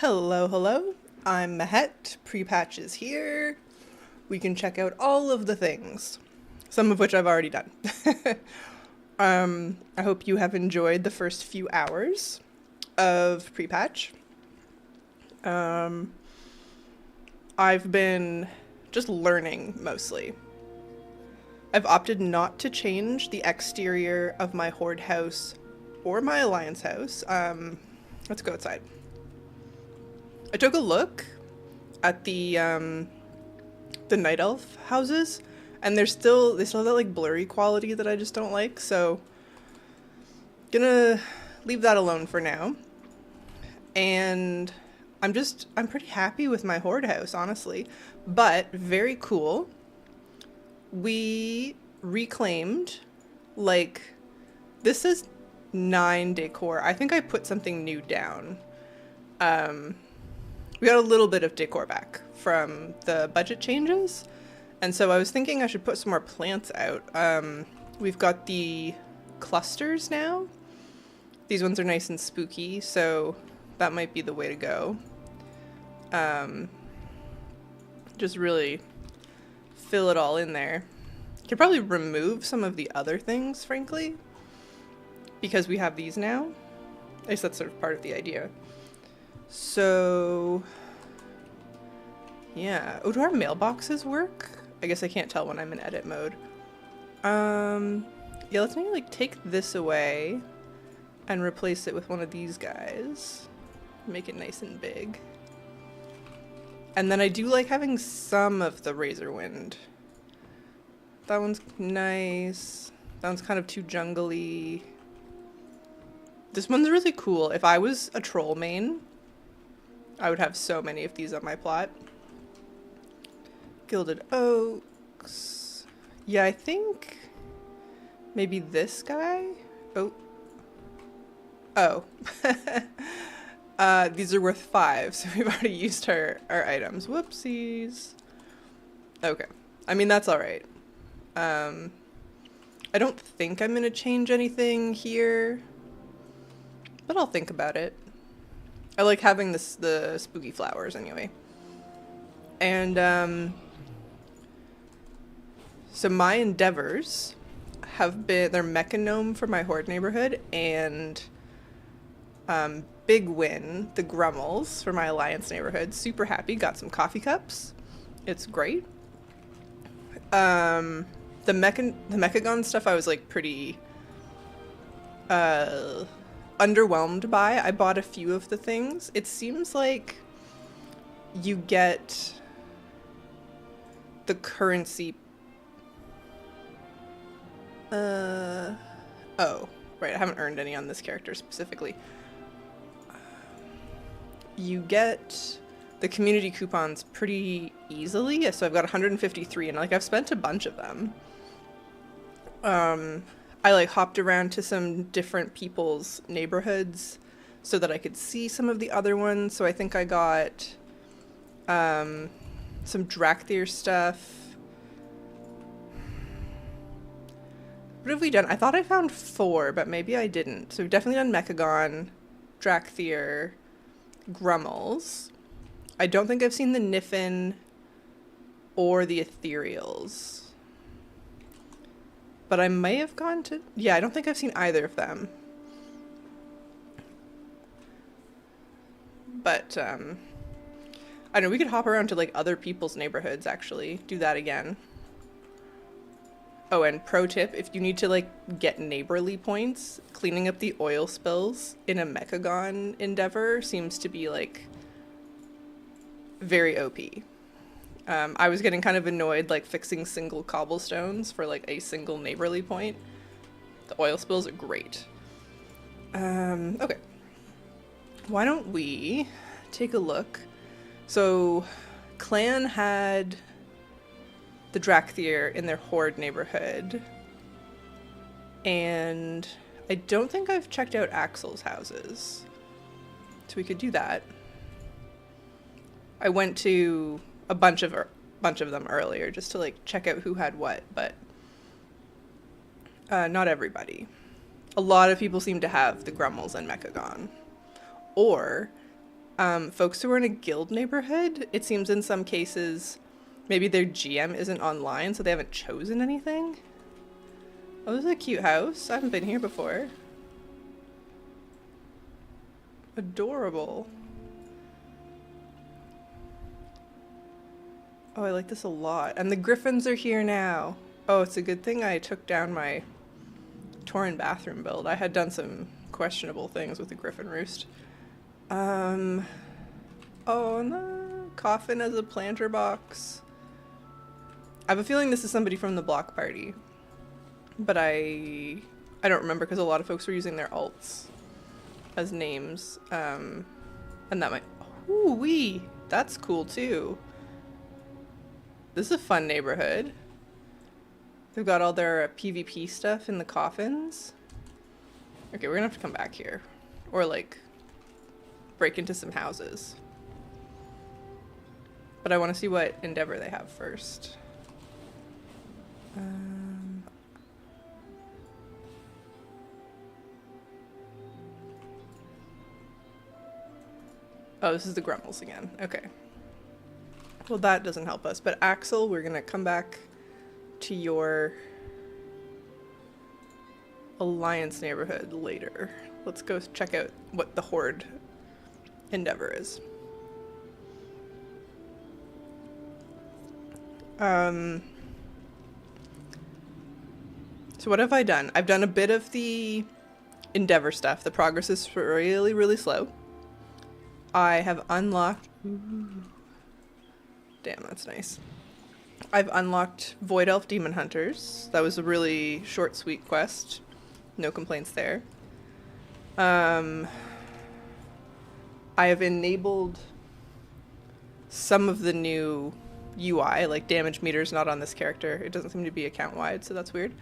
Hello, hello. I'm Mahet. Pre-patch is here. We can check out all of the things, some of which I've already done. I hope you have enjoyed the first few hours of pre-patch. Um, I've been just learning mostly. I've opted not to change the exterior of my Horde house or my Alliance house. Let's go outside. I took a look at the Night Elf houses, and they still have that like blurry quality that I just don't like. So, gonna leave that alone for now. And I'm pretty happy with my Horde house, honestly. But very cool. We reclaimed, like, this is 9 decor. I think I put something new down. We got a little bit of decor back from the budget changes. And so I was thinking I should put some more plants out. We've got the clusters now. These ones are nice and spooky, so that might be the way to go. Just really fill it all in there. Could probably remove some of the other things, frankly, because we have these now. At least that's sort of part of the idea. So, yeah. Oh, do our mailboxes work? I guess I can't tell when I'm in edit mode. Yeah, let's maybe like take this away and replace it with one of these guys. Make it nice and big. And then I do like having some of the Razorwind. That one's nice. That one's kind of too jungly. This one's really cool. If I was a troll main, I would have so many of these on my plot. Gilded Oaks. Yeah, I think maybe this guy. Oh. These are worth 5, so we've already used our items. Whoopsies. Okay. I mean, that's alright. I don't think I'm gonna change anything here, but I'll think about it. I like having the spooky flowers anyway. And, so my endeavors have been, they're Mechanome for my Horde neighborhood, and, Big Win, the Grummels for my Alliance neighborhood. Super happy, got some coffee cups. It's great. The Mechagon stuff I was like pretty, underwhelmed by. I bought a few of the things. It seems like you get the currency. Oh, right. I haven't earned any on this character specifically. You get the community coupons pretty easily. So I've got 153, and like I've spent a bunch of them. I like hopped around to some different people's neighborhoods so that I could see some of the other ones. So I think I got some Drakthir stuff. What have we done? I thought I found 4, but maybe I didn't. So we've definitely done Mechagon, Drakthir, Grummels. I don't think I've seen the Niffin or the Ethereals. But I may have gone to... Yeah, I don't think I've seen either of them. But, I don't know, we could hop around to, like, other people's neighborhoods, actually. Do that again. Oh, and pro tip, if you need to, like, get neighborly points, cleaning up the oil spills in a Mechagon endeavor seems to be, like, very OP. I was getting kind of annoyed, like, fixing single cobblestones for, like, a single neighborly point. The oil spills are great. Okay. Why don't we take a look? So, Clan had the Drakthir in their Horde neighborhood. And I don't think I've checked out Axel's houses. So we could do that. I went to a bunch of them earlier just to like check out who had what, but not everybody. A lot of people seem to have the Grummels and Mechagon. Or folks who are in a guild neighborhood, it seems in some cases maybe their GM isn't online, so they haven't chosen anything. Oh, this is a cute house. I haven't been here before. Adorable. Oh, I like this a lot. And the griffins are here now. Oh, it's a good thing I took down my Tauren bathroom build. I had done some questionable things with the griffin roost. Oh, no. Coffin as a planter box. I have a feeling this is somebody from the block party. But I don't remember because a lot of folks were using their alts as names. And that might... Ooh, wee! That's cool too. This is a fun neighborhood. They've got all their PvP stuff in the coffins. Okay, we're gonna have to come back here. Or like, break into some houses. But I want to see what Endeavor they have first. Oh, this is the Grummels again. Okay. Well, that doesn't help us. But Axel, we're gonna come back to your Alliance neighborhood later. Let's go check out what the Horde Endeavor is. So what have I done? I've done a bit of the Endeavor stuff. The progress is really, really slow. I have unlocked... Ooh. Damn, that's nice. I've unlocked Void Elf Demon Hunters. That was a really short, sweet quest. No complaints there. I have enabled some of the new UI, like damage meters not on this character. It doesn't seem to be account-wide, so that's weird.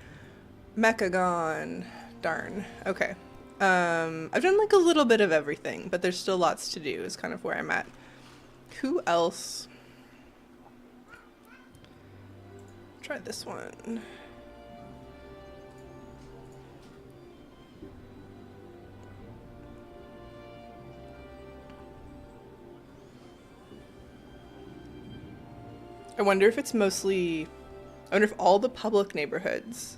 Mechagon. Darn. Okay. I've done like a little bit of everything, but there's still lots to do is kind of where I'm at. Who else? Try this one. I wonder if it's mostly... I wonder if all the public neighborhoods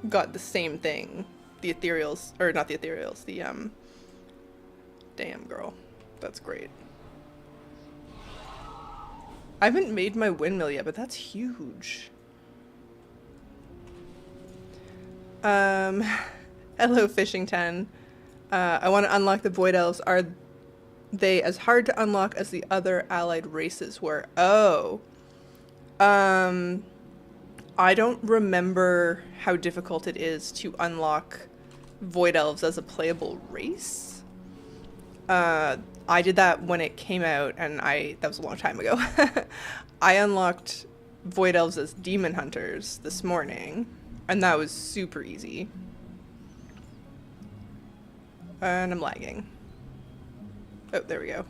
got the same thing. The ethereals, or not the ethereals, the, damn girl. That's great. I haven't made my windmill yet, but that's huge. Hello, Fishing 10. I want to unlock the Void Elves. Are they as hard to unlock as the other allied races were? Oh. I don't remember how difficult it is to unlock Void Elves as a playable race. I did that when it came out, and that was a long time ago. I unlocked Void Elves as Demon Hunters this morning, and that was super easy. And I'm lagging. Oh, there we go.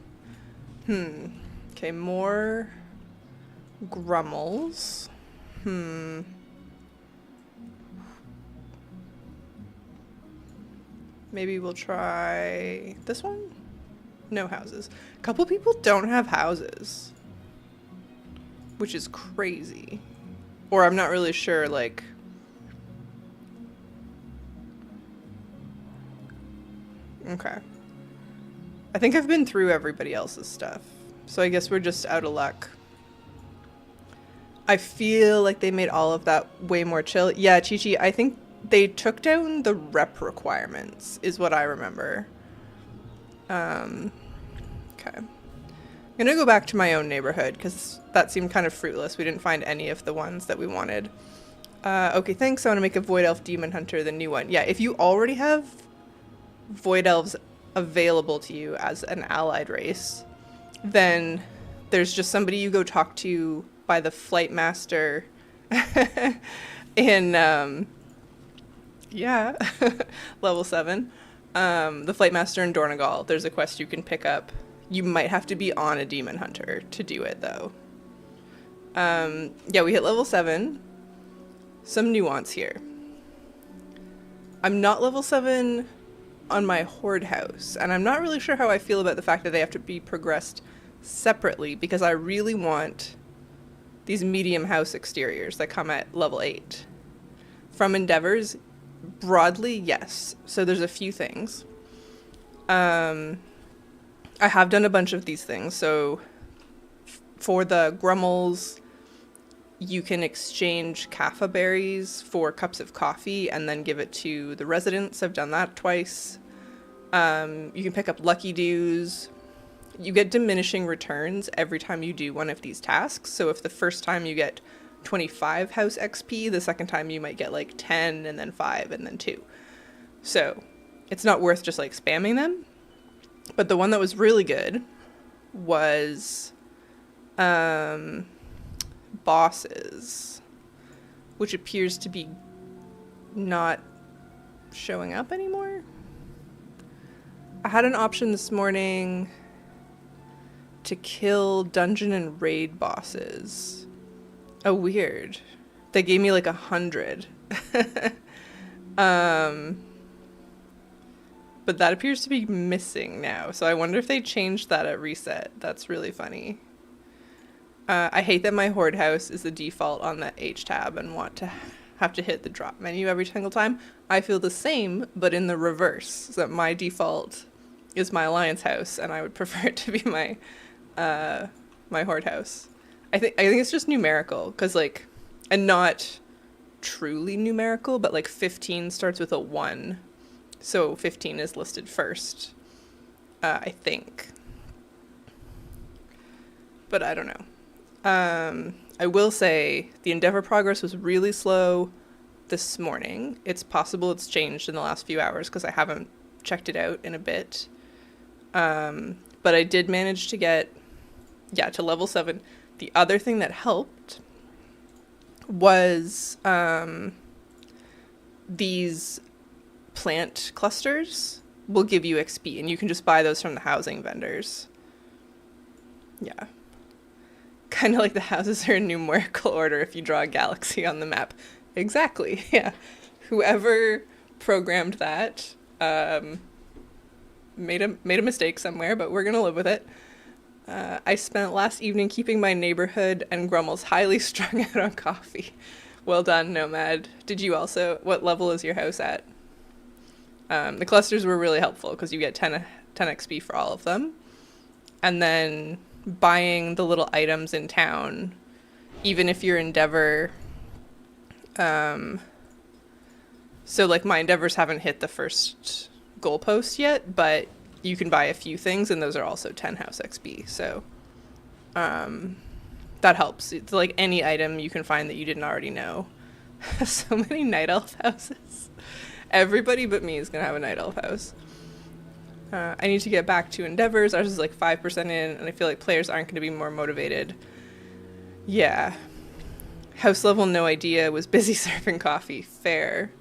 Okay, more Grummels. Maybe we'll try this one? No houses. A couple people don't have houses, which is crazy. Or I'm not really sure, like... Okay. I think I've been through everybody else's stuff, so I guess we're just out of luck. I feel like they made all of that way more chill. Yeah, Chi-Chi, I think they took down the rep requirements, is what I remember. Okay. I'm gonna go back to my own neighborhood, because that seemed kind of fruitless. We didn't find any of the ones that we wanted. Okay, thanks. I want to make a Void Elf Demon Hunter, the new one. Yeah, if you already have Void Elves available to you as an allied race, then there's just somebody you go talk to by the Flight Master in, yeah, level 7. The Flight Master in Dornegal. There's a quest you can pick up. You might have to be on a Demon Hunter to do it, though. Yeah, we hit level 7. Some nuance here. I'm not level 7 on my horde house, and I'm not really sure how I feel about the fact that they have to be progressed separately, because I really want these medium house exteriors that come at level 8. From Endeavors, broadly, yes. So there's a few things. I have done a bunch of these things. So for the Grummels, you can exchange Kaffa berries for cups of coffee and then give it to the residents. I've done that twice. You can pick up Lucky Dews. You get diminishing returns every time you do one of these tasks. So if the first time you get 25 house XP, the second time you might get like 10 and then 5 and then 2. So it's not worth just like spamming them. But the one that was really good was bosses, which appears to be not showing up anymore. I had an option this morning to kill dungeon and raid bosses. Oh, weird. They gave me like 100. But that appears to be missing now. So I wonder if they changed that at reset. That's really funny. I hate that my horde house is the default on the H tab and want to have to hit the drop menu every single time. I feel the same, but in the reverse. So that my default is my alliance house, and I would prefer it to be my my horde house. I think it's just numerical, because like, and not truly numerical, but like 15 starts with a 1, so 15 is listed first. I think, but I don't know. I will say the Endeavor progress was really slow this morning. It's possible it's changed in the last few hours because I haven't checked it out in a bit. But I did manage to get, to level 7. The other thing that helped was these plant clusters will give you XP, and you can just buy those from the housing vendors. Yeah. Kind of like the houses are in numerical order if you draw a galaxy on the map. Exactly, yeah. Whoever programmed that made a mistake somewhere, but we're going to live with it. I spent last evening keeping my neighborhood and Grummels highly strung out on coffee. Well done, Nomad. Did you also? What level is your house at? The clusters were really helpful because you get 10 XP for all of them. And then buying the little items in town, even if your Endeavor... so like my Endeavors haven't hit the first goalpost yet, but you can buy a few things, and those are also 10 house XP. So that helps. It's like any item you can find that you didn't already know. So many night elf houses. Everybody but me is going to have a night elf house. I need to get back to Endeavors. Ours is like 5% in, and I feel like players aren't going to be more motivated. Yeah. House level, no idea, was busy serving coffee. Fair.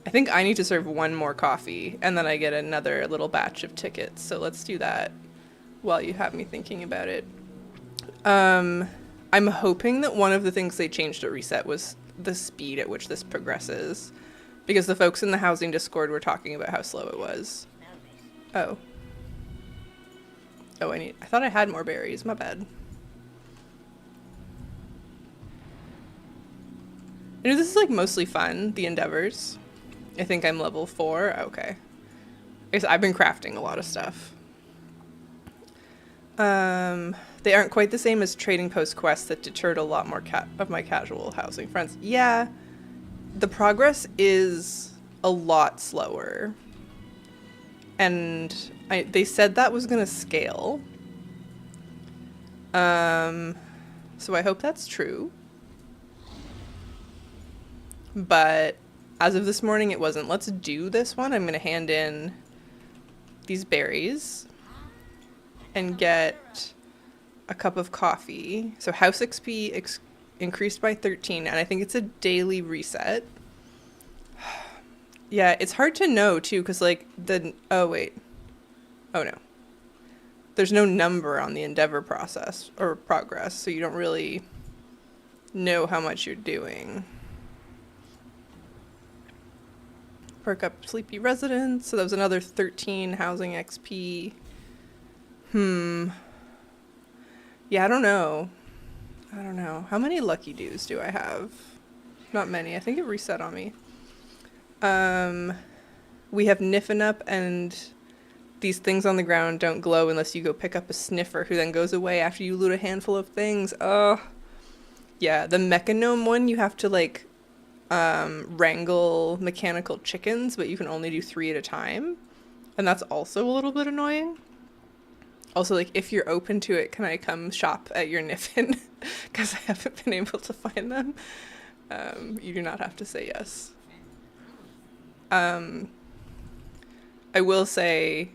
I think I need to serve one more coffee, and then I get another little batch of tickets. So let's do that while you have me thinking about it. I'm hoping that one of the things they changed at reset was the speed at which this progresses, because the folks in the housing Discord were talking about how slow it was. Oh. Oh, I thought I had more berries. My bad. You know, this is like mostly fun, the Endeavors. I think I'm level 4. Okay. I've been crafting a lot of stuff. They aren't quite the same as trading post quests that deterred a lot more of my casual housing friends. Yeah, the progress is a lot slower. And they said that was going to scale. So I hope that's true. But as of this morning, it wasn't. Let's do this one. I'm going to hand in these berries and get a cup of coffee. So house XP increased by 13, and I think it's a daily reset. Yeah, it's hard to know, too, because, like, oh, wait. Oh, no. There's no number on the Endeavor process or progress, so you don't really know how much you're doing. perk up Sleepy Residence. So that was another 13 housing XP. Yeah, I don't know. How many lucky dues do I have? Not many. I think it reset on me. We have Niffinup, and these things on the ground don't glow unless you go pick up a sniffer, who then goes away after you loot a handful of things. Oh, yeah. The Mechanome one, you have to like wrangle mechanical chickens, but you can only do 3 at a time, and that's also a little bit annoying. Also, like, if you're open to it, can I come shop at your Niffin? Because I haven't been able to find them. You do not have to say yes. I will say,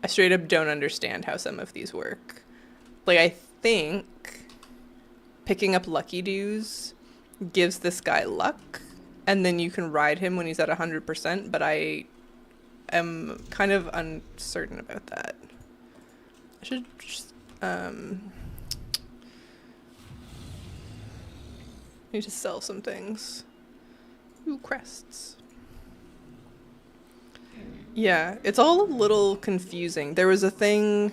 I straight up don't understand how some of these work. Like, I think picking up lucky dues gives this guy luck, and then you can ride him when he's at 100%, but I am kind of uncertain about that. I should just, need to sell some things. Ooh, crests. Yeah, it's all a little confusing. There was a thing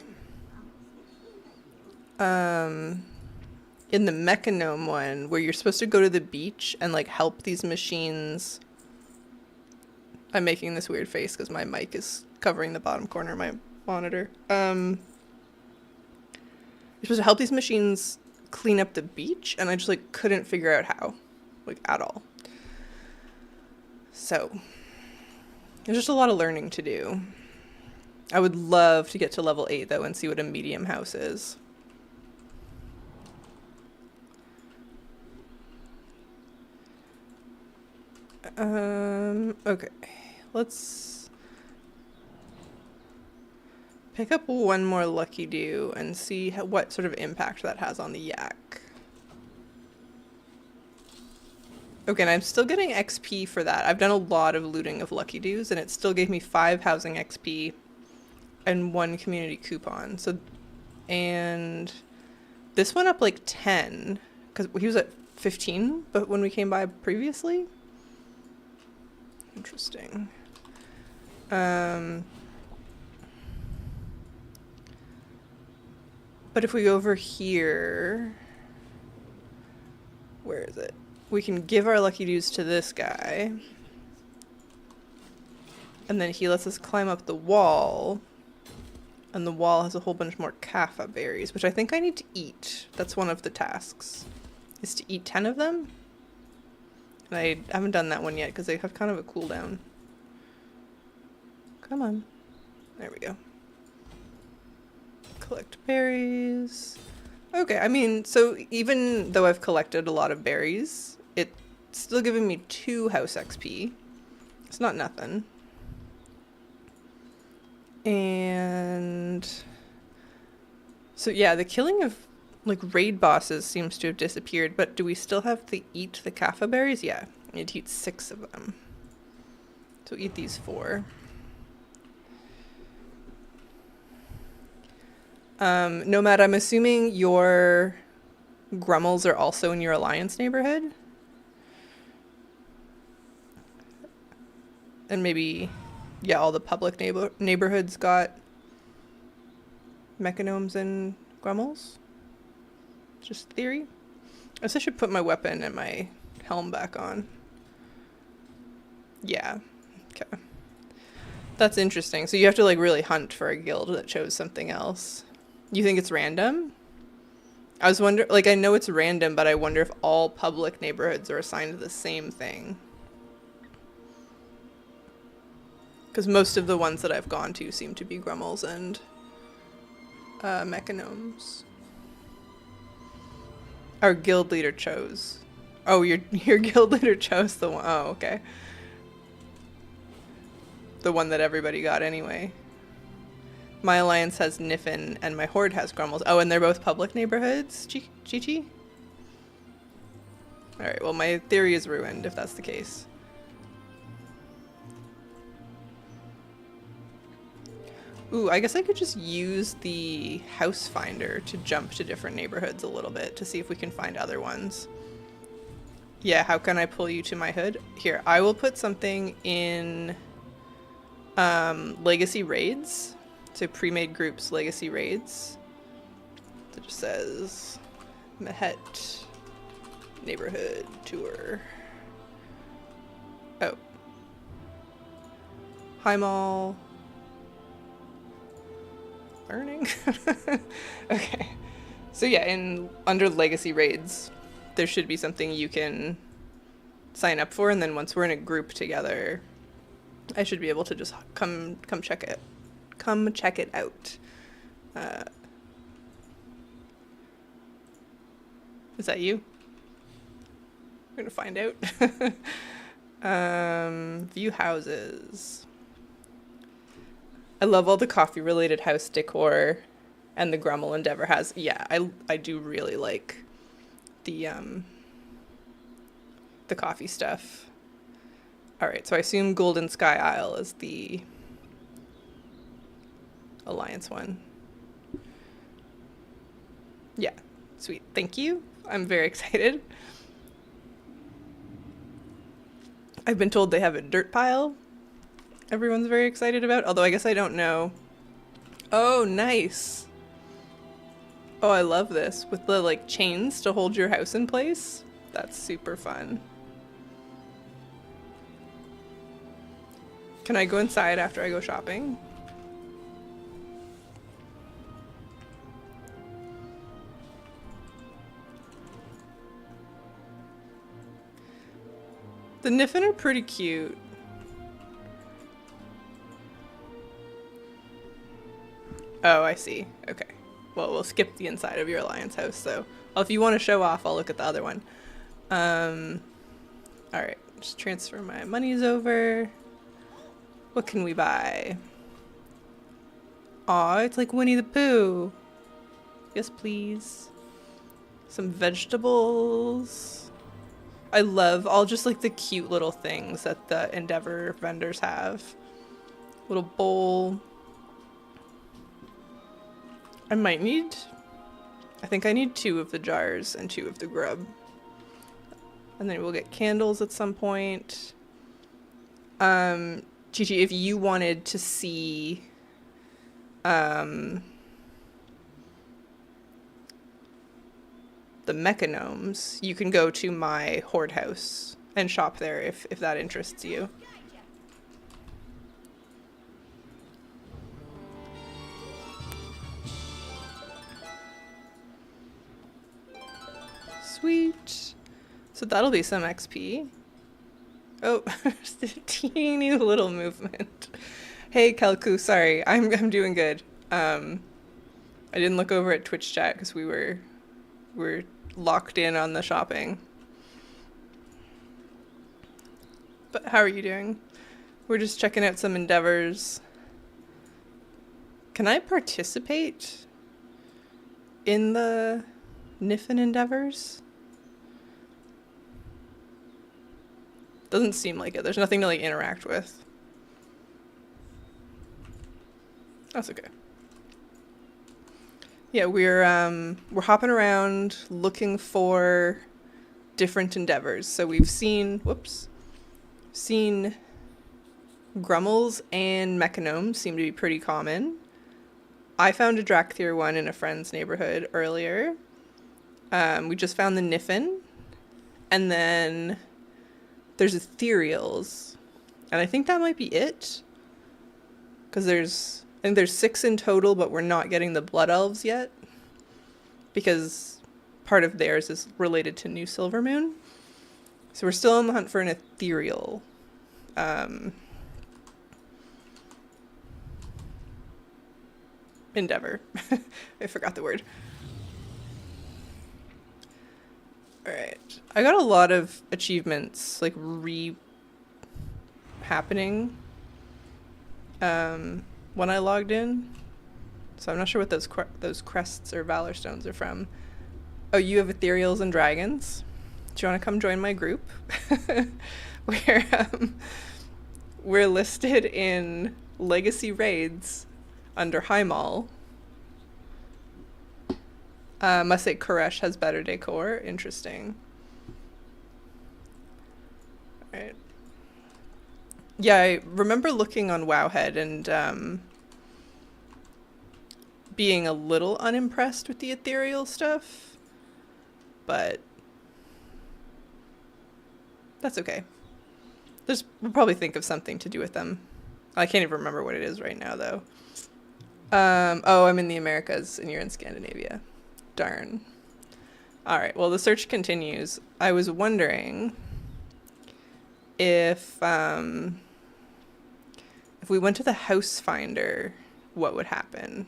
in the Mechanome one where you're supposed to go to the beach and like help these machines. I'm making this weird face because my mic is covering the bottom corner of my monitor. You're supposed to help these machines clean up the beach, and I just like couldn't figure out how, like, at all. So there's just a lot of learning to do. I would love to get to level 8 though and see what a medium house is. Okay, let's pick up one more lucky do and see what sort of impact that has on the yak. Okay, and I'm still getting XP for that. I've done a lot of looting of lucky doos, and it still gave me 5 housing XP and 1 community coupon. So, and this went up like 10, because he was at 15, but when we came by previously? Interesting. But if we go over here, where is it? We can give our lucky dues to this guy. And then he lets us climb up the wall. And the wall has a whole bunch more Kapha berries, which I think I need to eat. That's one of the tasks, is to eat 10 of them. And I haven't done that one yet because they have kind of a cooldown. Come on. There we go. Collect berries. Okay, I mean, so even though I've collected a lot of berries, it's still giving me 2 house XP. It's not nothing. And so yeah, the killing of like raid bosses seems to have disappeared, but do we still have to eat the Kapha berries? Yeah, I need to eat 6 of them. So eat these 4. Nomad, I'm assuming your Grummels are also in your Alliance neighborhood? And maybe, yeah, all the public neighborhoods got Mechanomes and Grummels? Just theory? I guess I should put my weapon and my helm back on. Yeah, okay. That's interesting. So you have to like really hunt for a guild that chose something else. You think it's random? I was wondering, like, I know it's random, but I wonder if all public neighborhoods are assigned the same thing. Because most of the ones that I've gone to seem to be Grummels and Mechanomes. Our guild leader chose. Oh, your guild leader chose the one. Oh, okay. The one that everybody got anyway. My alliance has Niffin and my horde has Grummels. Oh, and they're both public neighborhoods? Chi-Chi? Alright, well my theory is ruined if that's the case. Ooh, I guess I could just use the house finder to jump to different neighborhoods a little bit to see if we can find other ones. Yeah, how can I pull you to my hood? Here, I will put something in Legacy raids. So pre-made groups, legacy raids. It just says Mahet neighborhood tour. Oh. Hi Mall. Learning? Okay. So yeah, under legacy raids, there should be something you can sign up for, and then once we're in a group together, I should be able to just come check it. Come check it out. Is that you? We're gonna find out. View houses. I love all the coffee related house decor, and the Grummel Endeavor has. Yeah, I do really like the coffee stuff. All right, so I assume Golden Sky Isle is the Alliance one. Yeah, sweet. Thank you. I'm very excited. I've been told they have a dirt pile everyone's very excited about, although I guess I don't know. Oh, nice. Oh, I love this with the like chains to hold your house in place. That's super fun. Can I go inside after I go shopping? The Niffin are pretty cute. Oh, I see. Okay. Well, we'll skip the inside of your Alliance house, so... Well, if you want to show off, I'll look at the other one. Alright. Just transfer my monies over. What can we buy? Aw, it's like Winnie the Pooh. Yes, please. Some vegetables. I love all just like the cute little things that the Endeavor vendors have. Little bowl. I think I need 2 of the jars and 2 of the grub. And then we'll get candles at some point. Chi-Chi, if you wanted to see the Mechanomes, you can go to my Horde house and shop there if that interests you. Sweet. So that'll be some XP. Oh, just a teeny little movement. Hey, Kelku, sorry, I'm doing good. I didn't look over at Twitch chat because we're locked in on the shopping. But how are you doing? We're just checking out some endeavors. Can I participate in the Niffin endeavors? Doesn't seem like it. There's nothing to like interact with. That's okay. Yeah, we're hopping around looking for different endeavors. So we've seen Grummels and Mechanomes seem to be pretty common. I found a Drakthir one in a friend's neighborhood earlier. We just found the Niffin, and then there's Ethereals, and I think that might be it. Because I think there's 6 in total, but we're not getting the Blood Elves yet. Because part of theirs is related to New Silvermoon. So we're still on the hunt for an Ethereal. Endeavor. I forgot the word. Alright. I got a lot of achievements, like, happening when I logged in. So I'm not sure what those crests or Valor Stones are from. Oh, you have Ethereals and Dragons? Do you want to come join my group? We're listed in Legacy Raids under High Mall. Must say Koresh has better decor. Interesting. Alright. Yeah, I remember looking on Wowhead and being a little unimpressed with the ethereal stuff, but that's okay. We'll probably think of something to do with them. I can't even remember what it is right now, though. Oh, I'm in the Americas and you're in Scandinavia. Darn. All right, well, the search continues. I was wondering if we went to the house finder, what would happen?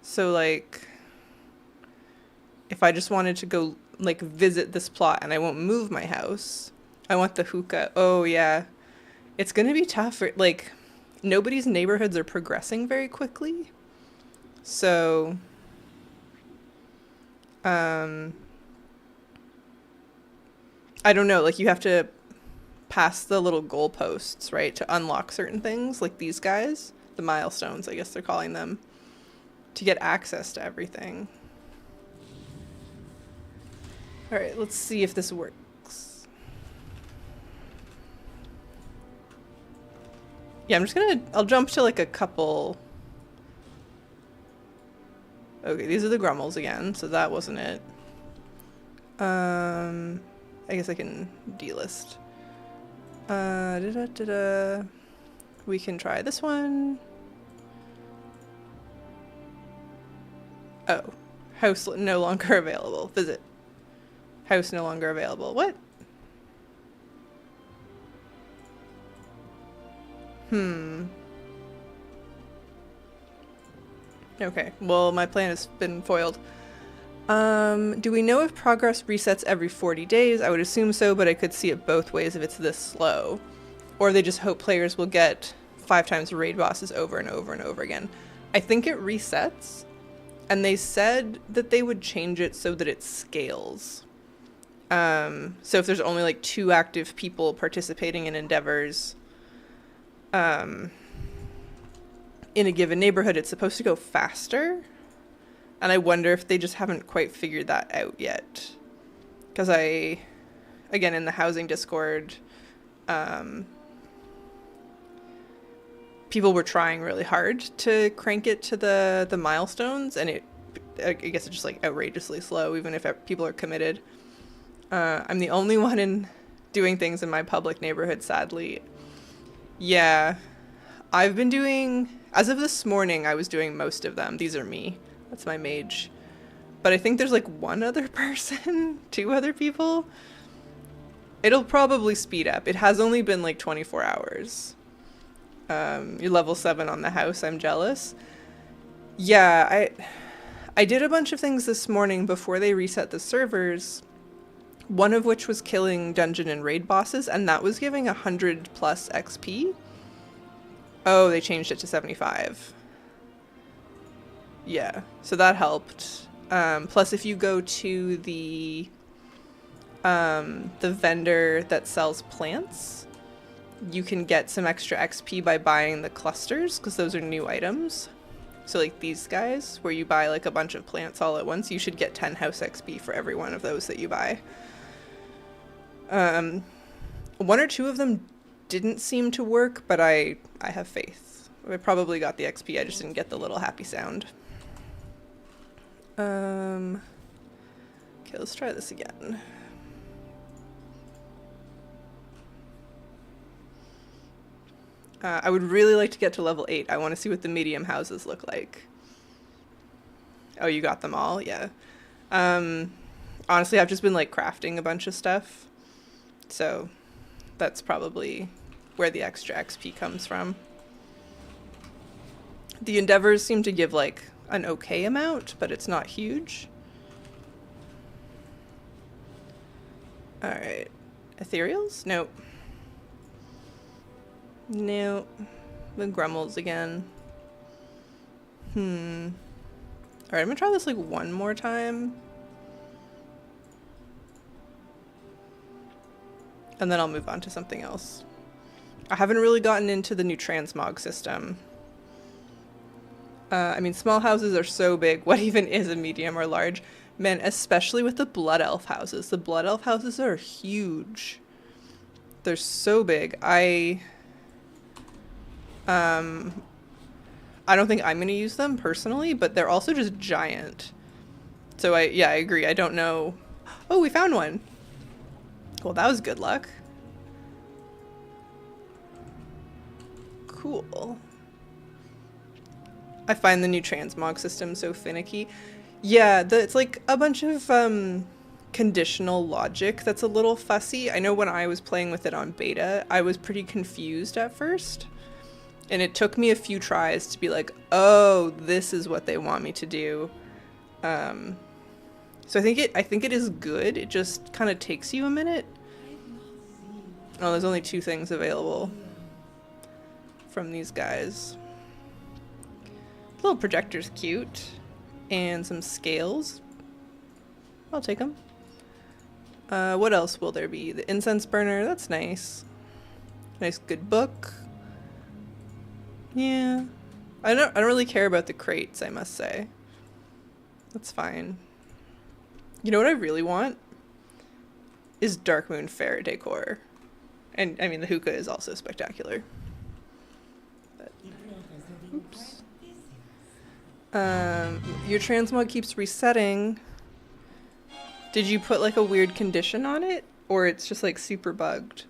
So, like, if I just wanted to go, like, visit this plot and I won't move my house, I want the hookah. Oh, yeah. It's going to be tough. Like, nobody's neighborhoods are progressing very quickly. So, I don't know. Like, you have to pass the little goalposts, right, to unlock certain things, like these guys. The milestones, I guess they're calling them, to get access to everything. All right, let's see if this works. Yeah, I'll jump to like a couple. Okay, these are the Grummels again, so that wasn't it. I guess I can delist. We can try this one. Oh, house no longer available. Visit. House no longer available. What? Okay, well, my plan has been foiled. Do we know if progress resets every 40 days? I would assume so, but I could see it both ways if it's this slow. Or they just hope players will get 5 times raid bosses over and over and over again. I think it resets, and they said that they would change it so that it scales. So if there's only like 2 active people participating in endeavors, in a given neighborhood, it's supposed to go faster. And I wonder if they just haven't quite figured that out yet. Because again, in the housing Discord, people were trying really hard to crank it to the milestones, and I guess it's just like outrageously slow, even if people are committed. I'm the only one in doing things in my public neighborhood, sadly. Yeah, I've been doing, as of this morning, I was doing most of them. These are me. That's my mage. But I think there's like 1 other person, 2 other people. It'll probably speed up. It has only been like 24 hours. You're level 7 on the house. I'm jealous. Yeah, I did a bunch of things this morning before they reset the servers. One of which was killing dungeon and raid bosses, and that was giving 100 plus XP. Oh, they changed it to 75. Yeah, so that helped. Plus, if you go to the vendor that sells plants, you can get some extra XP by buying the clusters, because those are new items. So like these guys, where you buy like a bunch of plants all at once, you should get 10 house XP for every one of those that you buy. 1 or 2 of them didn't seem to work, but I have faith. I probably got the XP, I just didn't get the little happy sound. Okay, let's try this again. I would really like to get to level 8. I want to see what the medium houses look like. Oh, you got them all? Yeah. Honestly, I've just been like crafting a bunch of stuff. So that's probably where the extra XP comes from. The endeavors seem to give like an okay amount, but it's not huge. Alright. Ethereals? Nope. Nope. The Grummels again. Alright, I'm gonna try this like 1 more time. And then I'll move on to something else. I haven't really gotten into the new transmog system. I mean, small houses are so big. What even is a medium or large? Man, especially with the Blood Elf houses. The Blood Elf houses are huge. They're so big. Um, I don't think I'm going to use them personally, but they're also just giant. So yeah, I agree. I don't know. Oh, we found one. Well, that was good luck. Cool. I find the new transmog system so finicky. Yeah, it's like a bunch of conditional logic that's a little fussy. I know when I was playing with it on beta, I was pretty confused at first. And it took me a few tries to be like, oh, this is what they want me to do. So I think it is good. It just kind of takes you a minute. Oh, there's only 2 things available from these guys. Little projector's cute. And some scales. I'll take them. What else will there be? The incense burner, that's nice. Nice good book. Yeah. I don't really care about the crates, I must say. That's fine. You know what I really want? Is Darkmoon Fair decor. And I mean the hookah is also spectacular. But, oops. Your transmog keeps resetting. Did you put like a weird condition on it? Or it's just like super bugged?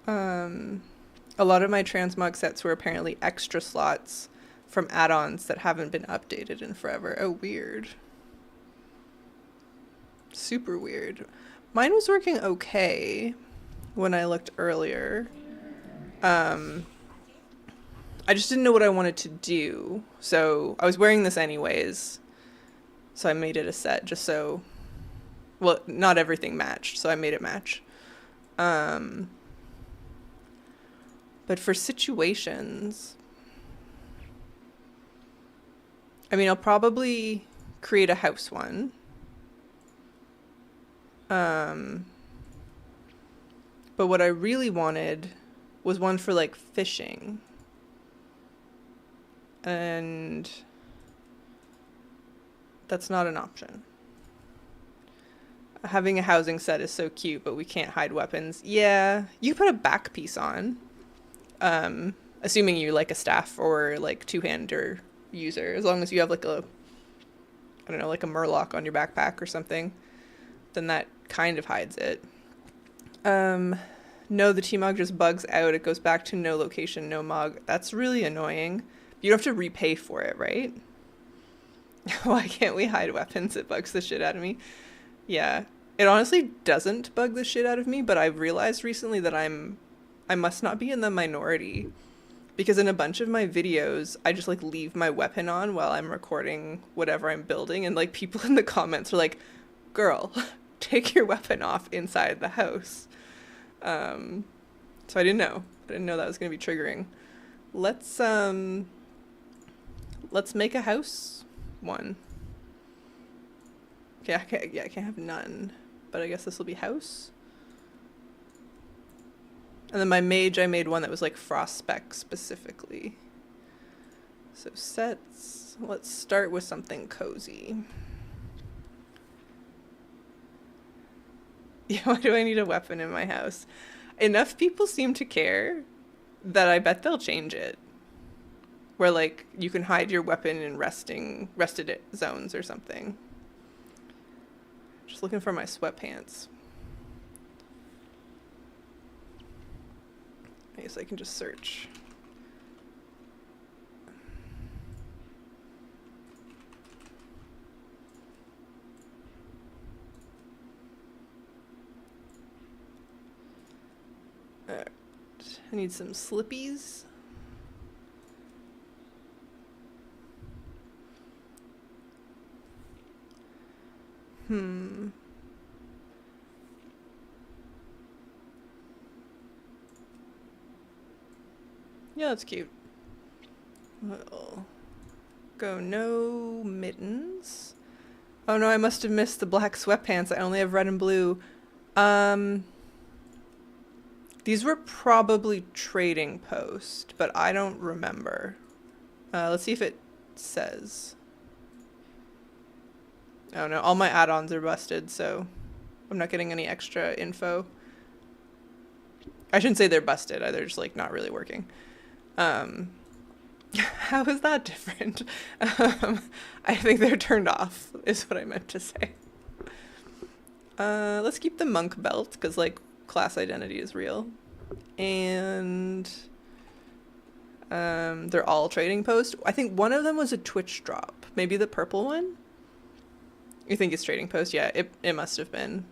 A lot of my transmog sets were apparently extra slots from add-ons that haven't been updated in forever. Oh, weird. Super weird. Mine was working okay when I looked earlier. I just didn't know what I wanted to do. So I was wearing this anyways. So I made it a set just so, well, not everything matched, so I made it match. But for situations, I mean, I'll probably create a house one. But what I really wanted was one for like fishing. And that's not an option. Having a housing set is so cute, but we can't hide weapons. Yeah, you put a back piece on. Assuming you like a staff or like 2-hander user, as long as you have like a, I don't know, like a murloc on your backpack or something, then that kind of hides it. No, the T-Mog just bugs out. It goes back to no location, no mog. That's really annoying. You don't have to repay for it, right? Why can't we hide weapons? It bugs the shit out of me. Yeah, it honestly doesn't bug the shit out of me, but I've realized recently that I must not be in the minority, because in a bunch of my videos, I just like leave my weapon on while I'm recording whatever I'm building, and like people in the comments are like, girl, take your weapon off inside the house. So I didn't know. I didn't know that was going to be triggering. Let's make a house one. Okay, I can't have none, but I guess this will be house. And then my mage, I made one that was like frost spec specifically. So sets, let's start with something cozy. Yeah, why do I need a weapon in my house? Enough people seem to care that I bet they'll change it. Where like you can hide your weapon in rested zones or something. Just looking for my sweatpants. I guess I can just search. Alright. I need some slippies. Yeah, that's cute. We'll go no mittens. Oh no, I must have missed the black sweatpants. I only have red and blue. These were probably trading post, but I don't remember. Let's see if it says. Oh no, all my add-ons are busted, so I'm not getting any extra info. I shouldn't say they're busted. They're just like not really working. How is that different? I think they're turned off, is what I meant to say. Let's keep the monk belt, because, like, class identity is real. And they're all trading post. I think one of them was a Twitch drop. Maybe the purple one? You think it's trading post? Yeah, it must have been.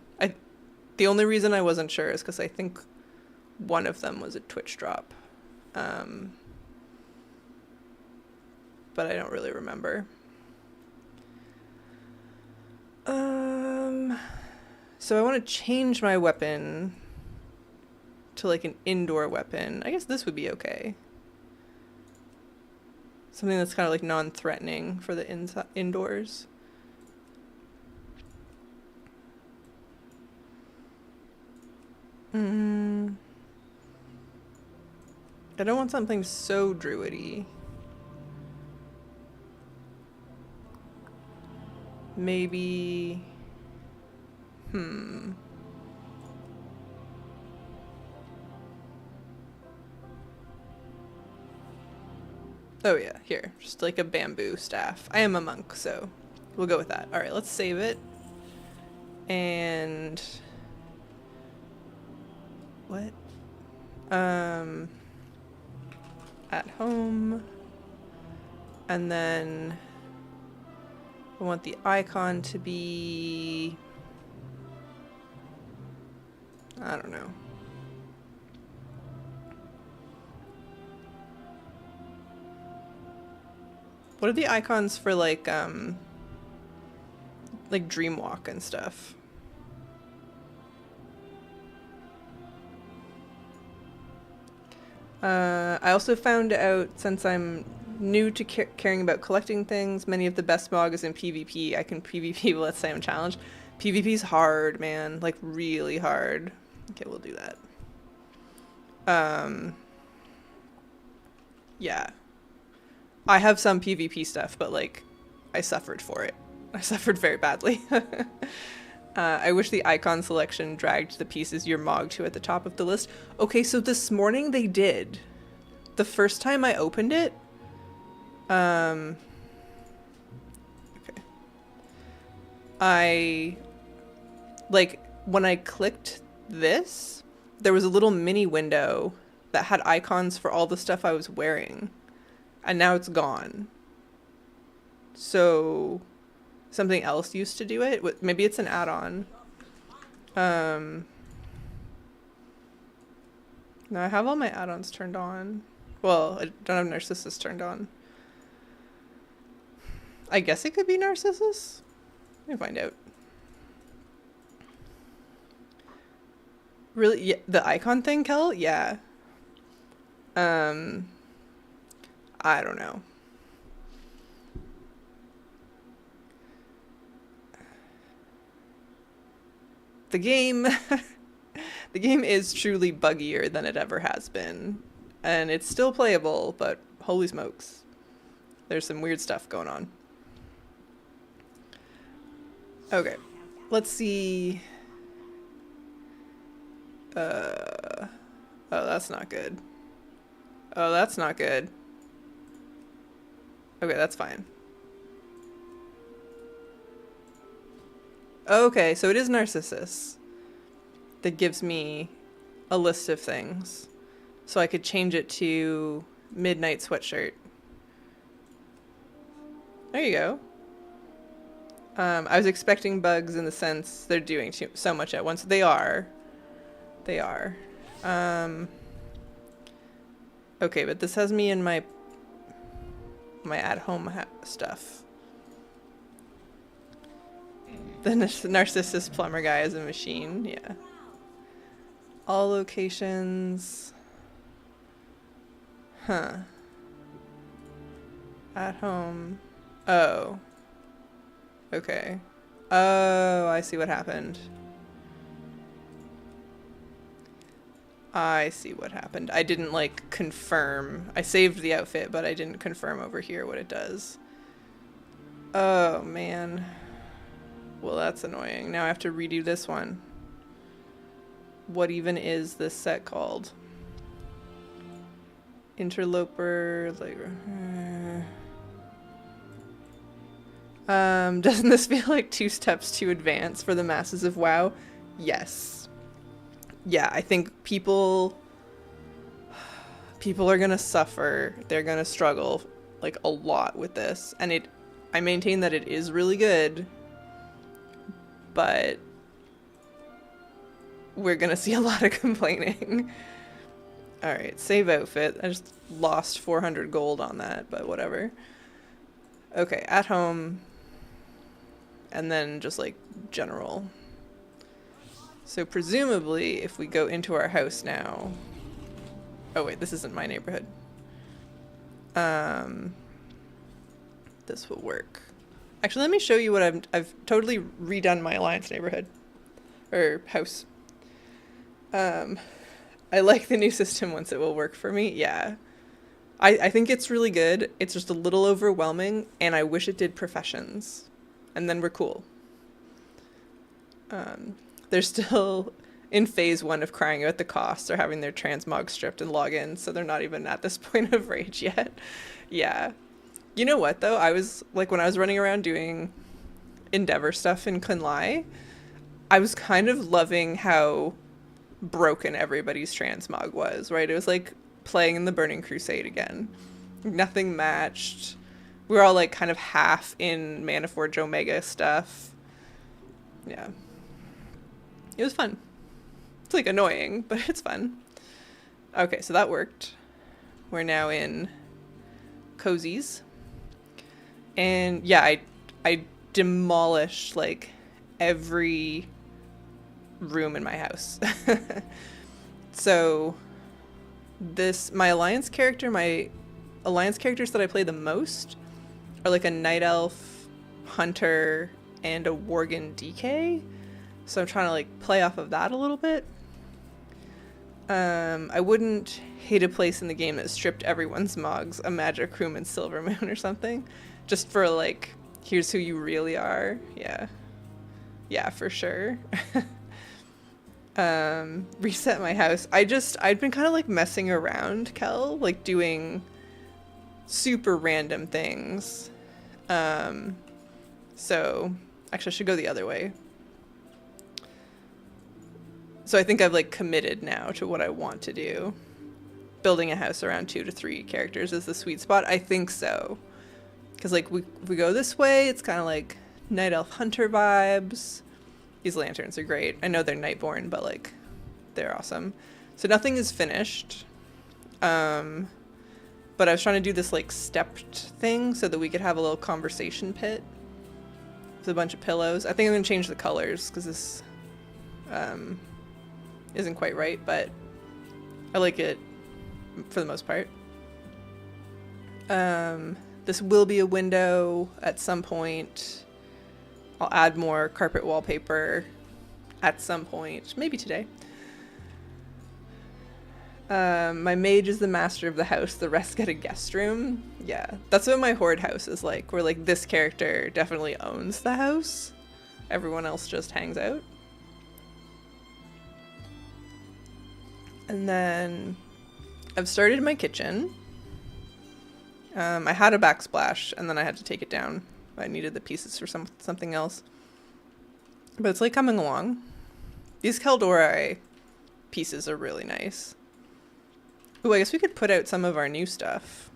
The only reason I wasn't sure is because I think one of them was a Twitch drop. But I don't really remember. So I want to change my weapon to like an indoor weapon. I guess this would be okay. Something that's kind of like non-threatening for the indoors. I don't want something so druidy. Maybe... Oh yeah, here. Just like a bamboo staff. I am a monk, so we'll go with that. Alright, let's save it. And... what? At home. And then I want the icon to be... I don't know. What are the icons for like Dreamwalk and stuff? I also found out, since I'm new to caring about collecting things, many of the best mogs in PvP, I can PvP Let's Say I'm challenged. PvP's hard, man. Like, really hard. Okay, we'll do that. Yeah. I have some PvP stuff, but, like, I suffered for it. I suffered very badly. I wish the icon selection dragged the pieces you're mogged to at the top of the list. Okay, so this morning they did. The first time I opened it, okay. When I clicked this, there was a little mini window that had icons for all the stuff I was wearing. And now it's gone. So something else used to do it. Maybe it's an add-on. No, I have all my add-ons turned on. Well, I don't have Narcissus turned on. I guess it could be Narcissus. Let me find out. Really? Yeah, the icon thing, Kel? Yeah. I don't know. The game the game is truly buggier than it ever has been, and it's still playable, but holy smokes, there's some weird stuff going on. Okay, let's see. Oh, that's not good. Oh, that's not good. Okay, that's fine. Okay, so it is Narcissus that gives me a list of things. So I could change it to Midnight Sweatshirt. There you go. I was expecting bugs in the sense they're doing so much at once. They are. They are. Okay, but this has me in my at-home stuff. The Narcissus plumber guy is a machine, yeah. All locations. Huh. At home. Oh. Okay. Oh, I see what happened. I see what happened. I didn't, like, confirm. I saved the outfit, but I didn't confirm over here what it does. Oh, man. Well, that's annoying. Now I have to redo this one. What even is this set called? Interloper, like... doesn't this feel like 2 steps too advanced for the masses of WoW? Yes. Yeah, I think people are gonna suffer. They're gonna struggle, like, a lot with this. And I maintain that it is really good, but we're gonna see a lot of complaining. Alright, save outfit. I just lost 400 gold on that, but whatever. Okay, at home. And then just like general. So presumably if we go into our house now. Oh wait, this isn't my neighborhood. This will work. Actually, let me show you what I've totally redone my Alliance neighborhood. Or house. I like the new system once it will work for me. Yeah. I think it's really good. It's just a little overwhelming, and I wish it did professions. And then we're cool. They're still in phase 1 of crying out the costs or having their transmog stripped and login, so they're not even at this point of rage yet. Yeah. You know what, though? I was, like, when I was running around doing Endeavor stuff in Kunlai, I was kind of loving how broken everybody's transmog was, right? It was like playing in the Burning Crusade again. Nothing matched. We were all like kind of half in Manaforge Omega stuff. Yeah. It was fun. It's like annoying, but it's fun. Okay, so that worked. We're now in Cozy's. And yeah, I demolished like every room in my house. So my alliance characters that I play the most are like a night elf, hunter, and a worgen DK. So I'm trying to like play off of that a little bit. I wouldn't hate a place in the game that stripped everyone's mogs, a magic room in Silvermoon or something, just for like, here's who you really are. Yeah, for sure. Reset my house. I'd been kind of like messing around, Kel, like doing super random things. So actually I should go the other way. So I think I've like committed now to what I want to do. Building a house around 2 to 3 characters is the sweet spot. I think so. Because like we go this way, it's kind of like Night Elf Hunter vibes. These lanterns are great. I know they're Nightborn, but like they're awesome. So nothing is finished. But I was trying to do this like stepped thing so that we could have a little conversation pit with a bunch of pillows. I think I'm gonna change the colors because this isn't quite right, but I like it for the most part. This will be a window at some point. I'll add more carpet wallpaper at some point, maybe today. My mage is the master of the house, the rest get a guest room. Yeah, that's what my horde house is like, where like this character definitely owns the house. Everyone else just hangs out. And then I've started my kitchen. I had a backsplash and then I had to take it down. I needed the pieces for something else. But it's like coming along. These Kaldorei pieces are really nice. Ooh, I guess we could put out some of our new stuff.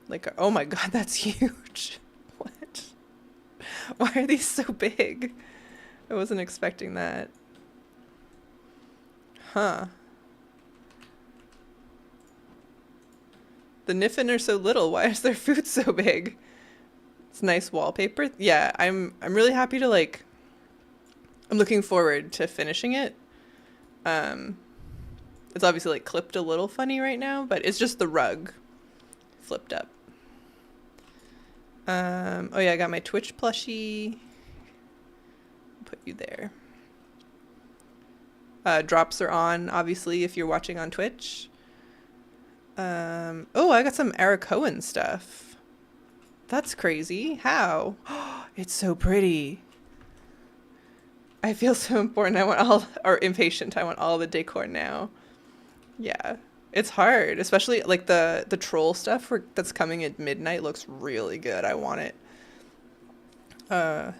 Like, oh my god, that's huge. What? Why are these so big? I wasn't expecting that. Huh. The Niffin are so little. Why is their food so big? It's nice wallpaper. Yeah, I'm really happy to like. I'm looking forward to finishing it. It's obviously like clipped a little funny right now, but it's just the rug flipped up. Oh yeah, I got my Twitch plushie. Put you there. Drops are on, obviously, if you're watching on Twitch. Oh, I got some Arakoan stuff. That's crazy. How? It's so pretty. I feel so important. I want all, or impatient. I want all the decor now. Yeah. It's hard, especially like the troll stuff that's coming at midnight looks really good. I want it. Uh,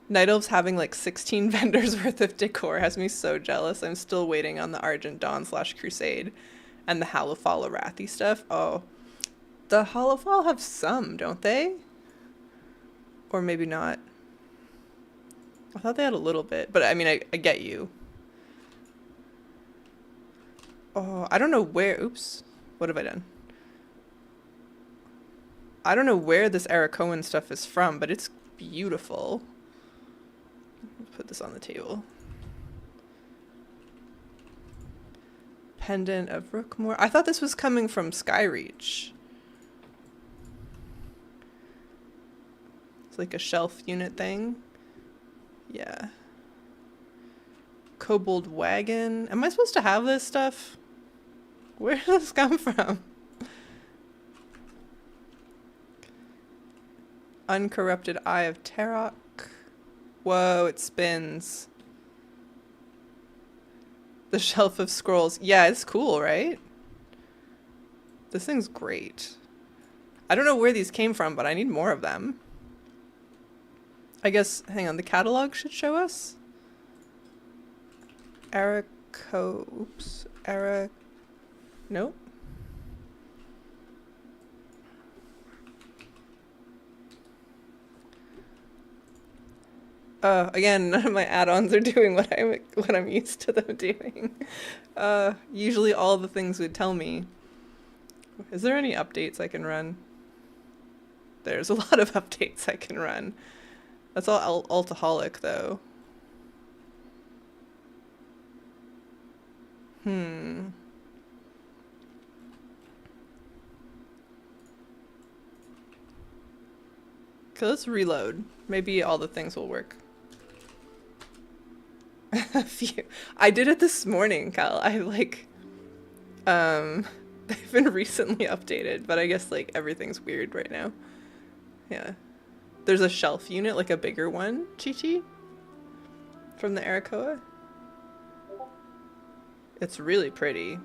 Night Elves having like 16 vendors worth of decor has me so jealous. I'm still waiting on the Argent Dawn / Crusade and the Halifal Arathi stuff. Oh, the Halifal have some, don't they? Or maybe not. I thought they had a little bit, but I mean, I get you. Oh, I don't know where. Oops. What have I done? I don't know where this Arakoan stuff is from, but it's beautiful. Put this on the table. Pendant of Rookmore. I thought this was coming from Skyreach. It's like a shelf unit thing. Yeah. Kobold Wagon. Am I supposed to have this stuff? Where did this come from? Uncorrupted Eye of Tarok. Whoa, it spins. The Shelf of Scrolls. Yeah, it's cool, right? This thing's great. I don't know where these came from, but I need more of them. I guess, hang on, the catalog should show us? Nope. Again, none of my add-ons are doing what I'm used to them doing. Usually all the things would tell me. Is there any updates I can run? There's a lot of updates I can run. That's all Altaholic, though. Okay, let's reload. Maybe all the things will work. Phew. I did it this morning, Cal. They've been recently updated, but I guess like everything's weird right now. Yeah. There's a shelf unit, like a bigger one, Chi-Chi, from the Arakoa. It's really pretty.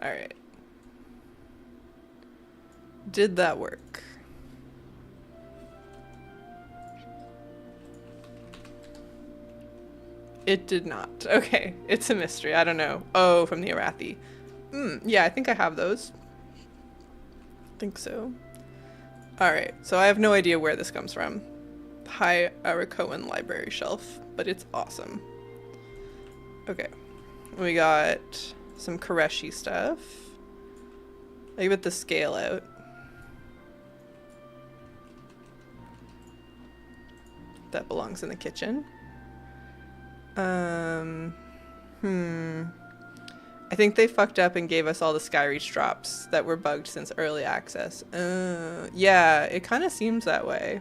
All right. Did that work? It did not. Okay, it's a mystery. I don't know. Oh, from the Arathi. Yeah, I think I have those. I think so. Alright, so I have no idea where this comes from. High Arakoan library shelf, but it's awesome. Okay, we got some Koreshi stuff. I give it the scale out. That belongs in the kitchen. I think they fucked up and gave us all the Skyreach drops that were bugged since early access. Yeah, it kind of seems that way.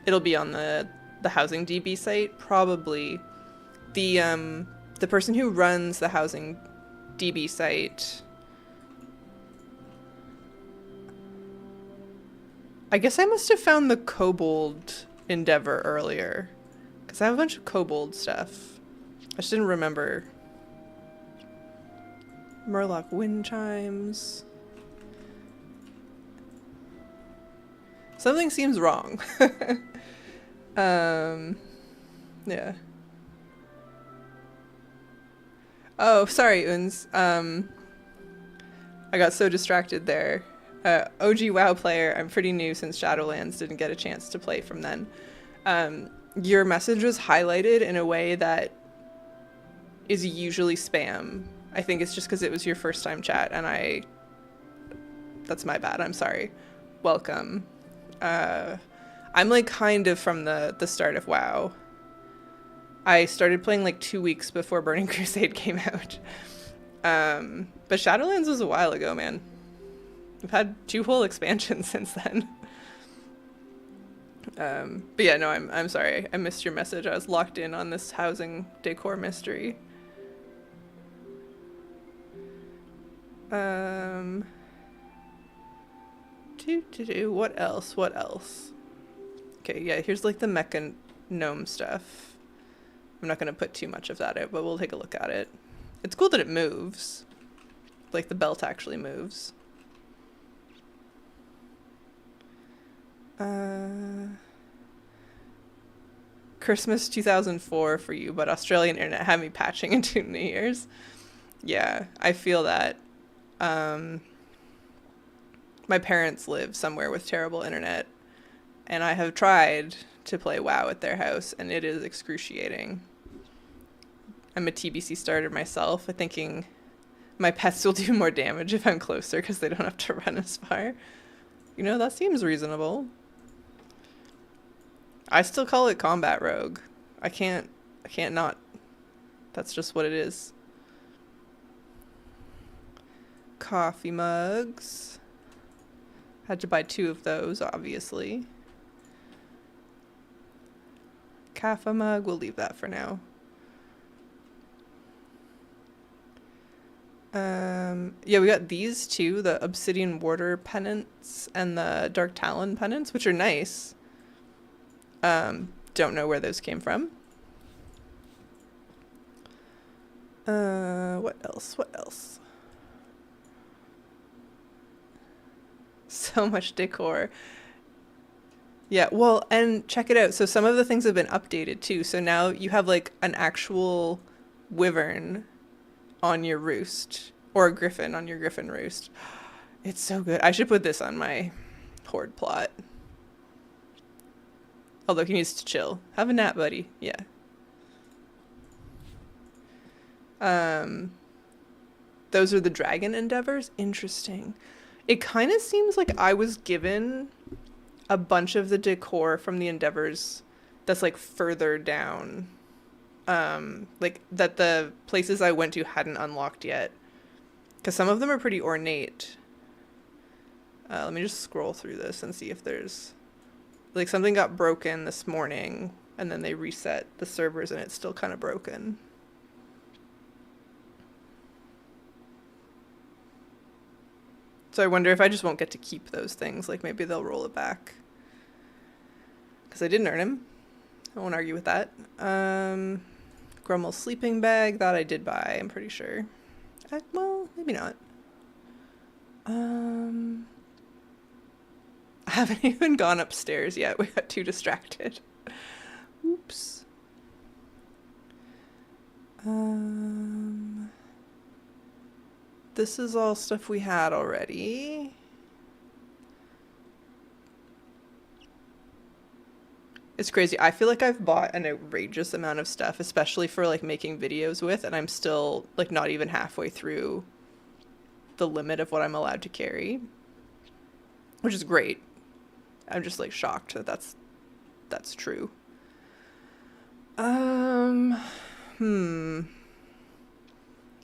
It'll be on the Housing DB site, probably. The person who runs the Housing DB site, I guess I must have found the Kobold Endeavor earlier, because I have a bunch of Kobold stuff. I just didn't remember. Murloc wind chimes. Something seems wrong. Yeah. Oh, sorry, Uns. I got so distracted there. OG WoW player, I'm pretty new since Shadowlands, didn't get a chance to play from then. Your message was highlighted in a way that is usually spam. I think it's just because it was your first time chat, and that's my bad, I'm sorry. Welcome. I'm like kind of from the start of WoW. I started playing like 2 weeks before Burning Crusade came out. But Shadowlands was a while ago, man. I've had 2 whole expansions since then. But yeah, no, I'm sorry. I missed your message. I was locked in on this housing decor mystery. What else? What else? Okay, yeah, here's like the mecha gnome stuff. I'm not going to put too much of that out, but we'll take a look at it. It's cool that it moves. Like the belt actually moves. Christmas 2004 for you, but Australian internet had me patching into New Year's. Yeah, I feel that. My parents live somewhere with terrible internet, and I have tried to play WoW at their house, and it is excruciating. I'm a TBC starter myself, thinking my pets will do more damage if I'm closer because they don't have to run as far. You know, that seems reasonable. I still call it combat rogue. I can't not. That's just what it is. Coffee mugs. Had to buy 2 of those, obviously. Kaffa mug, we'll leave that for now. Yeah, we got these 2, the Obsidian Warder pennants and the Dark Talon pennants, which are nice. Don't know where those came from. What else? What else? So much decor. Yeah, well, and check it out. So some of the things have been updated too. So now you have like an actual wyvern on your roost, or a griffin on your griffin roost. It's so good. I should put this on my horde plot. Although he needs to chill. Have a nap, buddy. Yeah. Those are the dragon endeavors. Interesting. It kind of seems like I was given a bunch of the decor from the endeavors that's like further down. Like that the places I went to hadn't unlocked yet. Because some of them are pretty ornate. Let me just scroll through this and see if there's... Like something got broken this morning and then they reset the servers and it's still kind of broken. So I wonder if I just won't get to keep those things. Like maybe they'll roll it back. Because I didn't earn him. I won't argue with that. Grummel's sleeping bag. That I did buy, I'm pretty sure. Well, maybe not. I haven't even gone upstairs yet. We got too distracted. Oops. This is all stuff we had already. It's crazy. I feel like I've bought an outrageous amount of stuff, especially for like making videos with, and I'm still like not even halfway through the limit of what I'm allowed to carry, which is great. I'm just like shocked that that's true.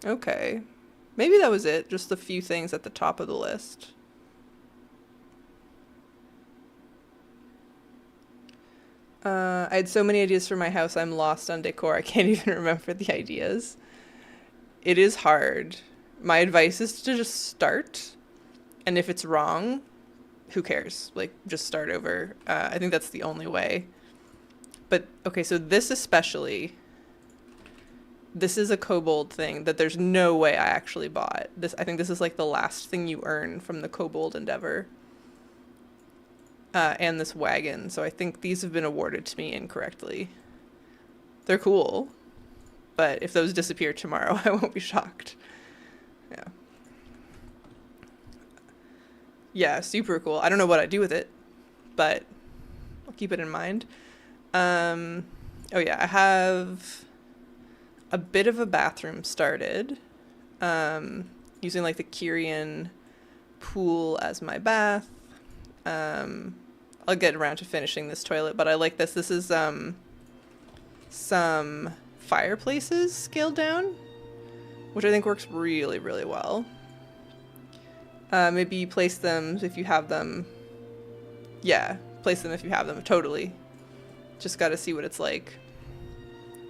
Okay. Maybe that was it. Just a few things at the top of the list. I had so many ideas for my house. I'm lost on decor. I can't even remember the ideas. It is hard. My advice is to just start. And if it's wrong, who cares? Like, just start over. I think that's the only way. But, okay, so this especially... This is a kobold thing that there's no way I actually bought. I think this is like the last thing you earn from the kobold endeavor. And this wagon. So I think these have been awarded to me incorrectly. They're cool. But if those disappear tomorrow, I won't be shocked. Yeah. Yeah, super cool. I don't know what I'd do with it, but I'll keep it in mind. Oh yeah, I have a bit of a bathroom started, using like the Kyrian pool as my bath. I'll get around to finishing this toilet, but I like this. This is some fireplaces scaled down, which I think works really, really well. Maybe you place them if you have them. Yeah, place them if you have them, totally. Just gotta see what it's like.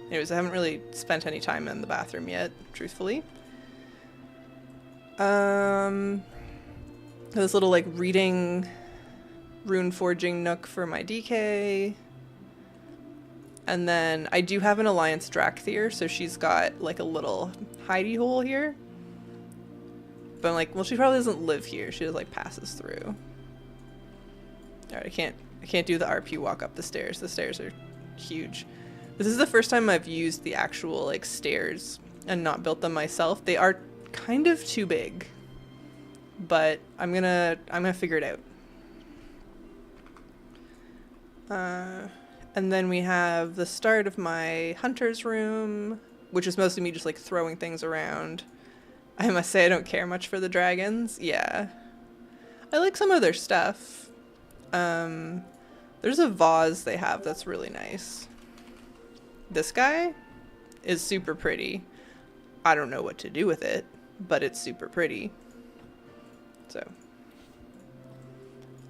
Anyways, I haven't really spent any time in the bathroom yet, truthfully. This little like reading rune forging nook for my DK. And then I do have an Alliance Drakthir, so she's got like a little hidey hole here. But I'm like, well, she probably doesn't live here. She just like passes through. Alright, I can't do the RP walk up the stairs. The stairs are huge. This is the first time I've used the actual like stairs and not built them myself. They are kind of too big. But I'm gonna figure it out. And then we have the start of my hunter's room, which is mostly me just like throwing things around. I must say I don't care much for the dragons. Yeah. I like some of their stuff. There's a vase they have that's really nice. This guy is super pretty. I don't know what to do with it, but it's super pretty. So.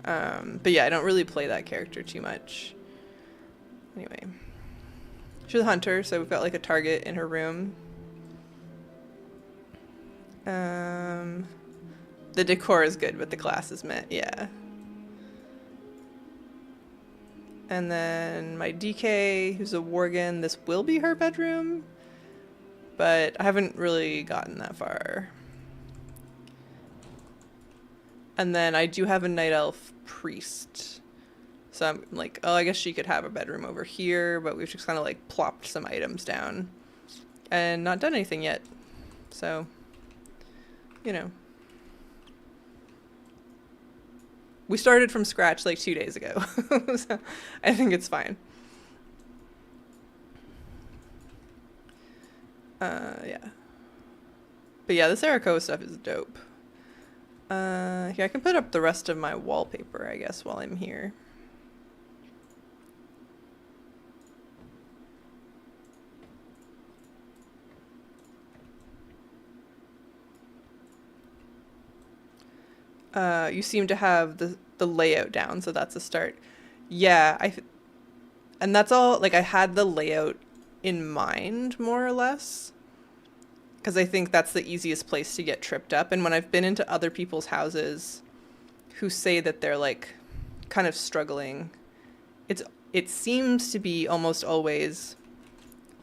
But yeah, I don't really play that character too much. Anyway. She's a hunter, so we've got like a target in her room. The decor is good, but the class is meh. Yeah. And then my DK, who's a Worgen. This will be her bedroom, but I haven't really gotten that far. And then I do have a Night Elf priest. So I'm like, oh, I guess she could have a bedroom over here, but we've just kind of like plopped some items down and not done anything yet. So, you know. We started from scratch like 2 days ago. So I think it's fine. Yeah. But yeah, this Arakoa stuff is dope. Yeah, I can put up the rest of my wallpaper, I guess, while I'm here. You seem to have the layout down, so that's a start. Yeah, and that's all, like, I had the layout in mind, more or less, because I think that's the easiest place to get tripped up. And when I've been into other people's houses who say that they're, like, kind of struggling, it seems to be almost always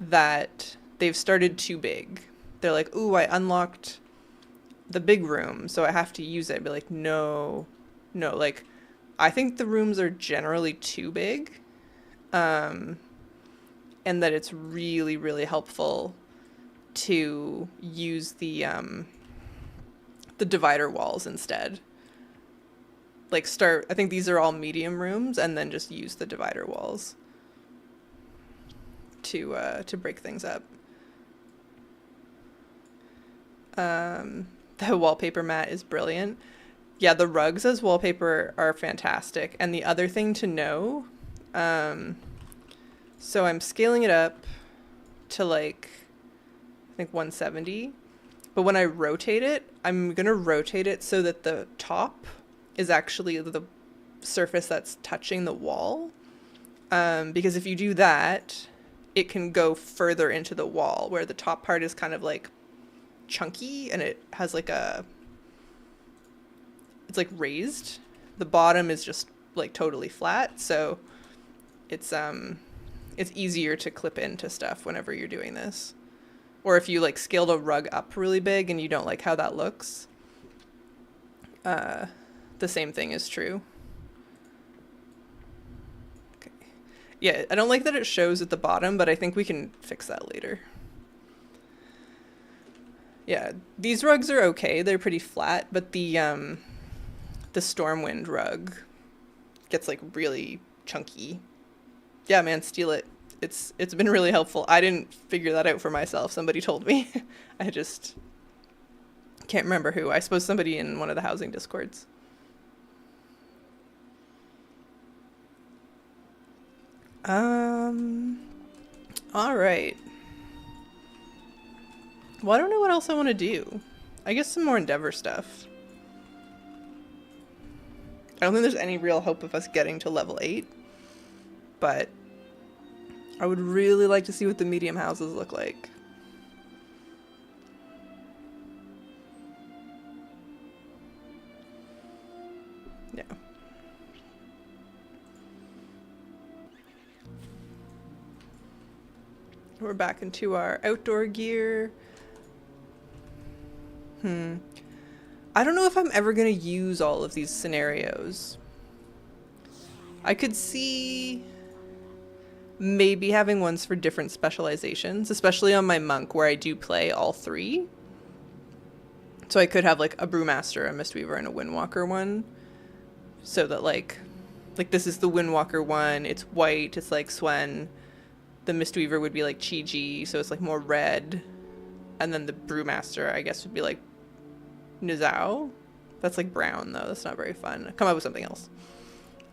that they've started too big. They're like, ooh, I unlocked the big room, so I have to use it. I'd be like, no, like, I think the rooms are generally too big, and that it's really, really helpful to use the divider walls instead. Like, I think these are all medium rooms, and then just use the divider walls to break things up. The wallpaper mat is brilliant. Yeah, the rugs as wallpaper are fantastic. And the other thing to know, so I'm scaling it up to like, I think 170. But when I rotate it, I'm going to rotate it so that the top is actually the surface that's touching the wall. Because if you do that, it can go further into the wall, where the top part is kind of like chunky and it has like it's like raised. The bottom is just like totally flat, so it's easier to clip into stuff whenever you're doing this. Or if you like scaled a rug up really big and you don't like how that looks, the same thing is true. Okay. Yeah, I don't like that it shows at the bottom, but I think we can fix that later. Yeah, these rugs are okay. They're pretty flat, but the Stormwind rug gets like really chunky. Yeah, man, steal it. It's been really helpful. I didn't figure that out for myself. Somebody told me. I just can't remember who. I suppose somebody in one of the housing discords. All right. Well, I don't know what else I want to do. I guess some more Endeavor stuff. I don't think there's any real hope of us getting to level 8, but I would really like to see what the medium houses look like. Yeah. We're back into our outdoor gear. I don't know if I'm ever going to use all of these scenarios. I could see maybe having ones for different specializations, especially on my monk where I do play all three. So I could have like a Brewmaster, a Mistweaver, and a Windwalker one. So that like this is the Windwalker one, it's white, it's like Swen. The Mistweaver would be like Chi-Ji, so it's like more red. And then the Brewmaster, I guess, would be like Nizao. That's like brown though, that's not very fun. Come up with something else.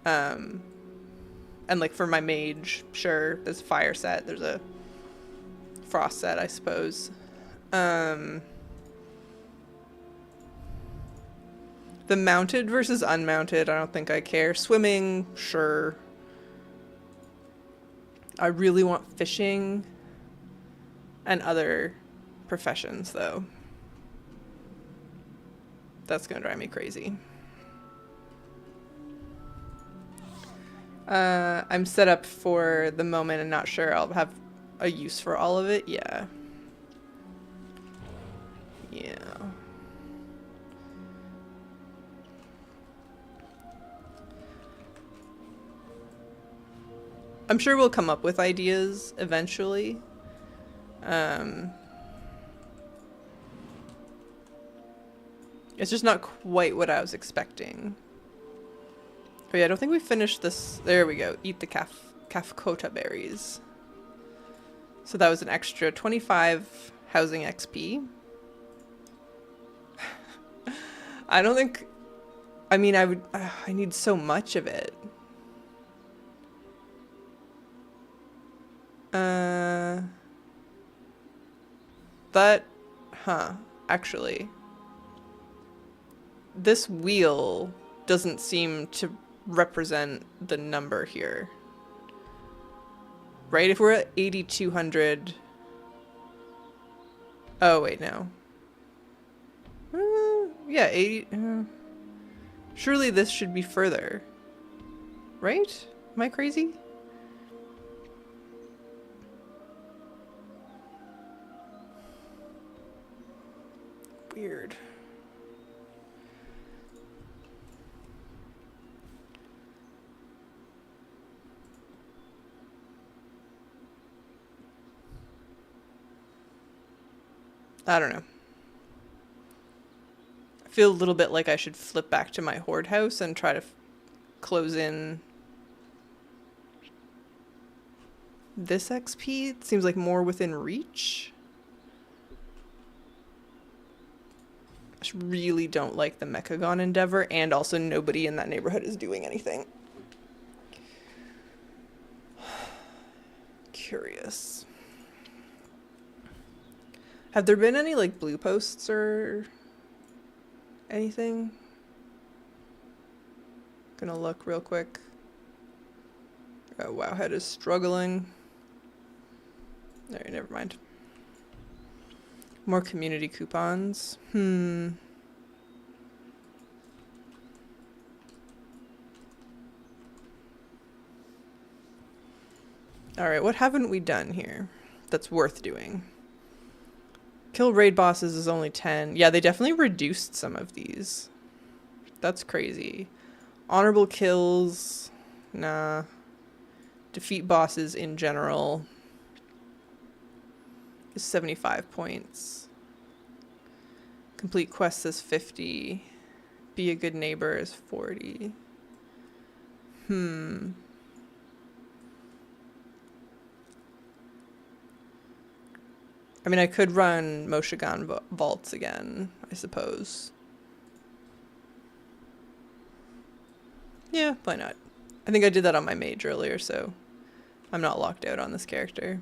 And like for my mage, sure, there's a fire set, there's a frost set, I suppose. The mounted versus unmounted, I don't think I care. Swimming, sure. I really want fishing and other professions, though. That's gonna drive me crazy. I'm set up for the moment and not sure I'll have a use for all of it. Yeah. Yeah. I'm sure we'll come up with ideas eventually. It's just not quite what I was expecting. But yeah, I don't think we finished this. There we go. Eat the Kafkota berries. So that was an extra 25 housing XP. I don't think... I mean, I need so much of it. Actually, this wheel doesn't seem to represent the number here. Right? If we're at 8,200... Oh, wait, no. Yeah, 80... surely this should be further. Right? Am I crazy? Weird. I don't know. I feel a little bit like I should flip back to my horde house and try to close in this XP. It seems like more within reach. I just really don't like the Mechagon Endeavor, and also nobody in that neighborhood is doing anything. Curious. Have there been any, like, blue posts or anything? Gonna look real quick. Oh, Wowhead is struggling. Alright, never mind. More community coupons. Alright, what haven't we done here that's worth doing? Kill raid bosses is only 10. Yeah, they definitely reduced some of these. That's crazy. Honorable kills. Nah. Defeat bosses in general is 75 points. Complete quests is 50. Be a good neighbor is 40. I mean, I could run Moshigan vaults again, I suppose. Yeah, why not? I think I did that on my mage earlier, so I'm not locked out on this character.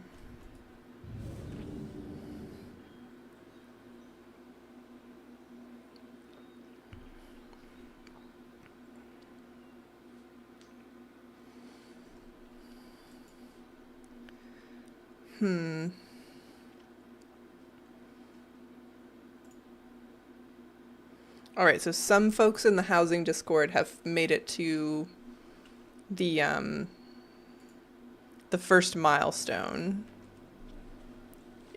Alright, so some folks in the housing Discord have made it to the first milestone.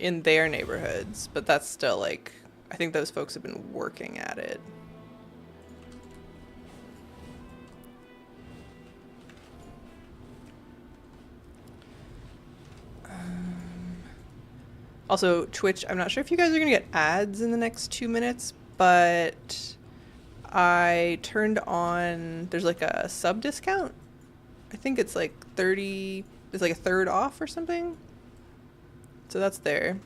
in their neighborhoods, but that's still like, I think those folks have been working at it. Also, Twitch, I'm not sure if you guys are gonna get ads in the next 2 minutes, but I turned on, there's like a sub discount. I think it's like 30, it's like a third off or something. So that's there.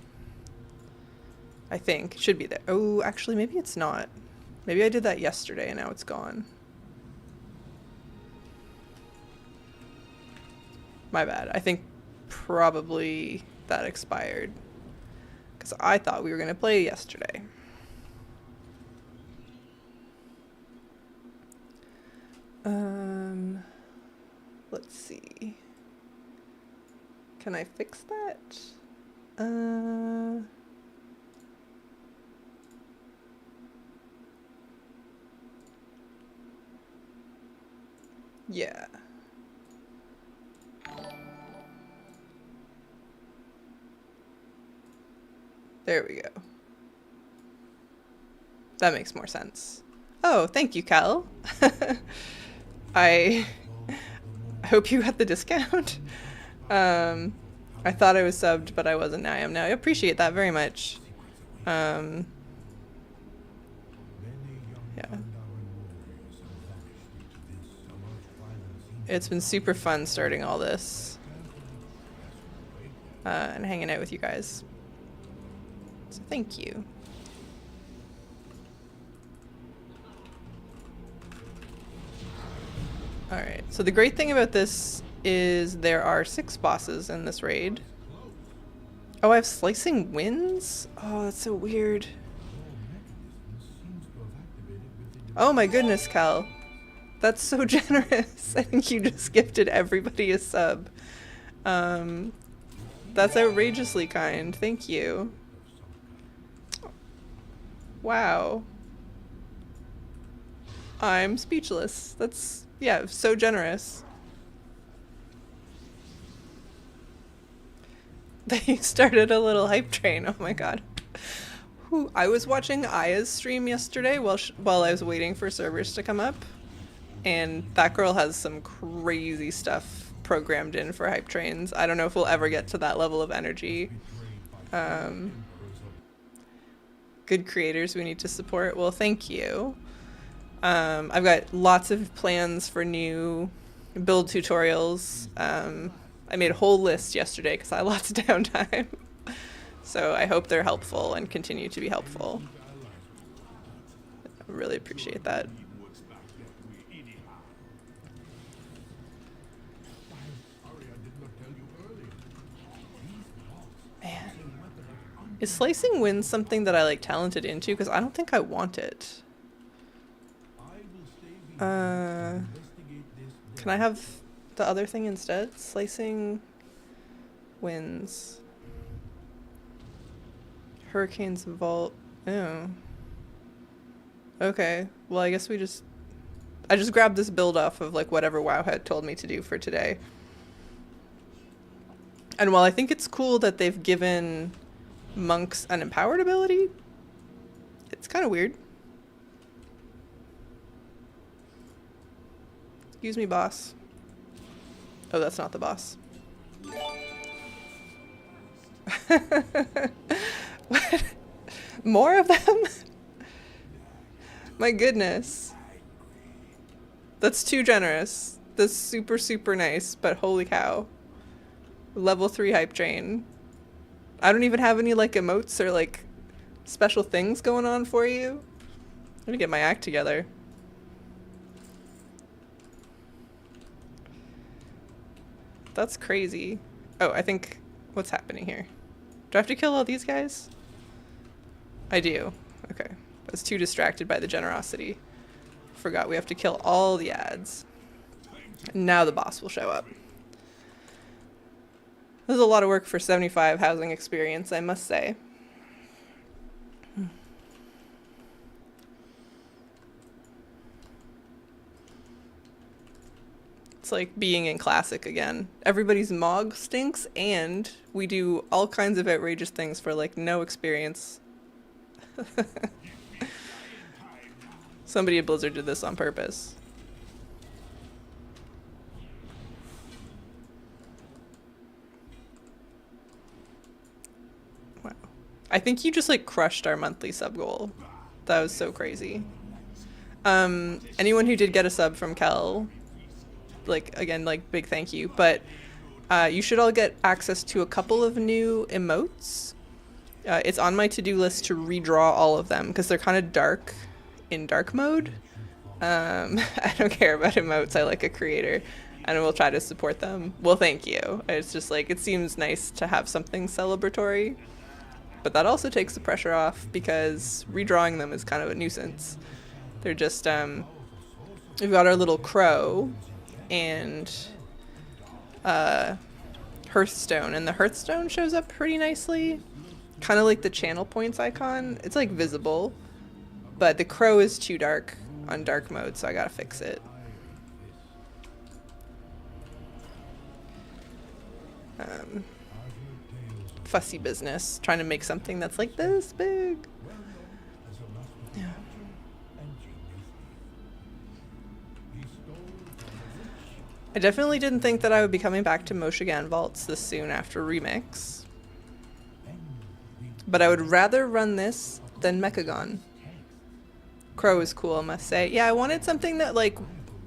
I think, it should be there. Oh, actually, maybe it's not. Maybe I did that yesterday and now it's gone. My bad. I think probably that expired. Because I thought we were going to play yesterday. Let's see. Can I fix that? Yeah. There we go. That makes more sense. Oh, thank you, Cal. I hope you got the discount. I thought I was subbed, but I wasn't. Now I am now. I appreciate that very much. Yeah. It's been super fun starting all this. And hanging out with you guys. So thank you. Alright, so the great thing about this is there are 6 bosses in this raid. Oh, I have Slicing Winds? Oh, that's so weird. Oh my goodness, Cal. That's so generous. I think you just gifted everybody a sub. That's outrageously kind. Thank you. Wow. I'm speechless. That's, yeah, so generous. They started a little hype train. Oh my god. Whew. I was watching Aya's stream yesterday while I was waiting for servers to come up. And that girl has some crazy stuff programmed in for hype trains. I don't know if we'll ever get to that level of energy. Good creators we need to support. Well, thank you. I've got lots of plans for new build tutorials. I made a whole list yesterday because I had lots of downtime. So I hope they're helpful and continue to be helpful. I really appreciate that. Man. Is Slicing Winds something that I like talented into? Because I don't think I want it. Can I have the other thing instead? Slicing Winds. Hurricanes Vault. Oh. Okay. Well, I guess I just grabbed this build off of like whatever WoW had told me to do for today. And while I think it's cool that they've given monks an empowered ability, it's kind of weird. Excuse me, boss. Oh, that's not the boss. What? More of them? My goodness. That's too generous. That's super, super nice, but holy cow. Level 3 hype train. I don't even have any like emotes or like special things going on for you. I'm gonna get my act together. That's crazy. Oh, I think what's happening here? Do I have to kill all these guys? I do. Okay. I was too distracted by the generosity. Forgot we have to kill all the ads. Now the boss will show up. This is a lot of work for 75 housing experience, I must say. like being in classic again. Everybody's Mog stinks, and we do all kinds of outrageous things for like no experience. Somebody at Blizzard did this on purpose. Wow. I think you just like crushed our monthly sub goal. That was so crazy. Anyone who did get a sub from Kel, like, again, like, big thank you. But you should all get access to a couple of new emotes. It's on my to-do list to redraw all of them, because they're kind of dark in dark mode. I don't care about emotes. I like a creator, and we'll try to support them. Well, thank you. It's just, like, it seems nice to have something celebratory. But that also takes the pressure off, because redrawing them is kind of a nuisance. They're just, we've got our little crow and Hearthstone, and the Hearthstone shows up pretty nicely. Kind of like the channel points icon. It's like visible, but the crow is too dark on dark mode, so I gotta fix it. Fussy business, trying to make something that's like this big. Yeah. I definitely didn't think that I would be coming back to Moshigan Vaults this soon after Remix. But I would rather run this than Mechagon. Crow is cool, I must say. Yeah, I wanted something that like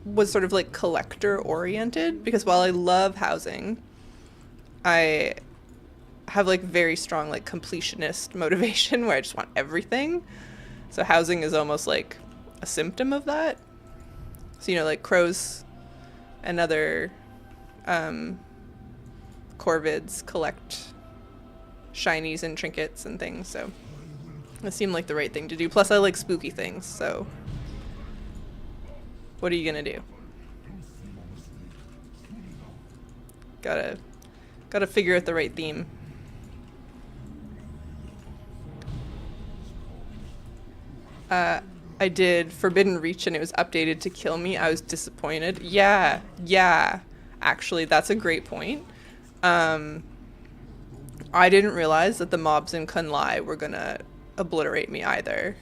was sort of like collector oriented, because while I love housing, I have like very strong like completionist motivation where I just want everything. So housing is almost like a symptom of that. So, you know, like Crow's and other Corvids collect shinies and trinkets and things, so it seemed like the right thing to do. Plus I like spooky things, so what are you gonna do? Gotta figure out the right theme. I did Forbidden Reach and it was updated to kill me. I was disappointed. Yeah. Actually, that's a great point. I didn't realize that the mobs in Kunlai were gonna obliterate me either.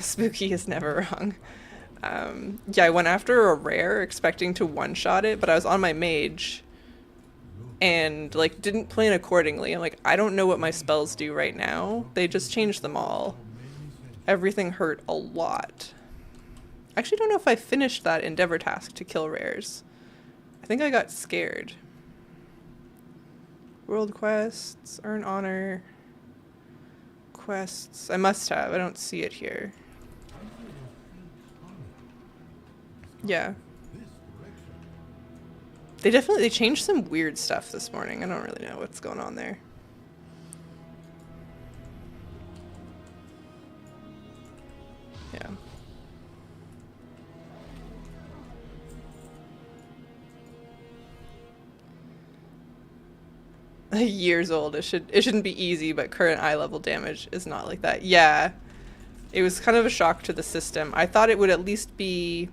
Spooky is never wrong. Yeah, I went after a rare expecting to one-shot it, but I was on my mage and like didn't plan accordingly. I'm like, I don't know what my spells do right now. They just changed them all. Everything hurt a lot. I actually don't know if I finished that endeavor task to kill rares. I think I got scared. World quests, earn honor, quests. I must have. I don't see it here. Yeah. They changed some weird stuff this morning. I don't really know what's going on there. Yeah. Years old. It shouldn't be easy, but current eye level damage is not like that. Yeah. It was kind of a shock to the system. I thought it would at least be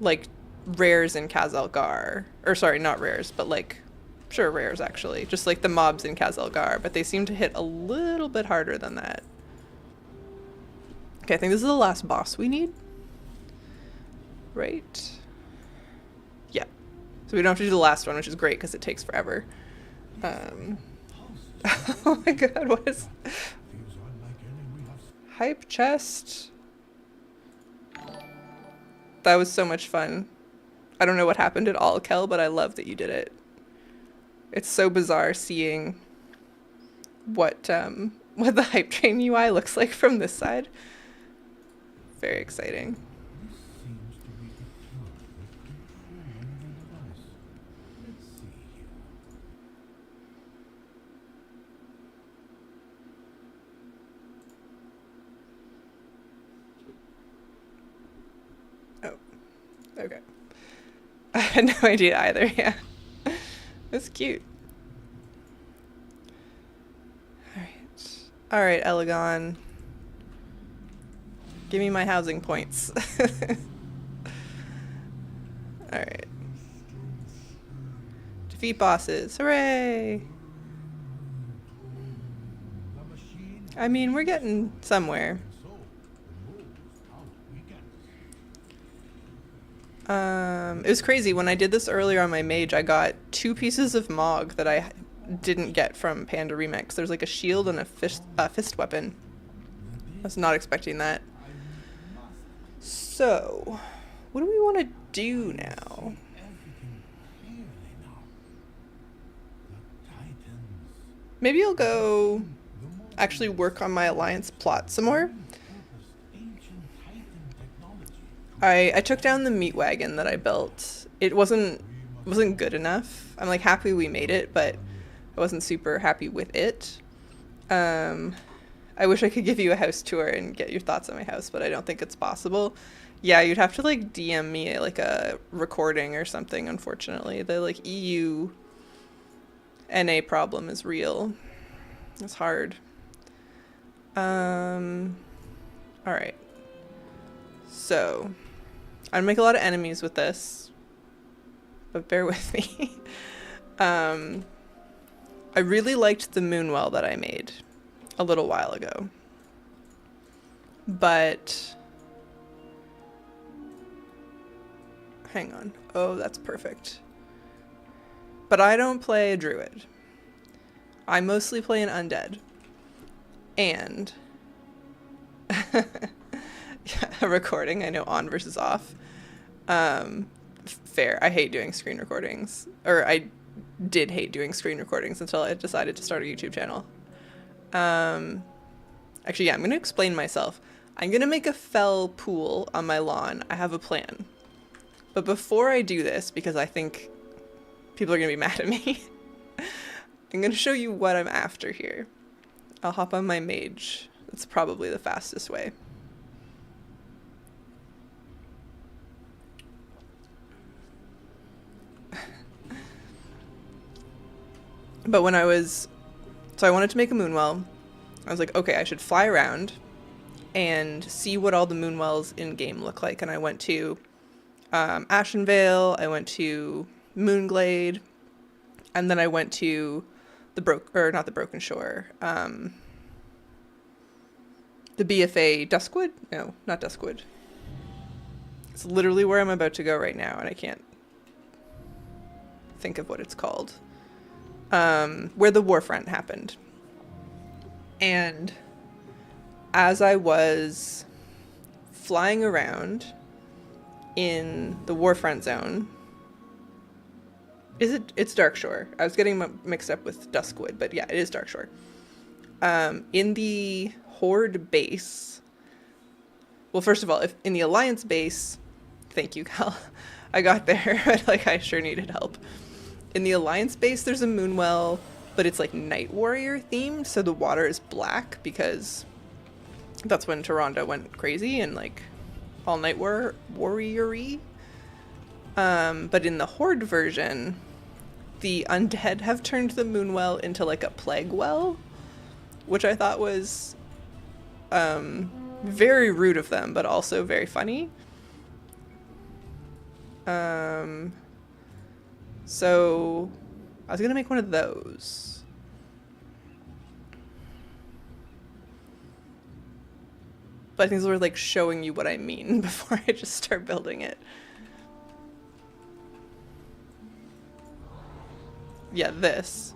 like rares in Khazalgar. Or sorry, not rares, but like sure rares actually. Just like the mobs in Khazalgar, but they seem to hit a little bit harder than that. Okay, I think this is the last boss we need. Right? Yeah. So we don't have to do the last one, which is great because it takes forever. Oh my god, what is... Hype chest? That was so much fun. I don't know what happened at all, Kel, but I love that you did it. It's so bizarre seeing what the Hype Train UI looks like from this side. Very exciting. Oh, okay. I had no idea either, yeah. That's cute. Alright, Elegon. Give me my housing points. Alright. Defeat bosses. Hooray! I mean, we're getting somewhere. It was crazy. When I did this earlier on my mage, I got 2 pieces of Mog that I didn't get from Panda Remix. There's like a shield and a fist weapon. I was not expecting that. So, what do we want to do now? Maybe I'll go actually work on my alliance plot some more. I took down the meat wagon that I built. It wasn't good enough. I'm like happy we made it, but I wasn't super happy with it. I wish I could give you a house tour and get your thoughts on my house, but I don't think it's possible. Yeah, you'd have to like DM me like a recording or something, unfortunately. The like EU NA problem is real. It's hard. Alright. So, I'm gonna make a lot of enemies with this, but bear with me. I really liked the Moonwell that I made a little while ago, but hang on. Oh, that's perfect. But I don't play a druid. I mostly play an undead. And yeah, a recording, I know, on versus off. Fair. I hate doing screen recordings. Or I did hate doing screen recordings until I decided to start a YouTube channel. Actually, yeah, I'm going to explain myself. I'm going to make a fell pool on my lawn. I have a plan. But before I do this, because I think people are going to be mad at me, I'm going to show you what I'm after here. I'll hop on my mage. That's probably the fastest way. But when I wanted to make a Moonwell. I was like, okay, I should fly around and see what all the Moonwells in-game look like. And I went to Ashenvale, I went to Moonglade, and then I went to the Broken Shore. The BFA Duskwood? No, not Duskwood. It's literally where I'm about to go right now, and I can't think of what it's called. Where the Warfront happened. And as I was flying around in the Warfront zone, it's Darkshore. I was getting mixed up with Duskwood, but yeah, it is Darkshore. In the Horde base, well, first of all, if in the Alliance base, thank you, Cal. I got there, but like I sure needed help. In the Alliance base, there's a Moonwell, but it's like Night Warrior themed, so the water is black because that's when Tyrande went crazy and like all Night Warrior-y. But in the Horde version, the undead have turned the Moonwell into like a plague well, which I thought was very rude of them, but also very funny. So I was gonna make one of those. But I think it's worth like showing you what I mean before I just start building it. Yeah, this.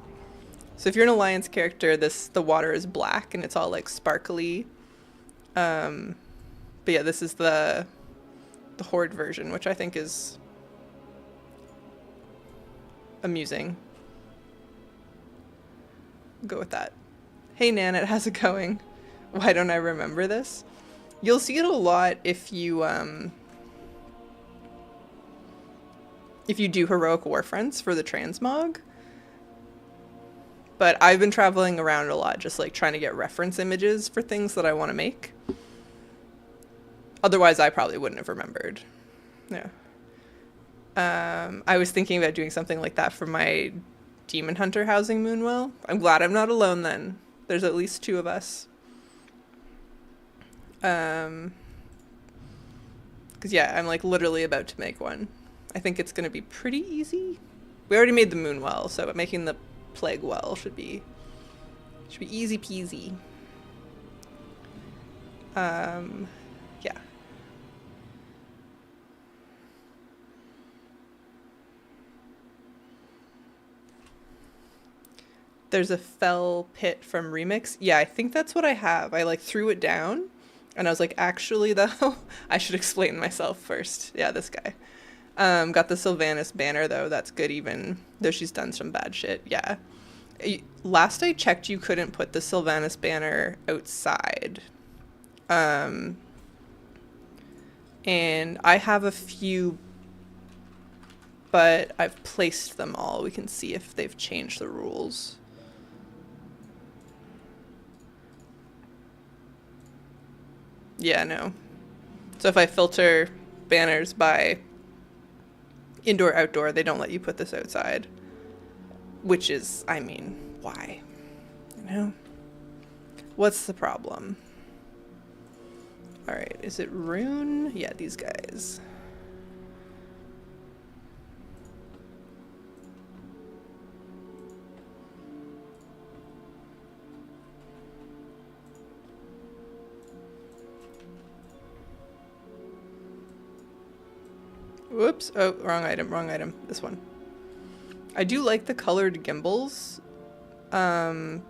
So if you're an Alliance character, the water is black and it's all like sparkly. But yeah, this is the Horde version, which I think is amusing. Go with that. Hey Nanette, how's it going? Why don't I remember this? You'll see it a lot if you do heroic warfronts for the transmog. But I've been traveling around a lot, just like trying to get reference images for things that I want to make. Otherwise, I probably wouldn't have remembered. Yeah. I was thinking about doing something like that for my Demon Hunter housing Moonwell. I'm glad I'm not alone then. There's at least 2 of us. Because yeah, I'm like literally about to make one. I think it's going to be pretty easy. We already made the moon well, so making the plague well should be easy peasy. Yeah. There's a fell pit from Remix. Yeah, I think that's what I have. I like threw it down and I was like, actually though, I should explain myself first. Yeah, this guy. Got the Sylvanas banner though. That's good even though she's done some bad shit. Yeah. Last I checked, you couldn't put the Sylvanas banner outside. And I have a few, but I've placed them all. We can see if they've changed the rules. Yeah, no. So if I filter banners by indoor, outdoor, they don't let you put this outside. Which is, I mean, why? You know? What's the problem? Alright, is it Rune? Yeah, these guys. Whoops. Oh, wrong item, wrong item. This one. I do like the colored gimbals. They're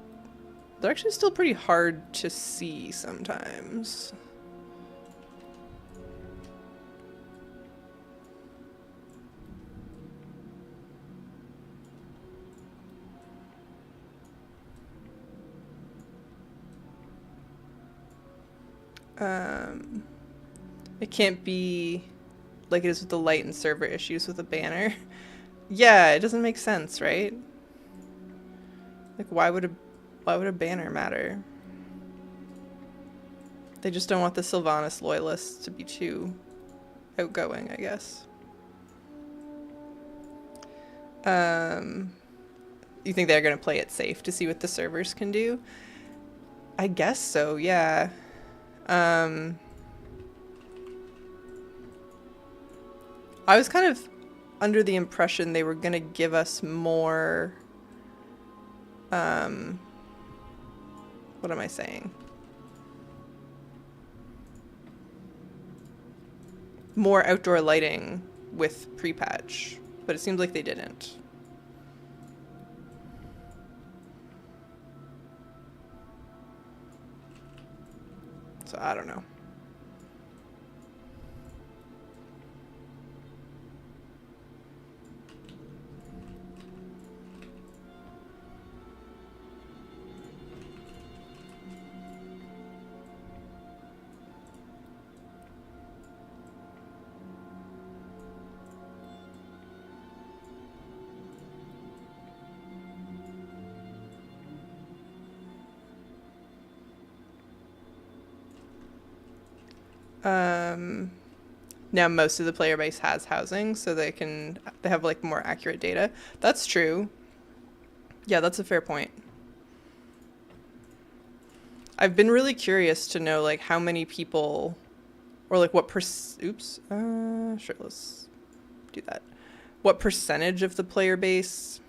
actually still pretty hard to see sometimes. It can't be like it is with the light and server issues with a banner. Yeah, it doesn't make sense, right? Like, why would a banner matter? They just don't want the Sylvanas loyalists to be too outgoing, I guess. You think they're gonna play it safe to see what the servers can do? I guess so, yeah. I was kind of under the impression they were gonna give us more, what am I saying? More outdoor lighting with pre-patch, but it seems like they didn't. So I don't know. Now most of the player base has housing, so they have like more accurate data. That's true. Yeah, that's a fair point. I've been really curious to know like how many people, or like what oops, sure, let's do that. What percentage of the player base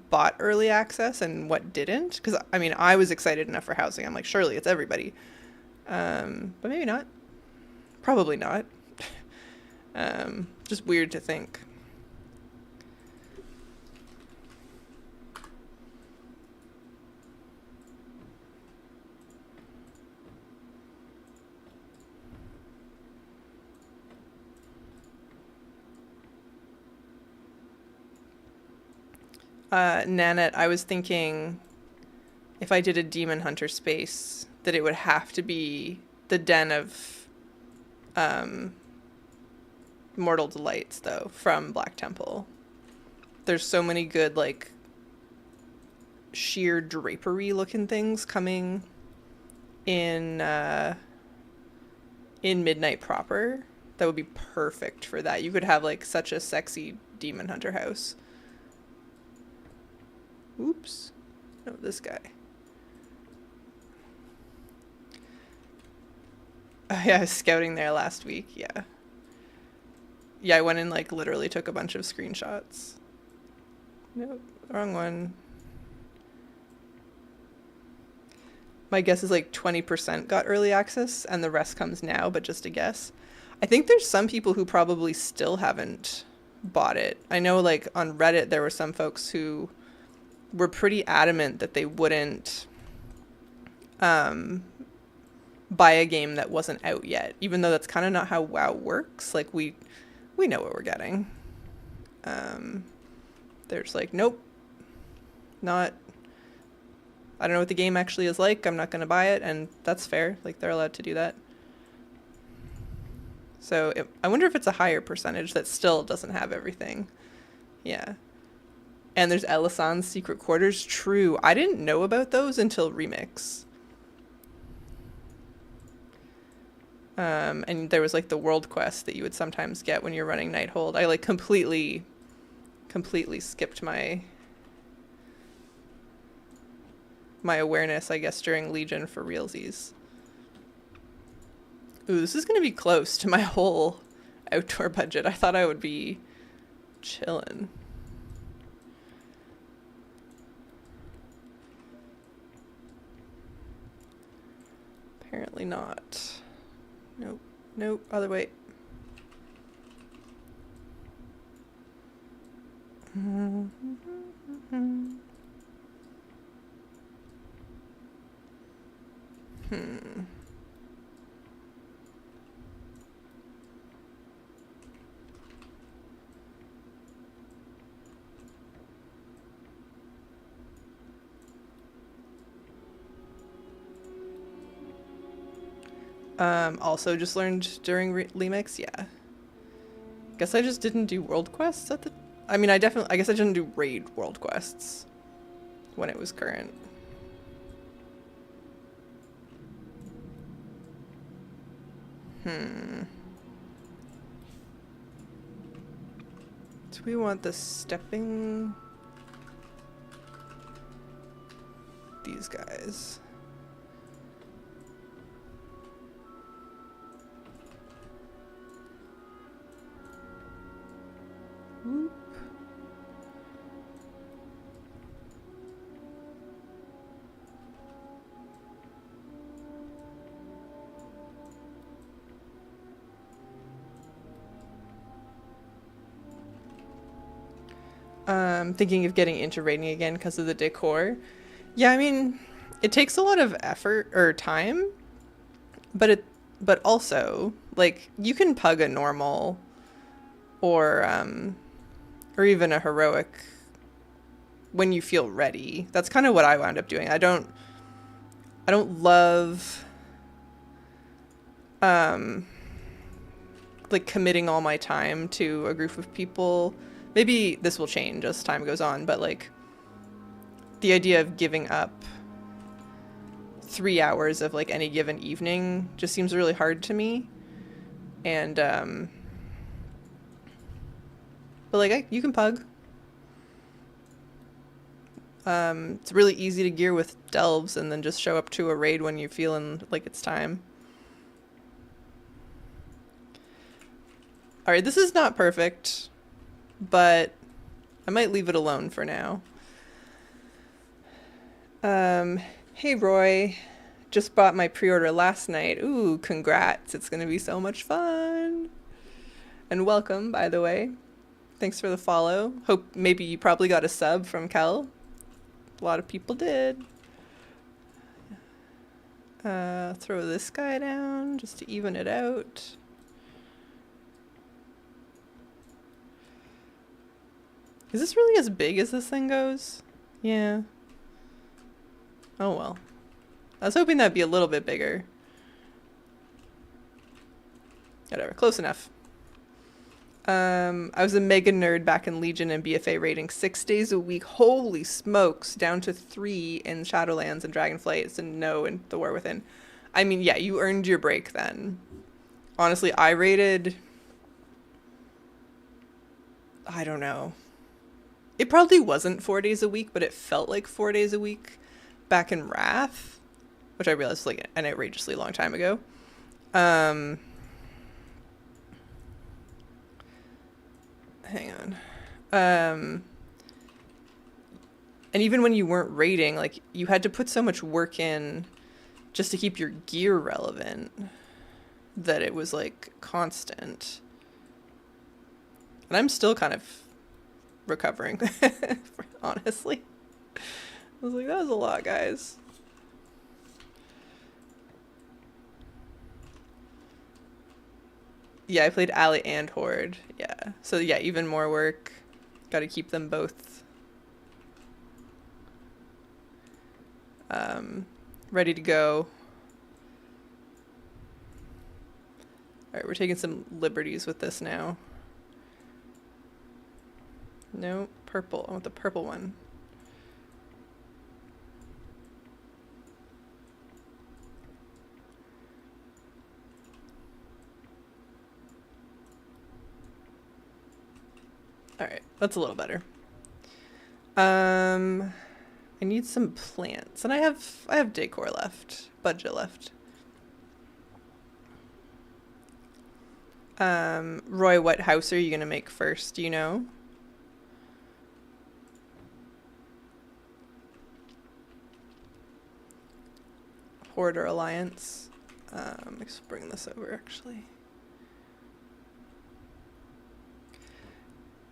bought early access and what didn't? Because I mean, I was excited enough for housing. I'm like, surely it's everybody. But maybe not. Probably not. Just weird to think. Nanette, I was thinking if I did a Demon Hunter space, that it would have to be the Den of Mortal Delights, though, from Black Temple. There's so many good, like, sheer drapery looking things coming in Midnight proper. That would be perfect for that. You could have, like, such a sexy Demon Hunter house. Oops. No, this guy. Oh, yeah, I was scouting there last week, yeah. Yeah, I went and, like, literally took a bunch of screenshots. No, wrong one. My guess is like 20% got early access and the rest comes now, but just a guess. I think there's some people who probably still haven't bought it. I know like on Reddit there were some folks who were pretty adamant that they wouldn't buy a game that wasn't out yet, even though that's kind of not how WoW works. Like we know what we're getting. There's like, nope, not, I don't know what the game actually is like. I'm not going to buy it. And that's fair. Like they're allowed to do that. So I wonder if it's a higher percentage that still doesn't have everything. Yeah. And there's Elisan's Secret Quarters. True. I didn't know about those until Remix. And there was like the world quest that you would sometimes get when you're running Nighthold. I like completely skipped my awareness, I guess, during Legion for realsies. Ooh, this is going to be close to my whole outdoor budget. I thought I would be chillin'. Apparently not. Nope. Nope. Other way. Also just learned during Remix, yeah. Guess I just didn't do world quests at the... I mean, I guess I didn't do raid world quests when it was current. Do we want the stepping... These guys. Whoop. Thinking of getting into raiding again because of the decor. Yeah, I mean, it takes a lot of effort or time, but also like you can pug a normal or even a heroic when you feel ready. That's kind of what I wound up doing. I don't love like committing all my time to a group of people. Maybe this will change as time goes on, but like the idea of giving up 3 hours of like any given evening just seems really hard to me. And but like you can pug. It's really easy to gear with delves and then just show up to a raid when you're feeling like it's time. Alright, this is not perfect, but I might leave it alone for now. Hey Roy, just bought my pre-order last night. Ooh, congrats. It's gonna be so much fun. And welcome, by the way. Thanks for the follow. Hope maybe you probably got a sub from Kel. A lot of people did. Throw this guy down just to even it out. Is this really as big as this thing goes? Yeah. Oh well. I was hoping that'd be a little bit bigger. Whatever, close enough. I was a mega nerd back in Legion and BFA raiding 6 days a week. Holy smokes, down to 3 in Shadowlands and Dragonflight and no in The War Within. I mean, yeah, you earned your break then. Honestly, I raided... I don't know. It probably wasn't 4 days a week, but it felt like 4 days a week back in Wrath, which I realized was like an outrageously long time ago. Hang on. And even when you weren't raiding, like, you had to put so much work in just to keep your gear relevant that it was, like, constant. And I'm still kind of recovering, honestly. I was like, that was a lot, guys. Yeah, I played Ally and Horde. Yeah. So, yeah, even more work. Got to keep them both ready to go. Alright, we're taking some liberties with this now. No, purple. I want the purple one. Alright, that's a little better. I need some plants, and I have decor left, budget left. Roy, what house are you gonna make first? Do you know? Horde or Alliance? Let's bring this over actually.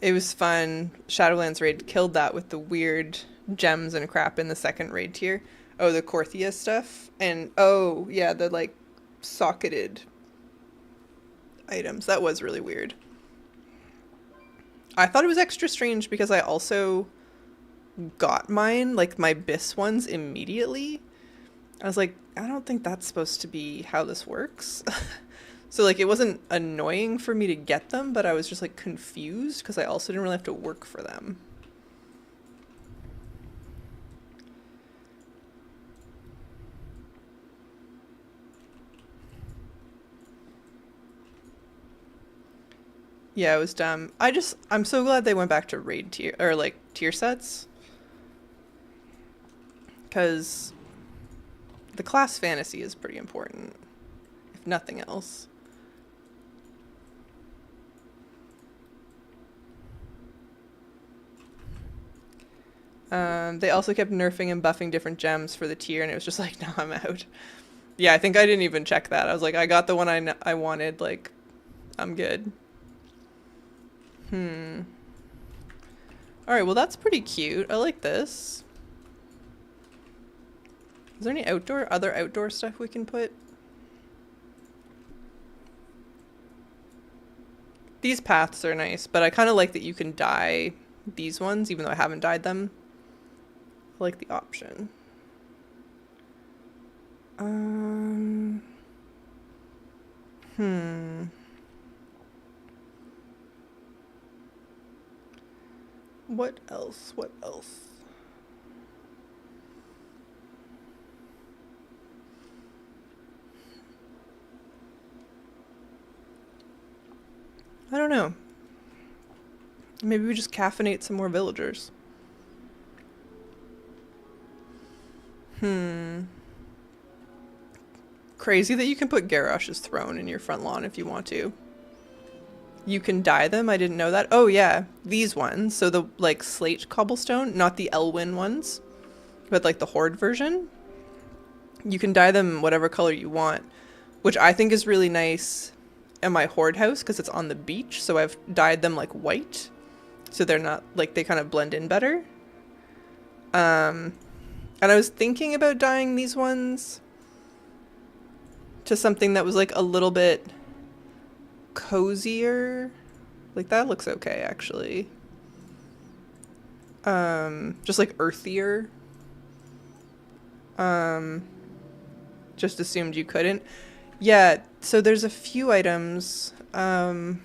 It was fun. Shadowlands raid killed that with the weird gems and crap in the second raid tier. Oh, the Korthia stuff. And oh, yeah, the like socketed items. That was really weird. I thought it was extra strange because I also got mine, like my BIS ones, immediately. I was like, I don't think that's supposed to be how this works. So, like, it wasn't annoying for me to get them, but I was just, like, confused because I also didn't really have to work for them. Yeah, it was dumb. I'm so glad they went back to raid tier, or, like, tier sets. Because the class fantasy is pretty important, if nothing else. They also kept nerfing and buffing different gems for the tier, and it was just like, no, I'm out. Yeah, I think I didn't even check that. I was like, I got the one I wanted, like, I'm good. Alright, well that's pretty cute. I like this. Is there any other outdoor stuff we can put? These paths are nice, but I kind of like that you can dye these ones, even though I haven't dyed them. I like the option. What else? What else? I don't know. Maybe we just caffeinate some more villagers. Crazy that you can put Garrosh's throne in your front lawn if you want to. You can dye them? I didn't know that. Oh yeah, these ones. So the like slate cobblestone, not the Elwyn ones, but like the Horde version. You can dye them whatever color you want, which I think is really nice in my Horde house because it's on the beach. So I've dyed them like white, so they're not like, they kind of blend in better. And I was thinking about dyeing these ones to something that was like a little bit cozier. Like that looks okay actually. Just like earthier. Just assumed you couldn't. Yeah, so there's a few items. Hang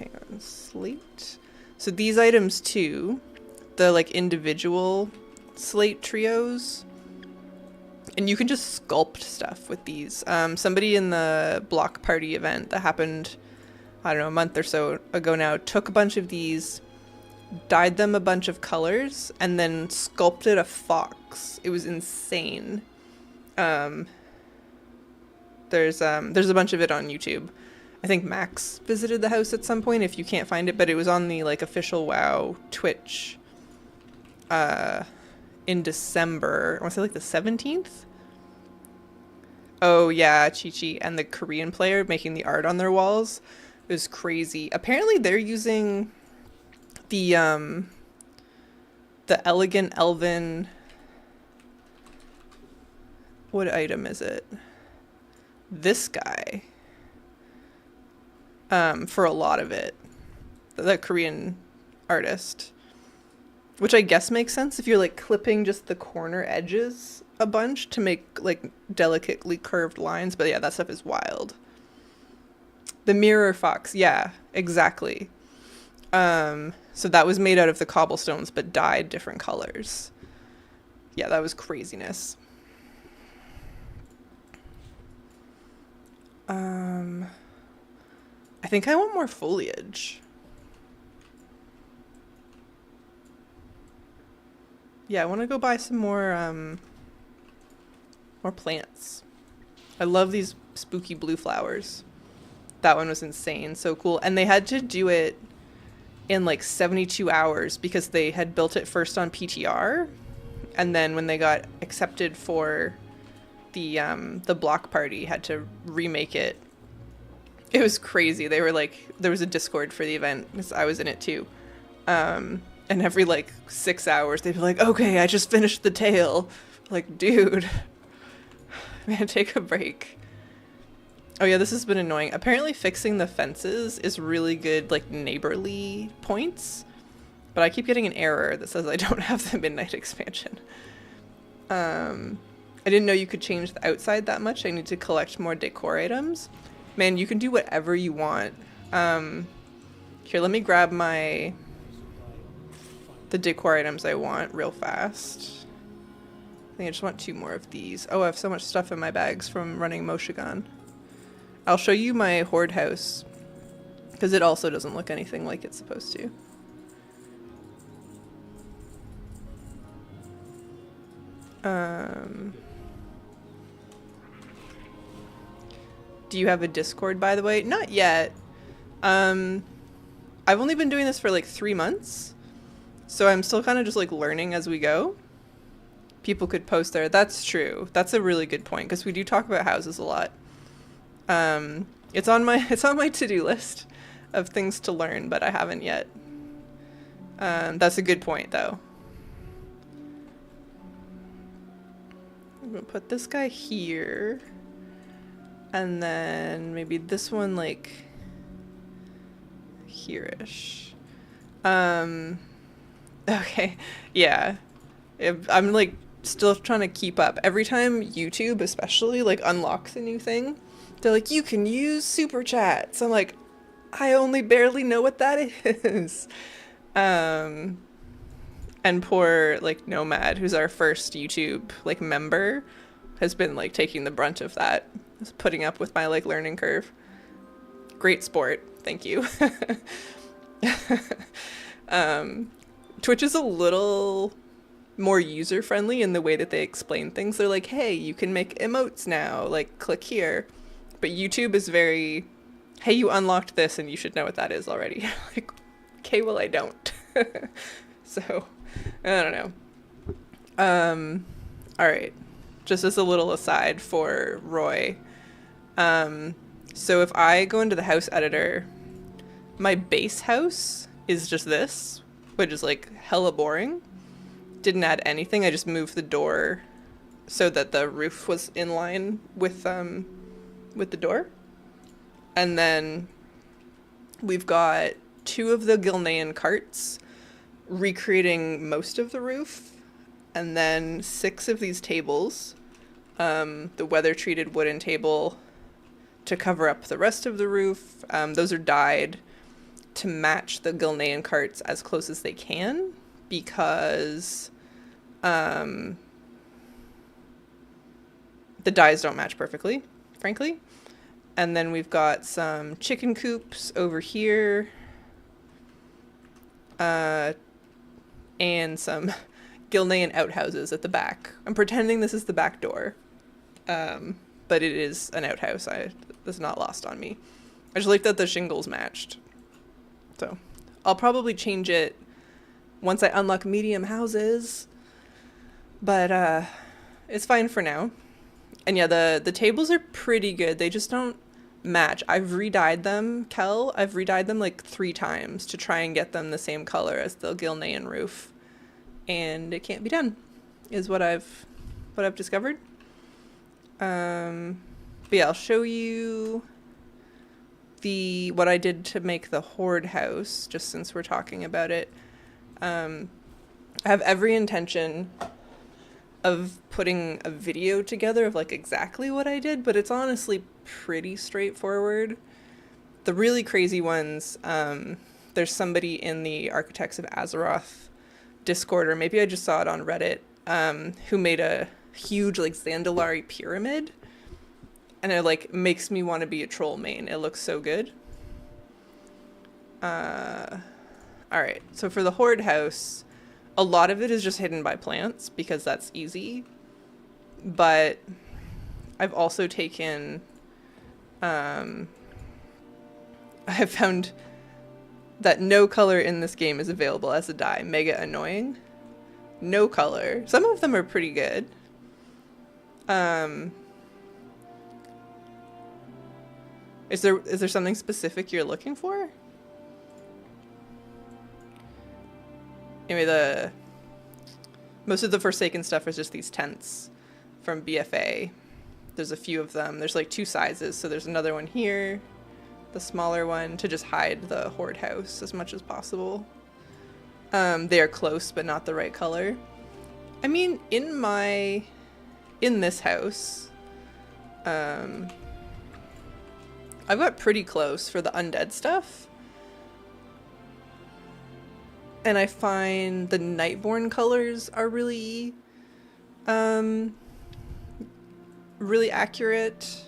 on, slate. So these items too, the like individual slate trios. And you can just sculpt stuff with these. Somebody in the block party event that happened, I don't know, a month or so ago now, took a bunch of these, dyed them a bunch of colors, and then sculpted a fox. It was insane. There's a bunch of it on YouTube. I think Max visited the house at some point if you can't find it, but it was on the like official WoW Twitch in December. I want to say like the 17th. Oh yeah, Chi-Chi and the Korean player making the art on their walls. It was crazy. Apparently they're using the Elegant Elven, what item is it? This guy. For a lot of it. The Korean artist. Which I guess makes sense if you're like clipping just the corner edges a bunch to make like delicately curved lines. But yeah, that stuff is wild. The Mirror Fox, yeah, exactly. So that was made out of the cobblestones but dyed different colors. Yeah, that was craziness. I think I want more foliage. Yeah, I want to go buy some more plants. I love these spooky blue flowers. That one was insane, so cool. And they had to do it in like 72 hours because they had built it first on PTR, and then when they got accepted for the block party, had to remake it. It was crazy. They were like, there was a Discord for the event because I was in it too. And every like 6 hours they'd be like, okay, I just finished the tale. Like, dude, man, take a break. Oh yeah, this has been annoying. Apparently fixing the fences is really good, like, neighborly points. But I keep getting an error that says I don't have the Midnight expansion. I didn't know you could change the outside that much. I need to collect more decor items. Man, you can do whatever you want. Here, let me grab the decor items I want real fast. I think I just want 2 more of these. Oh, I have so much stuff in my bags from running Moshigan. I'll show you my horde house, because it also doesn't look anything like it's supposed to. Do you have a Discord, by the way? Not yet. I've only been doing this for like 3 months, so I'm still kind of just like learning as we go. People could post there. That's true. That's a really good point, because we do talk about houses a lot. It's on my to-do list of things to learn, but I haven't yet. That's a good point, though. I'm gonna put this guy here, and then maybe this one like here-ish. Okay, yeah. I'm like still trying to keep up. Every time YouTube especially like unlocks a new thing, they're like, you can use super chats. I'm like, I only barely know what that is. And poor like Nomad, who's our first YouTube like member, has been like taking the brunt of that, just putting up with my like learning curve. Great sport, thank you. Twitch is a little more user friendly in the way that they explain things. They're like, hey, you can make emotes now, like click here. But YouTube is very, hey, you unlocked this and you should know what that is already. Like, okay, well, I don't. So, I don't know. All right. Just as a little aside for Roy. So if I go into the house editor, my base house is just this, which is like hella boring. Didn't add anything. I just moved the door so that the roof was in line with the door. And then we've got 2 of the Gilnean carts recreating most of the roof, and then 6 of these tables, the weather treated wooden table to cover up the rest of the roof. Those are dyed to match the Gilnean carts as close as they can, because the dyes don't match perfectly, frankly. And then we've got some chicken coops over here, and some Gilnean outhouses at the back. I'm pretending this is the back door, but it is an outhouse. That's not lost on me. I just like that the shingles matched. So I'll probably change it once I unlock medium houses. But it's fine for now. And yeah, the tables are pretty good. They just don't match. I've re-dyed them, Kel. I've re-dyed them like 3 times to try and get them the same color as the Gilnean roof. And it can't be done, is what I've discovered. But yeah, I'll show you what I did to make the Horde house, just since we're talking about it. I have every intention of putting a video together of like exactly what I did, but it's honestly pretty straightforward. The really crazy ones, there's somebody in the Architects of Azeroth Discord, or maybe I just saw it on Reddit, who made a huge like Zandalari pyramid, and it like makes me want to be a troll main. It looks so good. Alright, so for the Horde house, a lot of it is just hidden by plants because that's easy. But I've also taken, I have found that no color in this game is available as a dye. Mega annoying. No color. Some of them are pretty good. Is there something specific you're looking for? Anyway, most of the Forsaken stuff is just these tents from BFA. There's a few of them. There's like 2 sizes, so there's another one here, the smaller one, to just hide the Horde house as much as possible. They are close, but not the right color. I mean, in this house, I've got pretty close for the undead stuff. And I find the Nightborn colors are really, really accurate.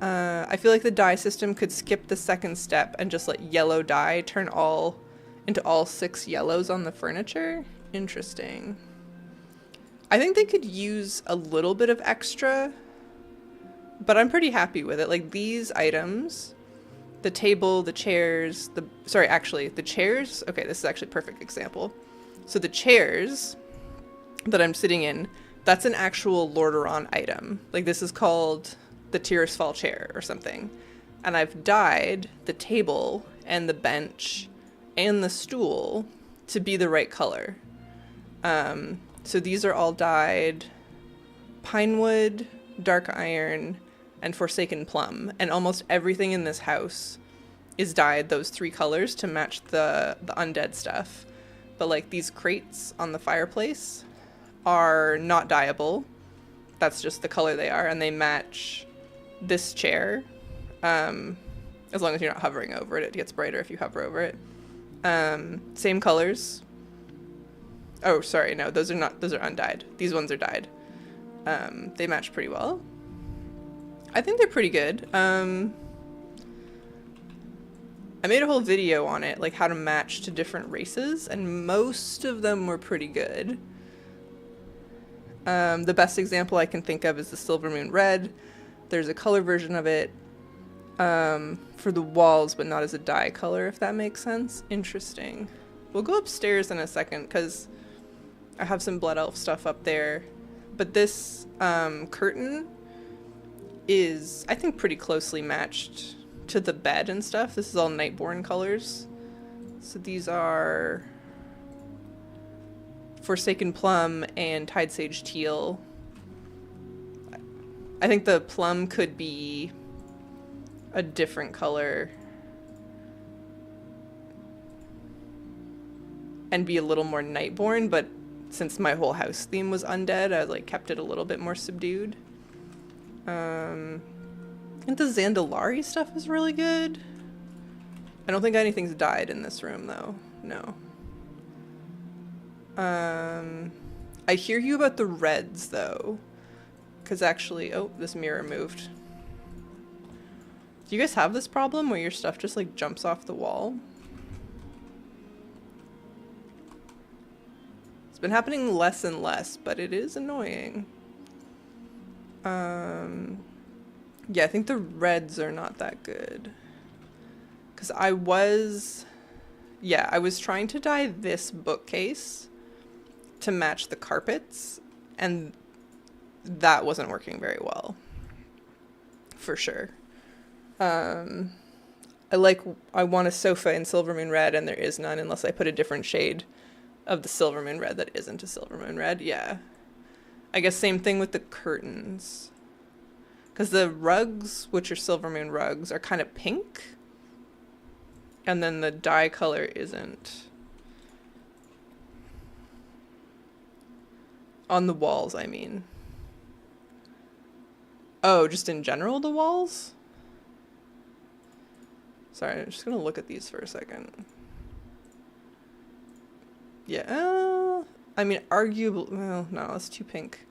I feel like the dye system could skip the second step and just let yellow dye turn into all 6 yellows on the furniture. Interesting. I think they could use a little bit of extra, but I'm pretty happy with it. Like these items, the table, the chairs, the chairs. Okay, this is actually a perfect example. So the chairs that I'm sitting in, that's an actual Lordaeron item. Like this is called the Tirisfal chair or something. And I've dyed the table and the bench and the stool to be the right color. So these are all dyed Pinewood, Dark Iron, and Forsaken Plum, and almost everything in this house is dyed those 3 colors to match the undead stuff. But like these crates on the fireplace are not dyeable. That's just the color they are, and they match this chair. As long as you're not hovering over it, it gets brighter if you hover over it. Same colors. Oh, sorry, no, those are undyed. These ones are dyed. They match pretty well. I think they're pretty good. I made a whole video on it, like how to match to different races, and most of them were pretty good. The best example I can think of is the Silvermoon Red. There's a color version of it for the walls, but not as a dye color, if that makes sense. Interesting. We'll go upstairs in a second, because I have some Blood Elf stuff up there. But this curtain is, I think, pretty closely matched to the bed and stuff. This is all Nightborn colors. So these are Forsaken Plum and Tidesage Teal. I think the plum could be a different color and be a little more Nightborn, but since my whole house theme was undead, I like kept it a little bit more subdued. I think the Zandalari stuff is really good. I don't think anything's dyed in this room though. No. I hear you about the reds though. Cause actually, oh, this mirror moved. Do you guys have this problem where your stuff just like jumps off the wall? It's been happening less and less, but it is annoying. Yeah, I think the reds are not that good. Because I was yeah, I was trying to dye this bookcase to match the carpets, and that wasn't working very well, for sure. Um, I want a sofa in Silvermoon Red, and there is none unless I put a different shade of the Silvermoon Red that isn't a Silvermoon Red. Yeah. I guess same thing with the curtains. Because the rugs, which are Silvermoon rugs, are kind of pink. And then the dye color isn't. On the walls, I mean. Oh, just in general, the walls? Sorry, I'm just going to look at these for a second. Yeah, I mean, arguably, well, no, it's too pink.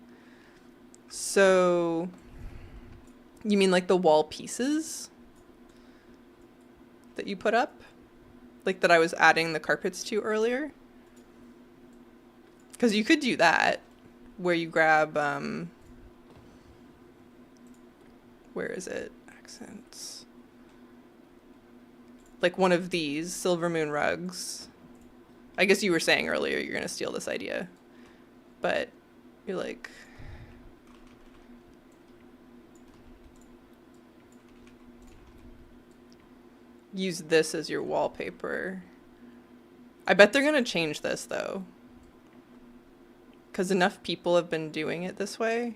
So, you mean like the wall pieces that you put up? Like that I was adding the carpets to earlier? Because you could do that, where you grab, where is it? Accents. Like one of these Silvermoon rugs. I guess you were saying earlier you're going to steal this idea. But you're like... use this as your wallpaper. I bet they're going to change this, though. Because enough people have been doing it this way.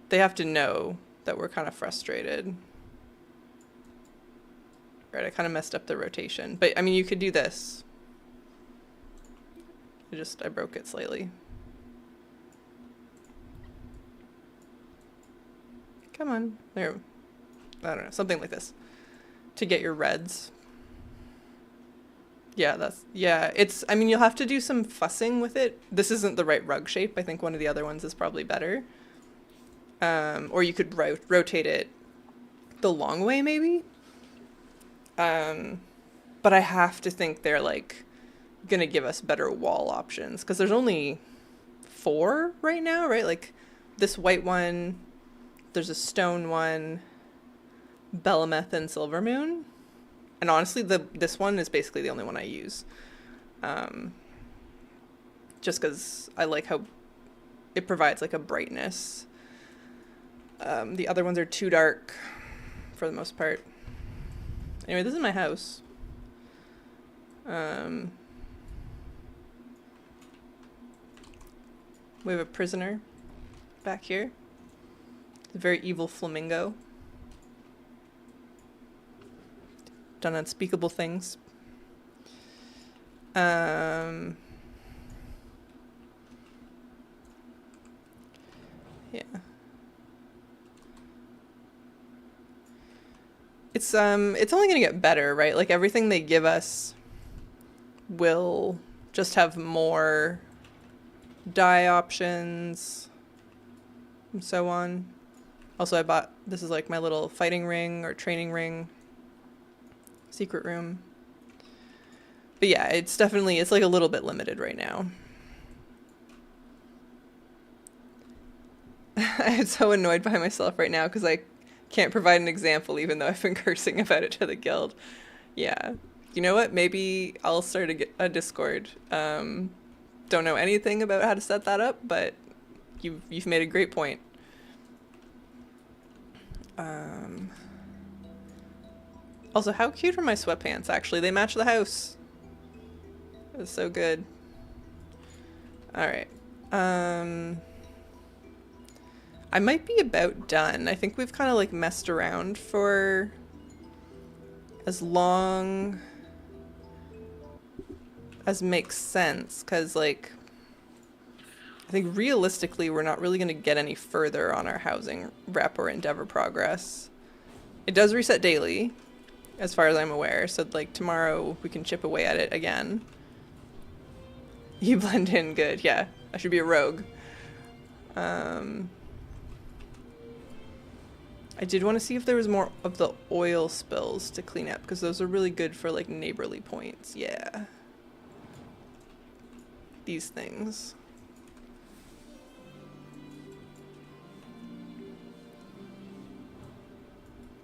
They have to know that we're kind of frustrated. Right, I kind of messed up the rotation. But, I mean, you could do this. I broke it slightly. Come on. There. I don't know. Something like this. To get your reds. Yeah, it's, I mean, you'll have to do some fussing with it. This isn't the right rug shape. I think one of the other ones is probably better. Or you could rotate it the long way, maybe. But I have to think they're, like, gonna give us better wall options. Because there's only 4 right now, right? Like, this white one, there's a stone one, Belemeth and Silvermoon. And honestly, this one is basically the only one I use. Just because I like how it provides like a brightness. The other ones are too dark for the most part. Anyway, this is my house. We have a prisoner back here. A very evil flamingo. Done unspeakable things. Yeah. It's only gonna get better, right? Like everything they give us will just have more dye options and so on. Also, I bought, this is like my little fighting ring or training ring. Secret room. But yeah, it's like a little bit limited right now. I'm so annoyed by myself right now because I can't provide an example even though I've been cursing about it to the guild. Yeah. You know what? Maybe I'll start a Discord. Don't know anything about how to set that up, but you've made a great point. Also, how cute are my sweatpants, actually? They match the house. It's so good. Alright. I might be about done. I think we've kind of, like, messed around for as long as makes sense. Because, like, I think realistically we're not really going to get any further on our housing rep or endeavor progress. It does reset daily, as far as I'm aware, so like tomorrow we can chip away at it again. You blend in good, yeah. I should be a rogue. I did want to see if there was more of the oil spills to clean up, because those are really good for like neighborly points, yeah. These things.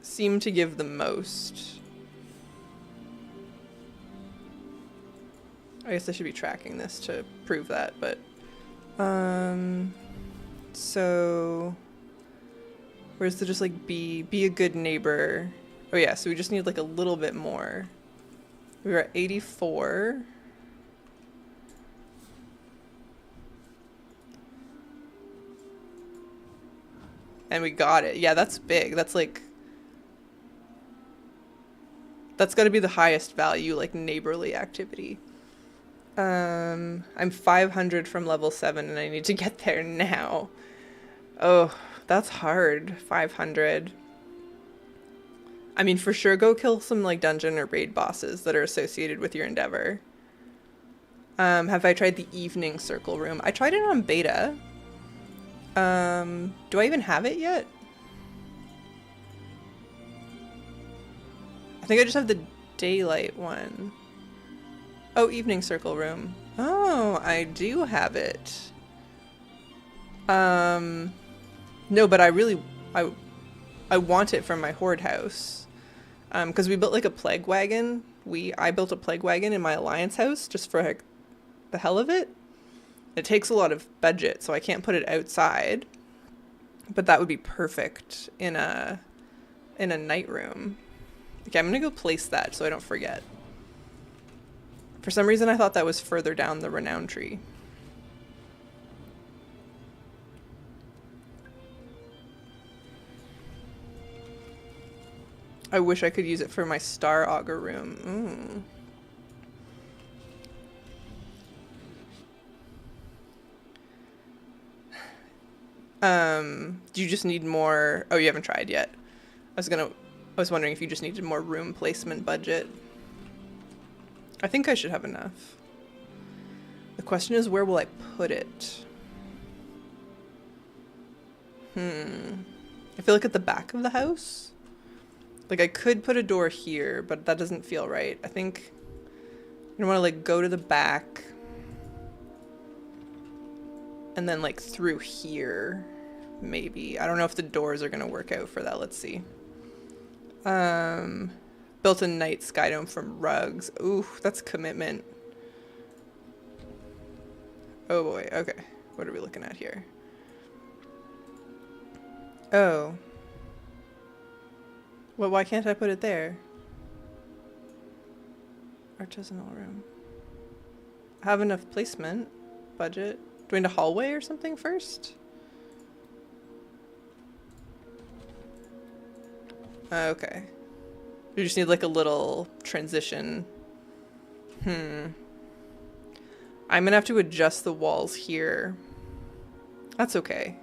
Seem to give the most. guess I should be tracking this to prove that, but so where's the just like be a good neighbor? Oh yeah, so we just need like a little bit more. We were at 84. And we got it. Yeah, that's big. That's like, that's got to be the highest value, like neighborly activity. I'm 500 from level 7 and I need to get there now. Oh, that's hard. 500. I mean, for sure go kill some like dungeon or raid bosses that are associated with your endeavor. Have I tried the evening circle room? I tried it on beta. Do I even have it yet? I think I just have the daylight one. Oh, evening circle room. Oh, I do have it. No, but I want it from my horde house. Because we built like a plague wagon. I built a plague wagon in my alliance house just for like the hell of it. It takes a lot of budget, so I can't put it outside. But that would be perfect in a night room. Okay, I'm gonna go place that so I don't forget. For some reason I thought that was further down the renown tree. I wish I could use it for my star auger room. Do you just need more? Oh, you haven't tried yet. I was wondering if you just needed more room placement budget. I think I should have enough. The question is, where will I put it? I feel like at the back of the house. Like I could put a door here, but that doesn't feel right. I think I want to like go to the back and then like through here, maybe. I don't know if the doors are gonna work out for that. Let's see. Built a night sky dome from rugs. Ooh, that's commitment. Oh boy, okay. What are we looking at here? Oh. Well, why can't I put it there? Artisanal room. I have enough placement budget. Do I need a hallway or something first? Okay. You just need like a little transition. I'm gonna have to adjust the walls here. That's okay.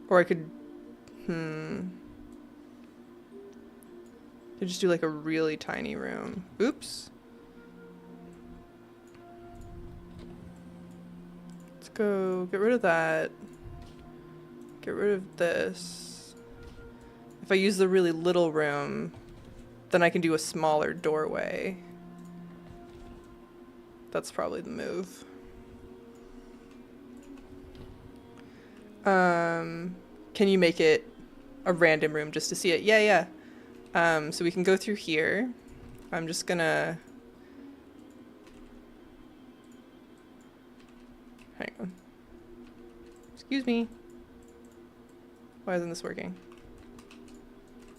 Or I could, I just do like a really tiny room. Oops. Let's go get rid of that. Get rid of this. If I use the really little room, then I can do a smaller doorway. That's probably the move. Can you make it a random room just to see it? Yeah. So we can go through here. I'm just gonna... Hang on. Excuse me. Why isn't this working?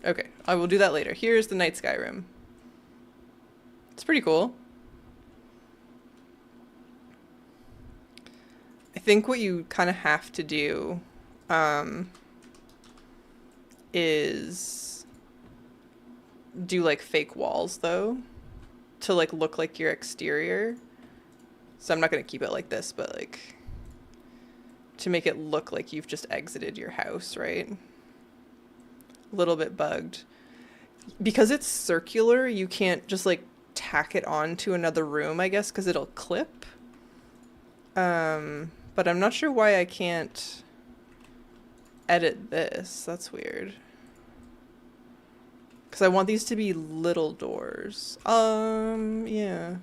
Okay, I will do that later. Here's the night sky room. It's pretty cool. I think what you kind of have to do is do like fake walls though to like look like your exterior. So I'm not going to keep it like this, but like to make it look like you've just exited your house, right? A little bit bugged. Because it's circular, you can't just like tack it on to another room, I guess, because it'll clip. But I'm not sure why I can't edit this. That's weird. Because I want these to be little doors. Yeah.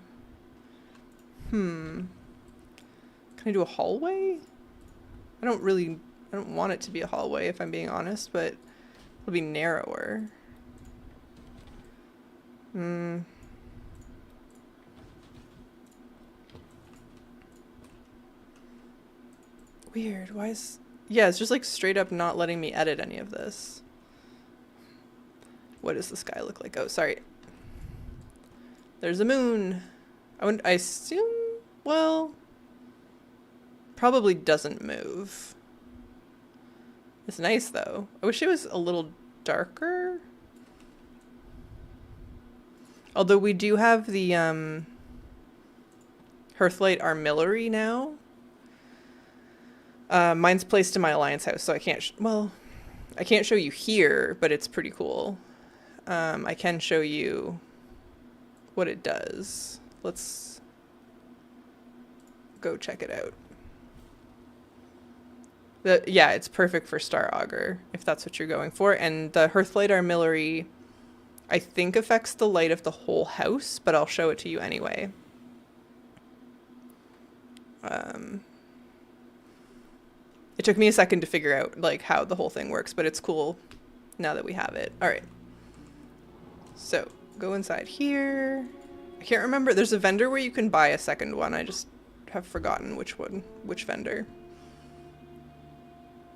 Can I do a hallway? I don't want it to be a hallway if I'm being honest, but it'll be narrower. Weird. Why is... Yeah, it's just like straight up not letting me edit any of this. What does the sky look like? Oh, sorry. There's a moon. I assume... Well... Probably doesn't move. It's nice, though. I wish it was a little darker. Although we do have the Hearthlight Armillary now. Mine's placed in my Alliance house, so I can't... well, I can't show you here, but it's pretty cool. I can show you what it does. Let's go check it out. Yeah, it's perfect for Star Augur, if that's what you're going for. And the Hearthlight Armillary, I think, affects the light of the whole house, but I'll show it to you anyway. It took me a second to figure out, like, how the whole thing works, but it's cool now that we have it. All right. So, go inside here. I can't remember. There's a vendor where you can buy a second one. I just have forgotten which one, which vendor.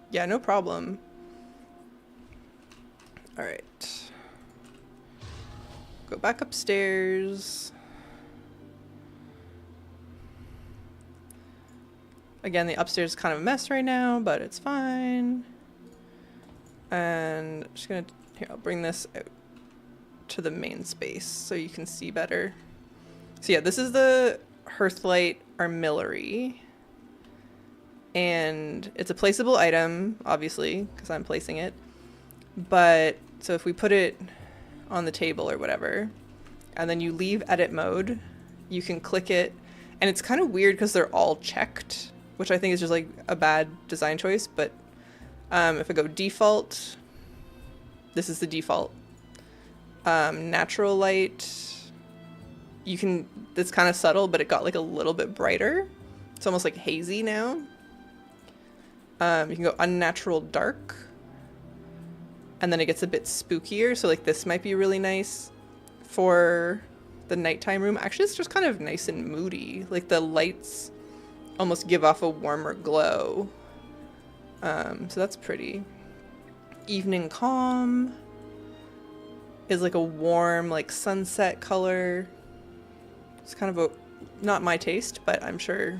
Yeah, no problem. All right. Go back upstairs. Again, the upstairs is kind of a mess right now, but it's fine. And I'm just gonna, here, I'll bring this out to the main space so you can see better. So yeah, this is the Hearthlight Armillary. And it's a placeable item, obviously, because I'm placing it. But, so if we put it on the table or whatever, and then you leave edit mode, you can click it. And it's kind of weird because they're all checked, which I think is just like a bad design choice. But if I go default, this is the default. Natural light, you can, it's kind of subtle, but it got like a little bit brighter. It's almost like hazy now. You can go unnatural dark, and then it gets a bit spookier. So like this might be really nice for the nighttime room. Actually, it's just kind of nice and moody. Like the lights almost give off a warmer glow. So that's pretty. Evening calm is like a warm, like sunset color. It's kind of a, not my taste, but I'm sure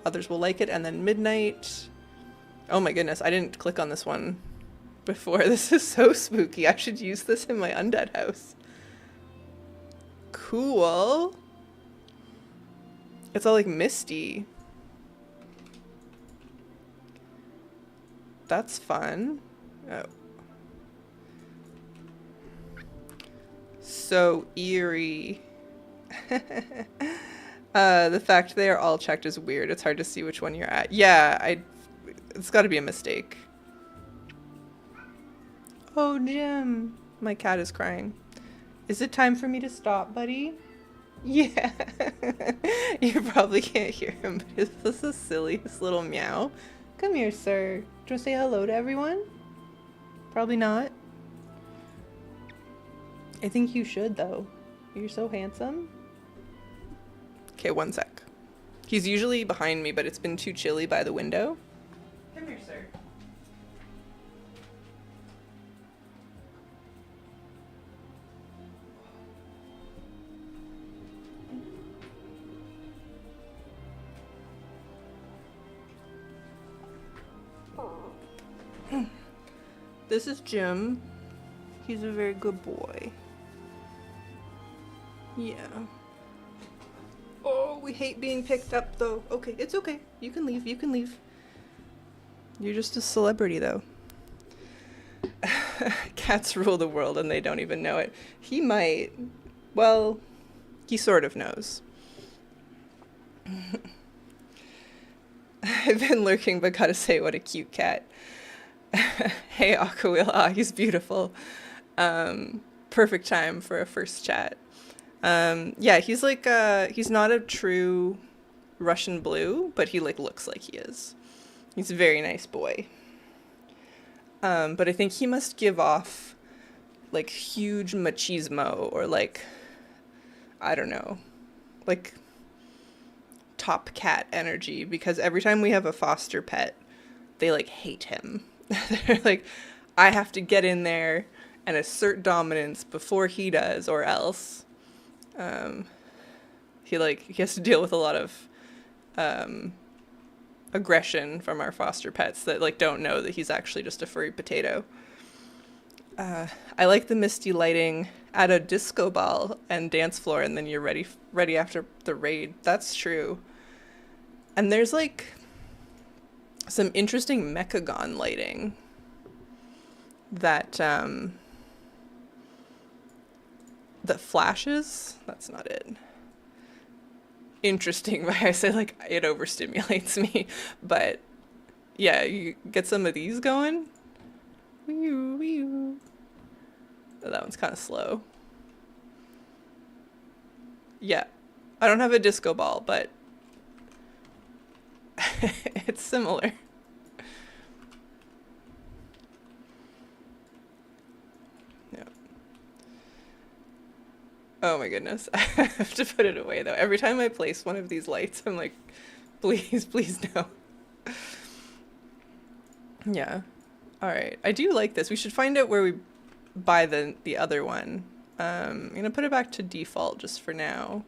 others will like it. And then midnight. Oh my goodness, I didn't click on this one before. This is so spooky. I should use this in my undead house. Cool. It's all like misty. That's fun. Oh. So eerie. The fact they are all checked is weird. It's hard to see which one you're at. Yeah, it's got to be a mistake. Oh, Jim. My cat is crying. Is it time for me to stop, buddy? Yeah. You probably can't hear him, but it's just the silliest little meow. Come here, sir. Do you want to say hello to everyone? Probably not. I think you should, though. You're so handsome. Okay, one sec. He's usually behind me, but it's been too chilly by the window. Come here, sir. This is Jim. He's a very good boy. Yeah. Oh, we hate being picked up, though. Okay, it's okay. You can leave. You can leave. You're just a celebrity, though. Cats rule the world and they don't even know it. He might. Well, he sort of knows. I've been lurking, but gotta say, what a cute cat. Hey, Aquawilla. He's beautiful. Perfect time for a first chat. Yeah, he's like, he's not a true Russian blue, but he like looks like he is. He's a very nice boy. But I think he must give off like huge machismo or like, I don't know, like top cat energy, because every time we have a foster pet, they like hate him. They're like, I have to get in there and assert dominance before he does, or else. Um, he has to deal with a lot of aggression from our foster pets that like don't know that he's actually just a furry potato. I like the misty lighting at a disco ball and dance floor, and then you're ready after the raid. That's true. And there's like some interesting Mechagon lighting that that flashes. That's not it. Interesting, but I say like it overstimulates me. But yeah, you get some of these going. Wee-oo, wee-oo. Oh, that one's kind of slow. Yeah, I don't have a disco ball, but it's similar. Yeah. Oh my goodness. I have to put it away though. Every time I place one of these lights, I'm like, please, please no. Yeah. All right. I do like this. We should find out where we buy the other one. I'm gonna put it back to default just for now.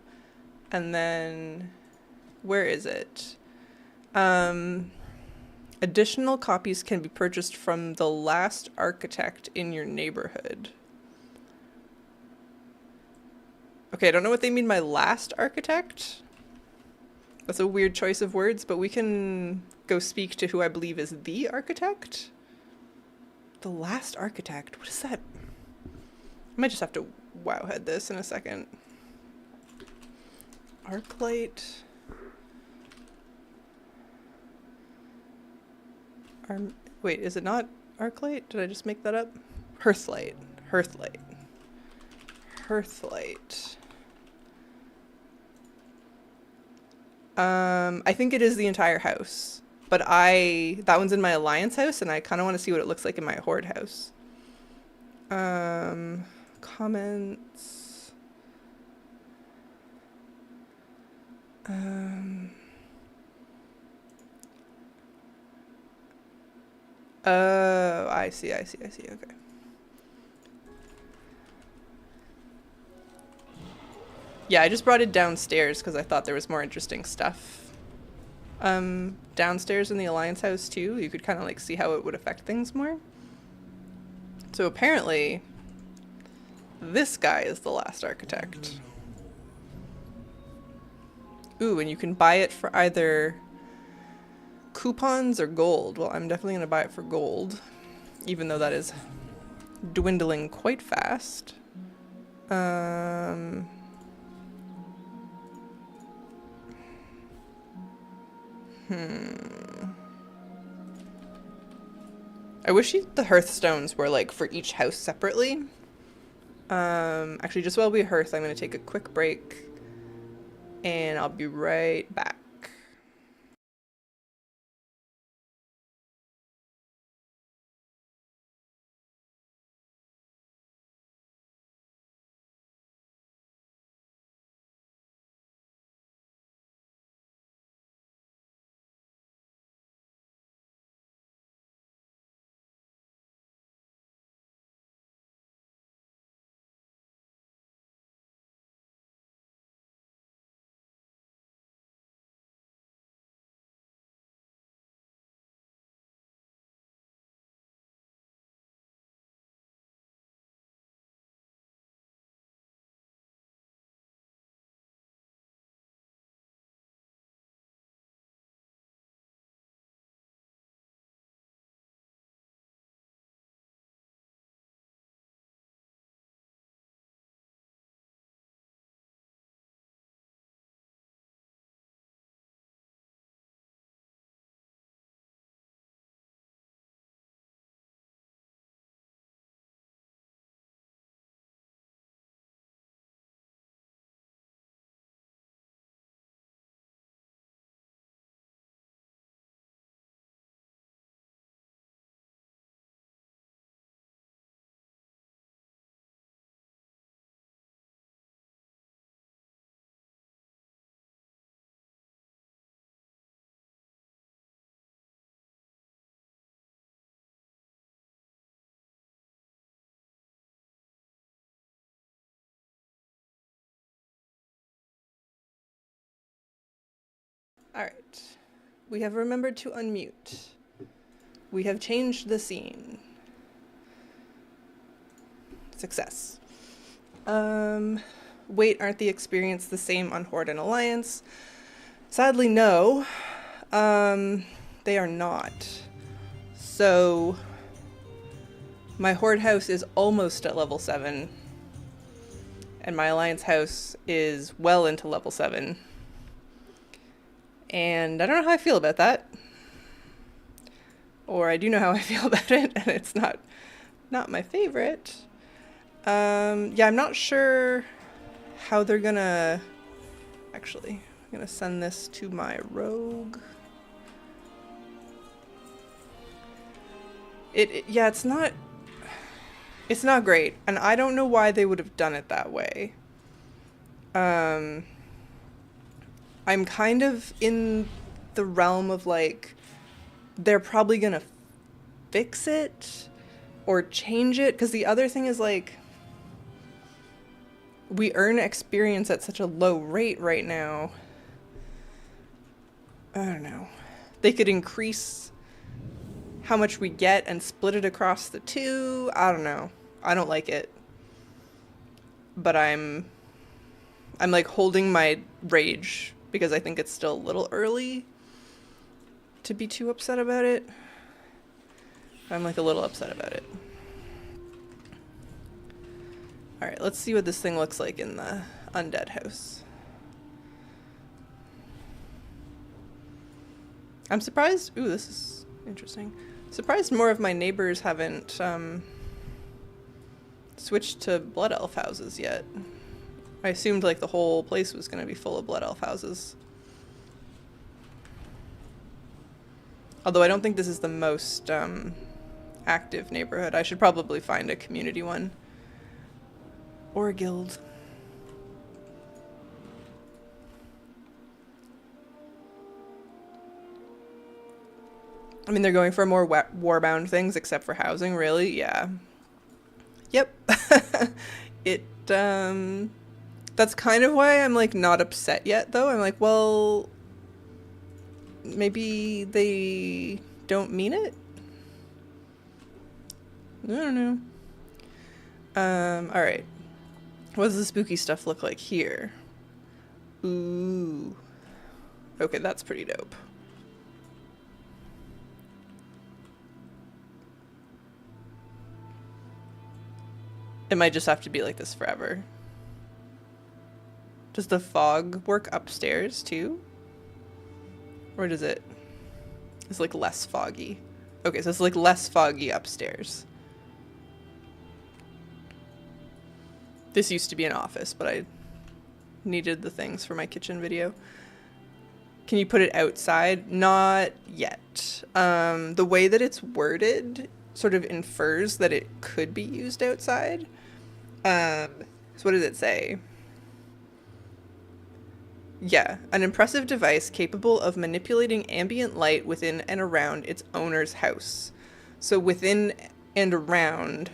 And then where is it? Additional copies can be purchased from the last architect in your neighborhood. Okay, I don't know what they mean by last architect. That's a weird choice of words, but we can go speak to who I believe is the architect. The last architect? What is that? I might just have to wowhead this in a second. Arclight. Wait, is it not Arclight? Did I just make that up? Hearthlight. Hearthlight. Hearthlight. I think it is the entire house. But that one's in my Alliance house, and I kind of want to see what it looks like in my Horde house. Comments. Oh, I see, okay. Yeah, I just brought it downstairs because I thought there was more interesting stuff. Downstairs in the Alliance house too, you could kind of like see how it would affect things more. So apparently, this guy is the last architect. Ooh, and you can buy it for either coupons or gold. Well, I'm definitely gonna buy it for gold, even though that is dwindling quite fast. I wish the hearthstones were like for each house separately. Actually, just while we hearth, I'm gonna take a quick break, and I'll be right back. Alright. We have remembered to unmute. We have changed the scene. Success. Wait, aren't the experience the same on Horde and Alliance? Sadly, no. They are not. So, my Horde house is almost at level 7. And my Alliance house is well into level 7. And I don't know how I feel about that. Or I do know how I feel about it, and it's not my favorite. Yeah, I'm not sure how they're gonna... Actually, I'm gonna send this to my rogue. Yeah, it's not great, and I don't know why they would have done it that way. I'm kind of in the realm of like, they're probably gonna fix it or change it, because the other thing is like, we earn experience at such a low rate right now. I don't know. They could increase how much we get and split it across the two. I don't know. I don't like it. But I'm like holding my rage because I think it's still a little early to be too upset about it. I'm like a little upset about it. Alright, let's see what this thing looks like in the undead house. I'm surprised. Ooh, this is interesting. Surprised more of my neighbors haven't switched to Blood Elf houses yet. I assumed like the whole place was going to be full of Blood Elf houses. Although I don't think this is the most active neighborhood. I should probably find a community one. Or a guild. I mean, they're going for more warbound things, except for housing, really? Yeah. Yep. That's kind of why I'm, like, not upset yet, though. I'm like, well, maybe they don't mean it? I don't know. Alright. What does the spooky stuff look like here? Ooh. Okay, that's pretty dope. It might just have to be like this forever. Does the fog work upstairs too? Or does it... It's like less foggy. Okay, so it's like less foggy upstairs. This used to be an office, but I needed the things for my kitchen video. Can you put it outside? Not yet. The way that it's worded sort of infers that it could be used outside. So what does it say? Yeah, an impressive device capable of manipulating ambient light within and around its owner's house. So within and around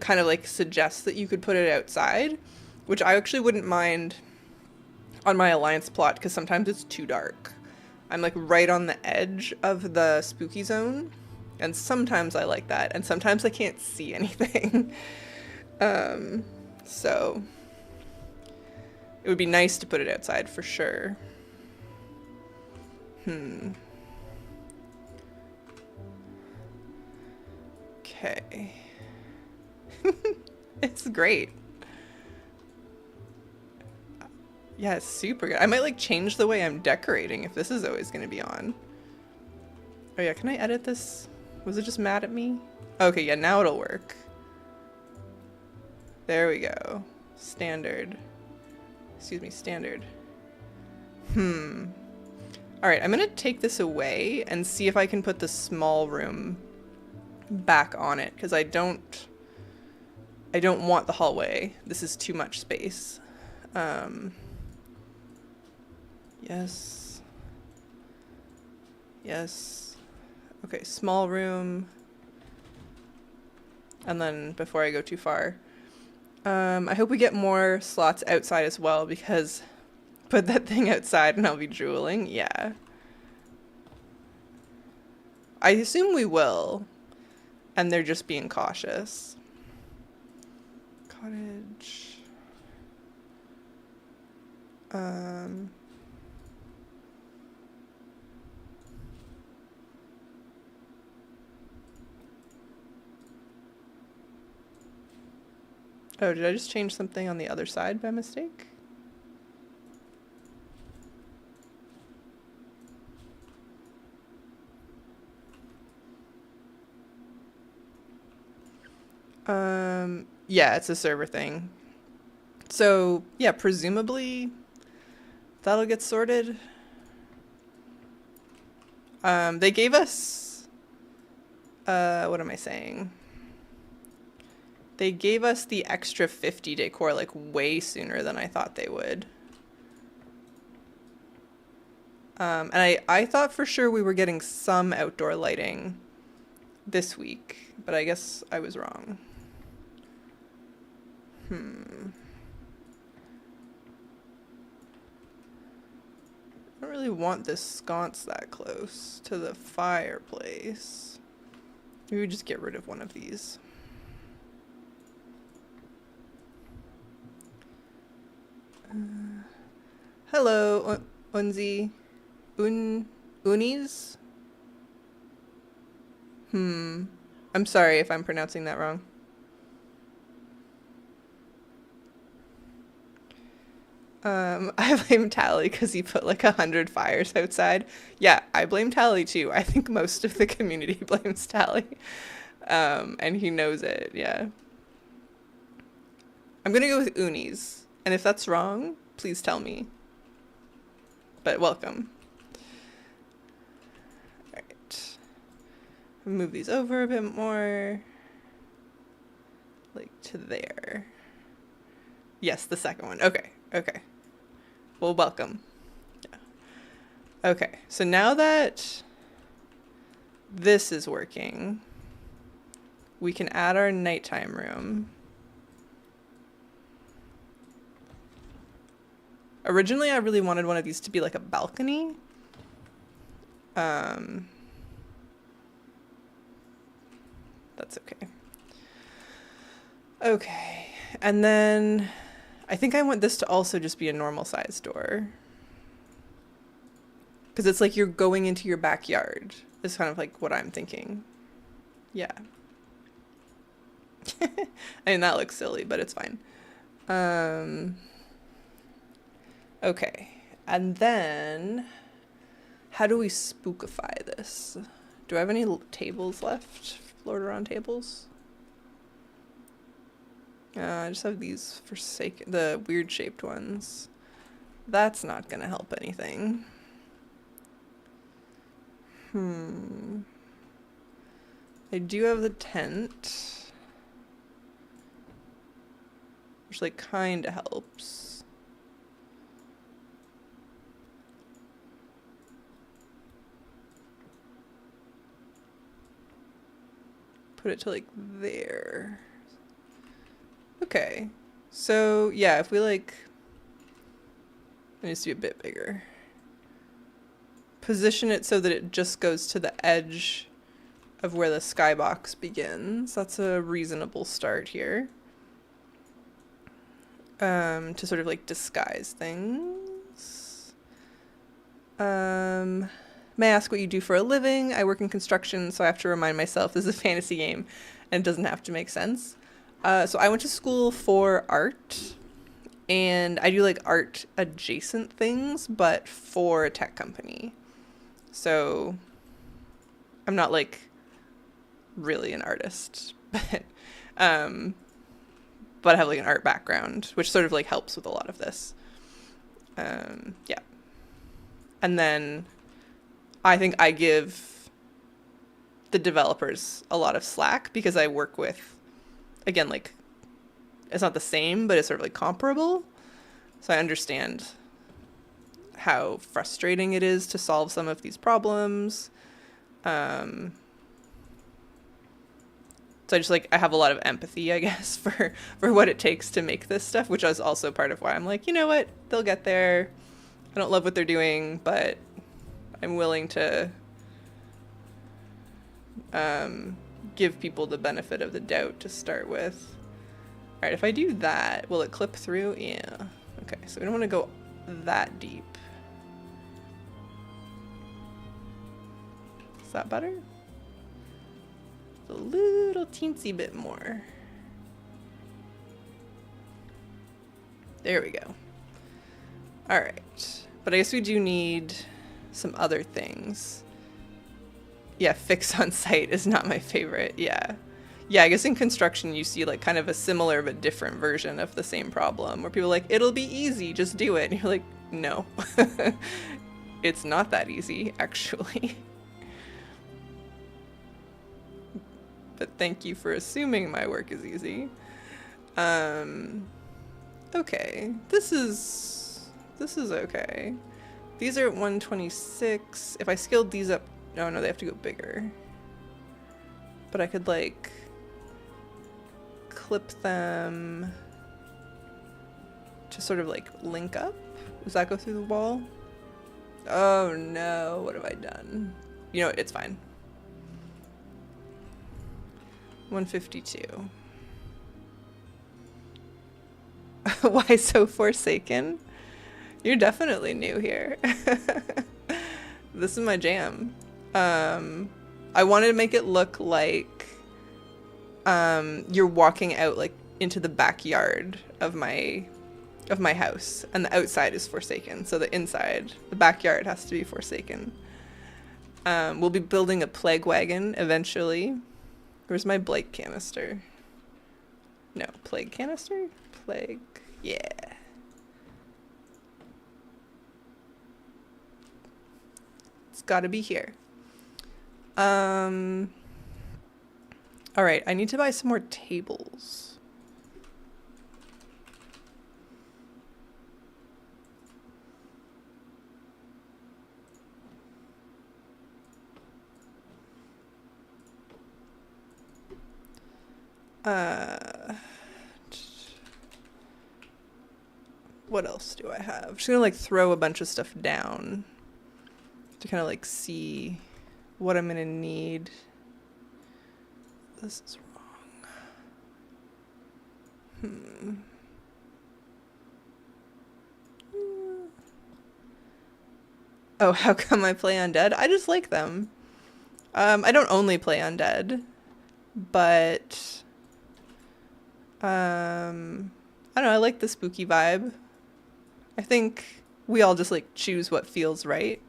kind of like suggests that you could put it outside, which I actually wouldn't mind on my Alliance plot because sometimes it's too dark. I'm like right on the edge of the spooky zone, and sometimes I like that, and sometimes I can't see anything. So it would be nice to put it outside for sure. Okay. It's great. Yeah, it's super good. I might like change the way I'm decorating if this is always going to be on. Oh yeah, can I edit this? Was it just mad at me? Okay, yeah, now it'll work. There we go. Standard. Excuse me, standard. Alright, I'm gonna take this away and see if I can put the small room back on it, because I don't want the hallway. This is too much space. Yes. Yes. Okay, small room. And then before I go too far, I hope we get more slots outside as well, because Put that thing outside and I'll be drooling. Yeah. I assume we will. And they're just being cautious. Cottage. Oh, did I just change something on the other side by mistake? Yeah, it's a server thing. So, yeah, presumably that'll get sorted. They gave us, what am I saying? They gave us the extra 50 decor like way sooner than I thought they would. And I thought for sure we were getting some outdoor lighting this week, but I guess I was wrong. I don't really want this sconce that close to the fireplace. Maybe we just get rid of one of these. Hello, Unzi. Unis? I'm sorry if I'm pronouncing that wrong. I blame Tally because he put like 100 fires outside. Yeah, I blame Tally too. I think most of the community blames Tally. And he knows it, yeah. I'm gonna go with Unis. And if that's wrong, please tell me. But welcome. Alright. Move these over a bit more. Like to there. Yes, the second one. Okay, okay. Well, welcome. Yeah. Okay, so now that this is working, we can add our nighttime room. Originally, I really wanted one of these to be like a balcony. That's okay. Okay, and then I think I want this to also just be a normal size door. Because it's like you're going into your backyard. Is kind of like what I'm thinking. Yeah. I mean, that looks silly, but it's fine. Okay, and then how do we spookify this? Do I have any tables left? Lord tables? I just have these for sake, the weird shaped ones. That's not gonna help anything. I do have the tent, which like kinda helps. Put it to like there. Okay, so yeah, if we like, it needs to be a bit bigger. Position it so that it just goes to the edge of where the skybox begins. That's a reasonable start here. To sort of like disguise things. May I ask what you do for a living? I work in construction, so I have to remind myself this is a fantasy game and it doesn't have to make sense. So I went to school for art, and I do like art adjacent things, but for a tech company. So I'm not like really an artist, but I have like an art background, which sort of like helps with a lot of this. Yeah. And then I think I give the developers a lot of slack because I work with, again, like, it's not the same, but it's sort of like comparable. So I understand how frustrating it is to solve some of these problems. So I just like, I have a lot of empathy, I guess, for what it takes to make this stuff, which is also part of why I'm like, you know what, they'll get there. don't love what they're doing, but I'm willing to give people the benefit of the doubt to start with. All right, if I do that, will it clip through? Yeah. Okay, so we don't want to go that deep. Is that better? A little teensy bit more. There we go. All right, but I guess we do need some other things. Yeah, fix on site is not my favorite. Yeah. Yeah, I guess in construction you see like kind of a similar but different version of the same problem where people are like, it'll be easy, just do it. And you're like, no, it's not that easy, actually. But thank you for assuming my work is easy. Okay, this is okay. These are at 126. If I scaled these up, no, they have to go bigger. But I could like clip them to sort of like link up. Does that go through the wall? Oh no, what have I done? You know what, it's fine. 152. Why so Forsaken? You're definitely new here. This is my jam. I wanted to make it look like you're walking out like into the backyard of my house, and the outside is Forsaken. So the inside, the backyard, has to be Forsaken. We'll be building a plague wagon eventually. Where's my Blight canister? No, plague canister? Plague, yeah. It's gotta be here. All right, I need to buy some more tables. What else do I have? I'm just gonna like throw a bunch of stuff down to kind of like see what I'm gonna need. This is wrong. Oh, how come I play undead? I just like them. I don't only play undead, but I don't know, I like the spooky vibe. I think we all just like choose what feels right.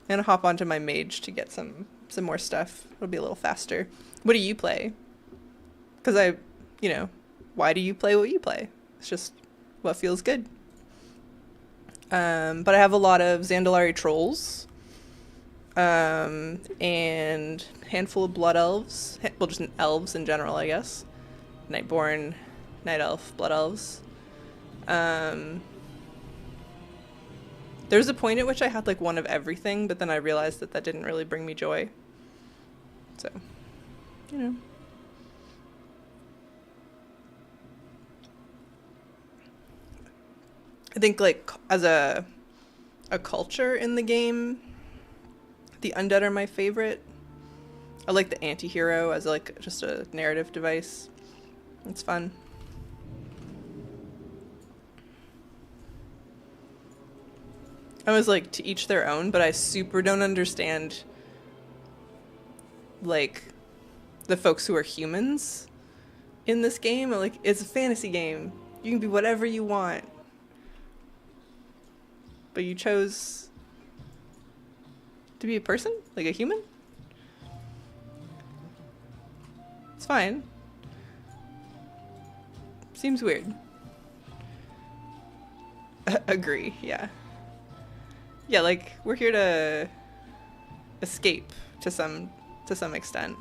I'm gonna hop onto my mage to get some more stuff. It'll be a little faster. What do you play? Because why do you play what you play? It's just what feels good. But I have a lot of Zandalari trolls, and handful of blood elves. Well, just elves in general, I guess. Nightborn, night elf, blood elves. There was a point at which I had like one of everything, but then I realized that didn't really bring me joy. So, I think like as a culture in the game, the undead are my favorite. I like the anti-hero as like just a narrative device. It's fun. I was like, to each their own, but I super don't understand like the folks who are humans in this game. Like, it's a fantasy game. You can be whatever you want. But you chose to be a person? Like a human? It's fine. Seems weird. Agree, yeah. Yeah, like, we're here to escape to some extent.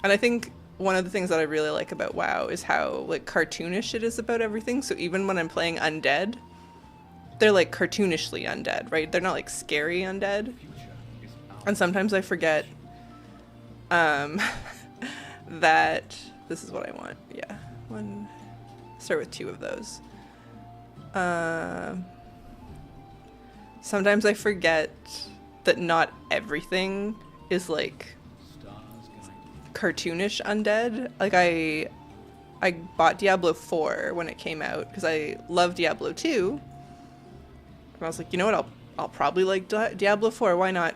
And I think one of the things that I really like about WoW is how, like, cartoonish it is about everything. So even when I'm playing undead, they're, like, cartoonishly undead, right? They're not, like, scary undead. And sometimes I forget that this is what I want. Yeah. Start with 2 of those. Sometimes I forget that not everything is like cartoonish undead. Like I bought Diablo 4 when it came out because I love Diablo 2. And I was like, you know what? I'll probably like Diablo 4. Why not?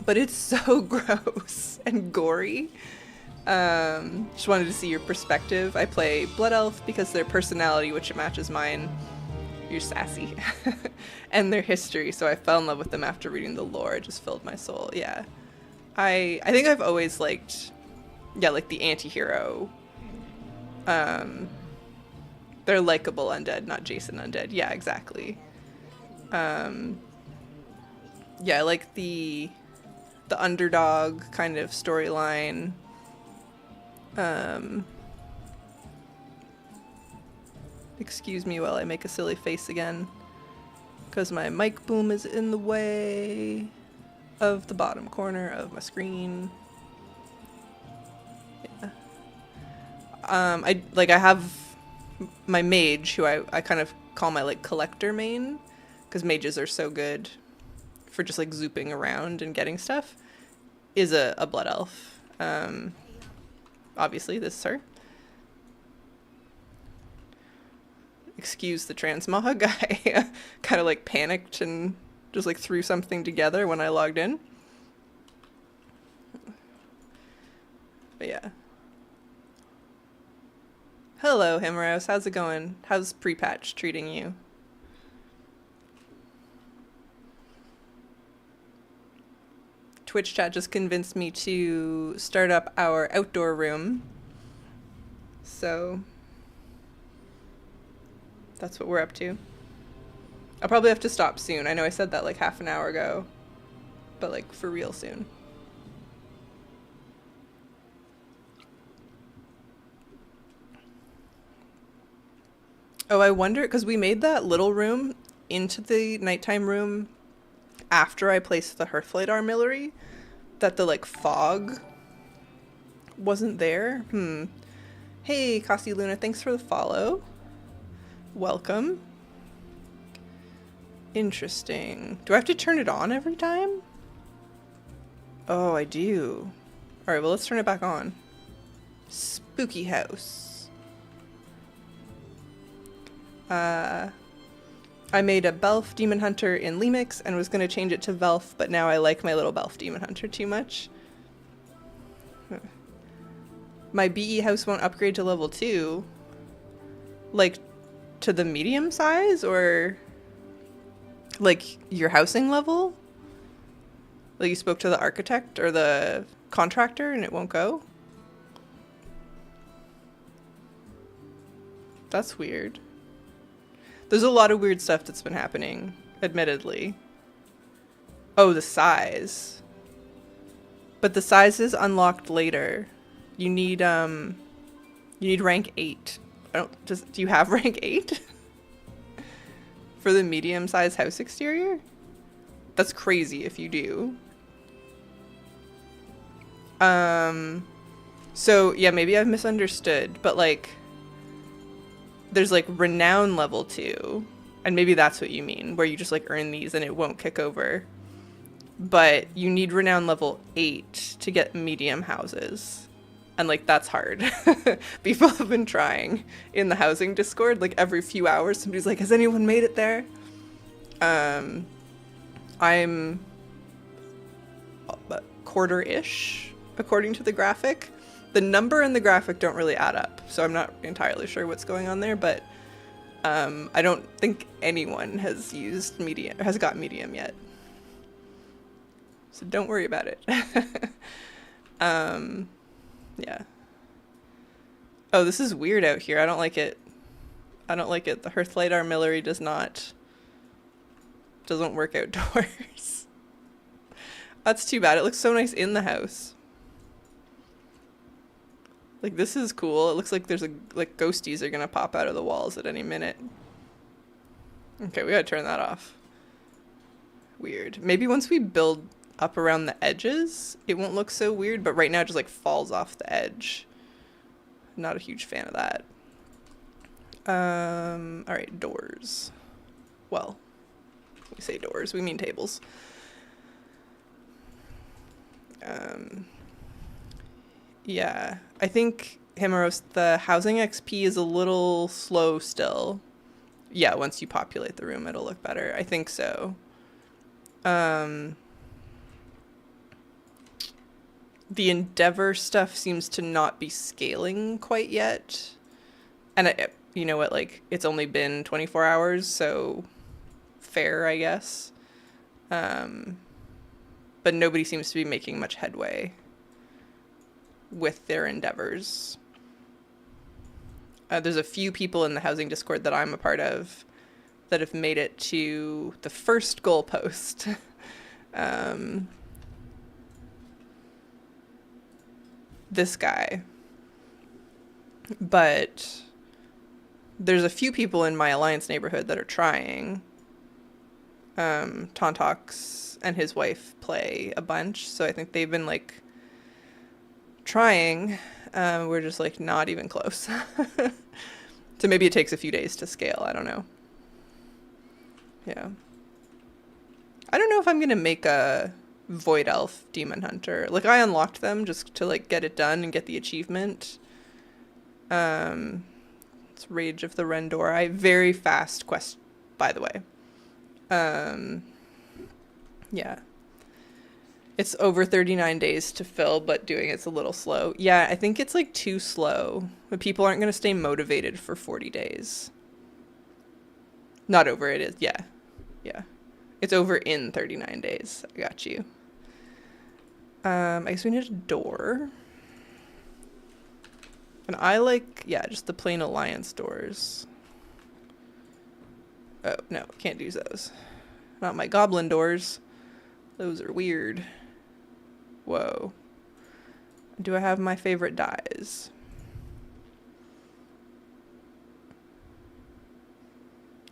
But it's so gross and gory. Just wanted to see your perspective. I play Blood Elf because their personality, which matches mine, you're sassy, and their history. So I fell in love with them after reading the lore. It just filled my soul. Yeah, I think I've always liked, yeah, like the anti-hero. They're likable undead, not Jason undead. Yeah, exactly. Yeah, I like the underdog kind of storyline. Excuse me while I make a silly face again, because my mic boom is in the way of the bottom corner of my screen. Yeah. I have my mage, who I kind of call my like collector main, because mages are so good for just like zooping around and getting stuff, is a blood elf. Obviously, this is her. Excuse the transmog. I kind of like panicked and just like threw something together when I logged in. But yeah. Hello, Himros. How's it going? How's pre-patch treating you? Twitch chat just convinced me to start up our outdoor room. So that's what we're up to. I'll probably have to stop soon. I know I said that like half an hour ago, but like for real soon. Oh, I wonder, because we made that little room into the nighttime room after I placed the Hearthlight Armillary, that the like fog wasn't there. Hey, Costi Luna, thanks for the follow. Welcome. Interesting. Do I have to turn it on every time? Oh, I do. Alright, well, let's turn it back on. Spooky house. I made a Belf Demon Hunter in Lemix and was going to change it to Velf, but now I like my little Belf Demon Hunter too much. My BE house won't upgrade to level 2. Like, to the medium size, or like your housing level? Like you spoke to the architect or the contractor and it won't go? That's weird. There's a lot of weird stuff that's been happening, admittedly. Oh, the size. But the size is unlocked later. You need rank 8. Do you have rank 8? For the medium-sized house exterior? That's crazy if you do. So yeah, maybe I've misunderstood, but like there's like renown level 2, and maybe that's what you mean, where you just like earn these and it won't kick over. But you need renown level 8 to get medium houses. And like that's hard. People have been trying in the housing Discord, like every few hours somebody's like, has anyone made it there? I'm quarter-ish according to the graphic. The number and the graphic don't really add up, so I'm not entirely sure what's going on there, but I don't think anyone has used medium, has got medium yet. So don't worry about it. Yeah. Oh, this is weird out here. I don't like it. I don't like it. The Hearthlight Armillary doesn't work outdoors. That's too bad. It looks so nice in the house. Like, this is cool. It looks like there's like ghosties are gonna pop out of the walls at any minute. Okay, we gotta turn that off. Weird. Maybe once we build up around the edges, it won't look so weird, but right now it just like falls off the edge. Not a huge fan of that. Alright, doors. Well, We say doors, we mean tables. Yeah, I think Himeros, the housing XP is a little slow still. Yeah, once you populate the room, it'll look better. I think so. The Endeavor stuff seems to not be scaling quite yet. And you know what, like, it's only been 24 hours, so fair, I guess. But nobody seems to be making much headway with their endeavors. There's a few people in the housing Discord that I'm a part of that have made it to the first goalpost. This guy. But there's a few people in my alliance neighborhood that are trying. Tontox and his wife play a bunch, so I think they've been like trying. We're just like not even close. So maybe it takes a few days to scale. I don't know. Yeah. I don't know if I'm gonna make a Void Elf Demon Hunter. Like, I unlocked them just to like get it done and get the achievement. It's Rage of the Rendorai. Very fast quest, by the way. Yeah. It's over 39 days to fill, but doing it's a little slow. Yeah, I think it's like too slow. But people aren't going to stay motivated for 40 days. Not over, it is. Yeah. Yeah. It's over in 39 days. I got you. I guess we need a door. And I like, yeah, just the plain alliance doors. Oh, no, can't use those. Not my goblin doors. Those are weird. Whoa. Do I have my favorite dyes?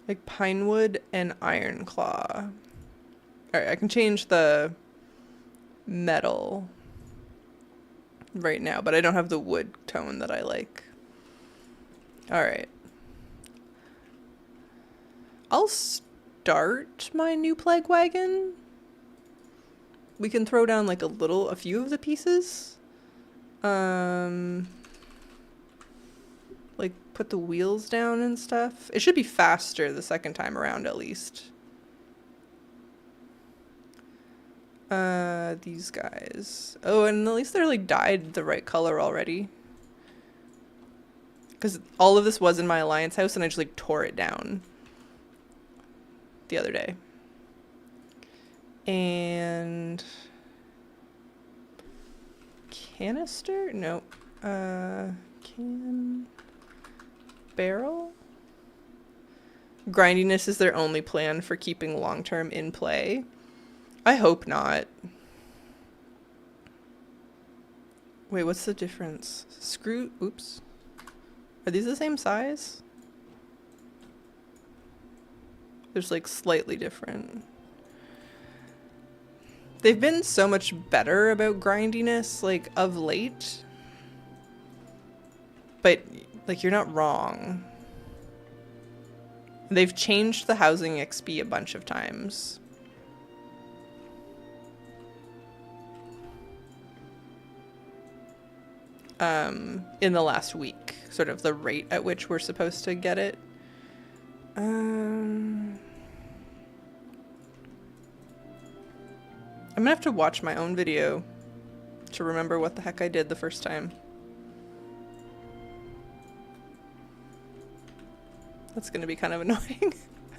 Like Pinewood and Ironclaw. Alright, I can change the metal right now, but I don't have the wood tone that I like. Alright. I'll start my new plague wagon. We can throw down like a few of the pieces. Like put the wheels down and stuff. It should be faster the second time around at least. These guys. Oh, and at least they're like dyed the right color already. Because all of this was in my alliance house and I just like tore it down the other day. And canister? Nope. Can barrel? Grindiness is their only plan for keeping long-term in play. I hope not. Wait, what's the difference? Screw, oops. Are these the same size? There's like slightly different. They've been so much better about grindiness, like, of late. But, like, you're not wrong. They've changed the housing XP a bunch of times. In the last week, sort of the rate at which we're supposed to get it. I'm gonna have to watch my own video to remember what the heck I did the first time. That's gonna be kind of annoying.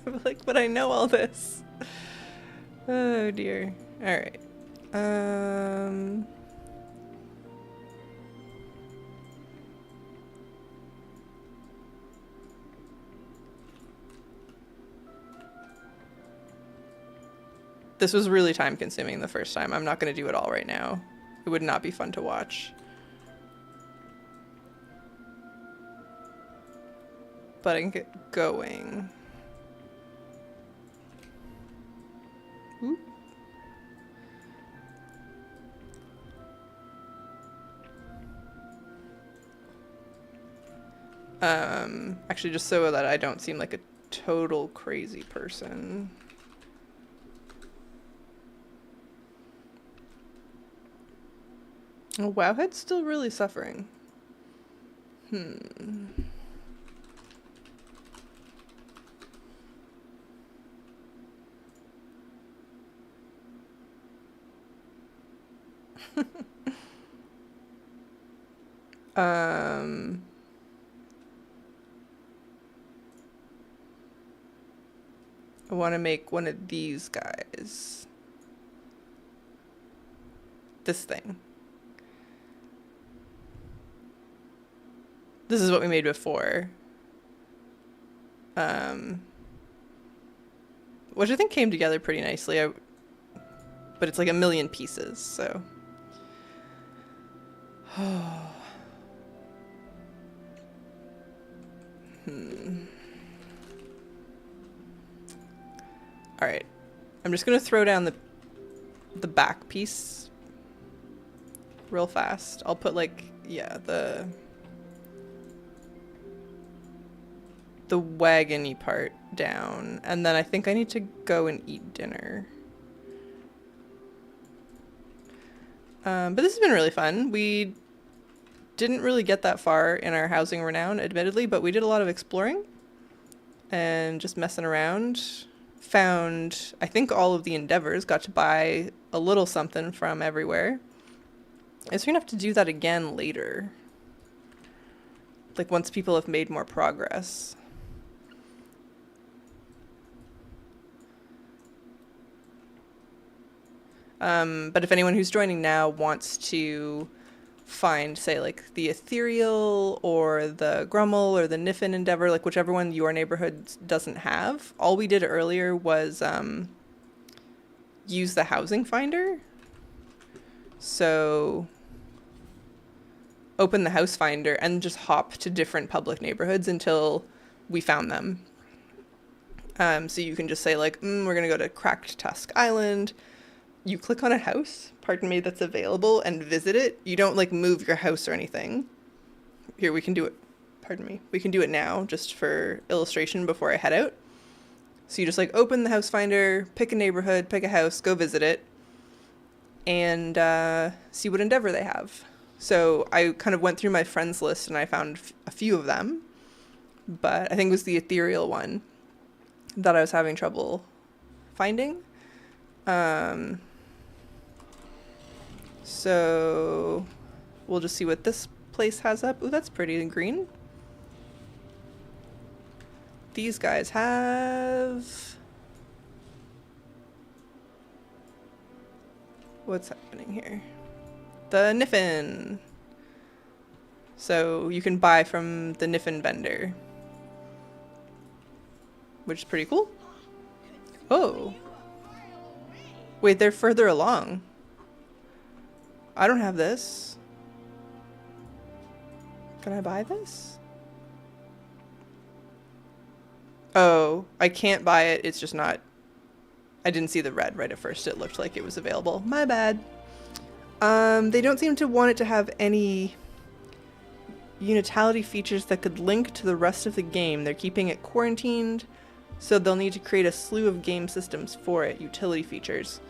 I'm like, but I know all this. Oh dear. Alright. This was really time consuming the first time. I'm not going to do it all right now. It would not be fun to watch. But I can get going. Ooh. Actually, just so that I don't seem like a total crazy person. Oh, Wowhead's still really suffering. Hmm. um... I want to make one of these guys. This thing. This is what we made before. Which I think came together pretty nicely. But it's like a million pieces, so. Alright. I'm just gonna throw down the back piece real fast. I'll put like, yeah, the wagony part down, and then I think I need to go and eat dinner. But this has been really fun. We didn't really get that far in our housing renown, admittedly, but we did a lot of exploring and just messing around. Found, I think, all of the endeavors, got to buy a little something from everywhere. I guess we're gonna have to do that again later. Like once people have made more progress. But if anyone who's joining now wants to find, say, like the Ethereal or the Grummel or the Niffin Endeavor, like whichever one your neighborhood doesn't have, all we did earlier was use the housing finder. So open the house finder and just hop to different public neighborhoods until we found them. So you can just say like, we're gonna go to Cracked Tusk Island. You click on a house, pardon me, that's available and visit it. You don't like move your house or anything. Here, we can do it. Pardon me. We can do it now just for illustration before I head out. So you just like open the house finder, pick a neighborhood, pick a house, go visit it, and see what endeavor they have. So I kind of went through my friends list and I found a few of them, but I think it was the Ethereal one that I was having trouble finding. So we'll just see what this place has up. Ooh, that's pretty and green. These guys have... What's happening here? The Niffin. So you can buy from the Niffin vendor, which is pretty cool. Oh. Wait, they're further along. I don't have this. Can I buy this? Oh, I can't buy it. It's just not... I didn't see the red right at first. It looked like it was available. My bad. They don't seem to want it to have any unitality features that could link to the rest of the game. They're keeping it quarantined, so they'll need to create a slew of game systems for it. Utility features.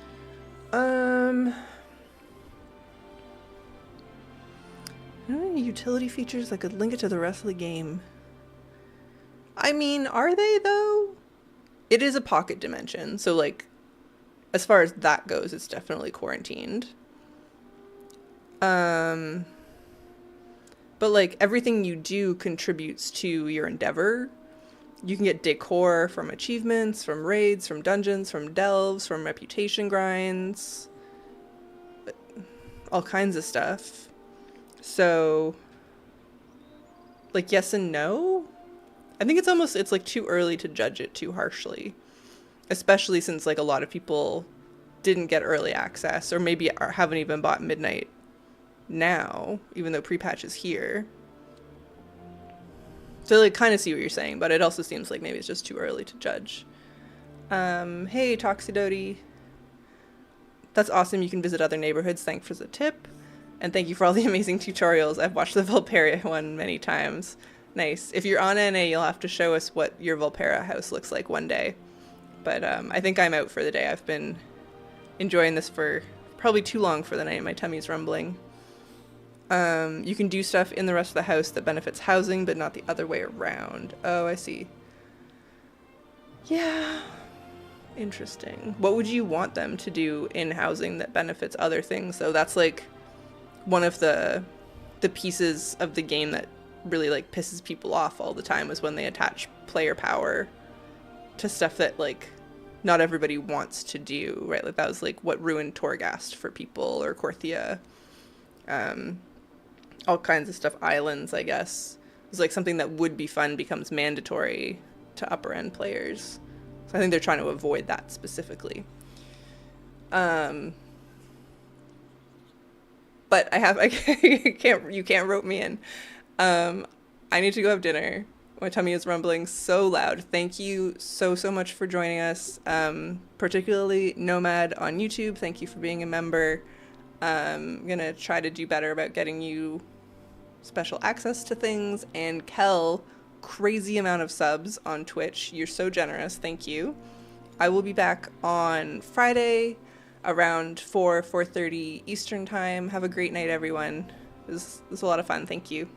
Utility features that could link it to the rest of the game. I mean, are they though? It is a pocket dimension, so like, as far as that goes, it's definitely quarantined. But like everything you do contributes to your endeavor. You can get decor from achievements, from raids, from dungeons, from delves, from reputation grinds, all kinds of stuff. So, like, yes and no. I think it's like too early to judge it too harshly, especially since like a lot of people didn't get early access or maybe haven't even bought Midnight now, even though pre-patch is here. So I like, kind of see what you're saying, but it also seems like maybe it's just too early to judge. Hey, Toxidody. That's awesome. You can visit other neighborhoods. Thanks for the tip. And thank you for all the amazing tutorials. I've watched the Valperia one many times. Nice. If you're on NA, you'll have to show us what your Valpera house looks like one day. But I think I'm out for the day. I've been enjoying this for probably too long for the night. My tummy's rumbling. You can do stuff in the rest of the house that benefits housing, but not the other way around. Oh, I see. Yeah. Interesting. What would you want them to do in housing that benefits other things? So that's like one of the pieces of the game that really like pisses people off all the time is when they attach player power to stuff that like not everybody wants to do, right? Like that was like what ruined Torghast for people, or Korthia. All kinds of stuff, islands, I guess. It's like something that would be fun becomes mandatory to upper end players. So I think they're trying to avoid that specifically. But I can't, you can't rope me in. I need to go have dinner. My tummy is rumbling so loud. Thank you so much for joining us. Particularly Nomad on YouTube. Thank you for being a member. I'm gonna try to do better about getting you special access to things. And Kel, crazy amount of subs on Twitch. You're so generous. Thank you. I will be back on Friday around 4:30 Eastern time. Have a great night, everyone. This was a lot of fun. Thank you.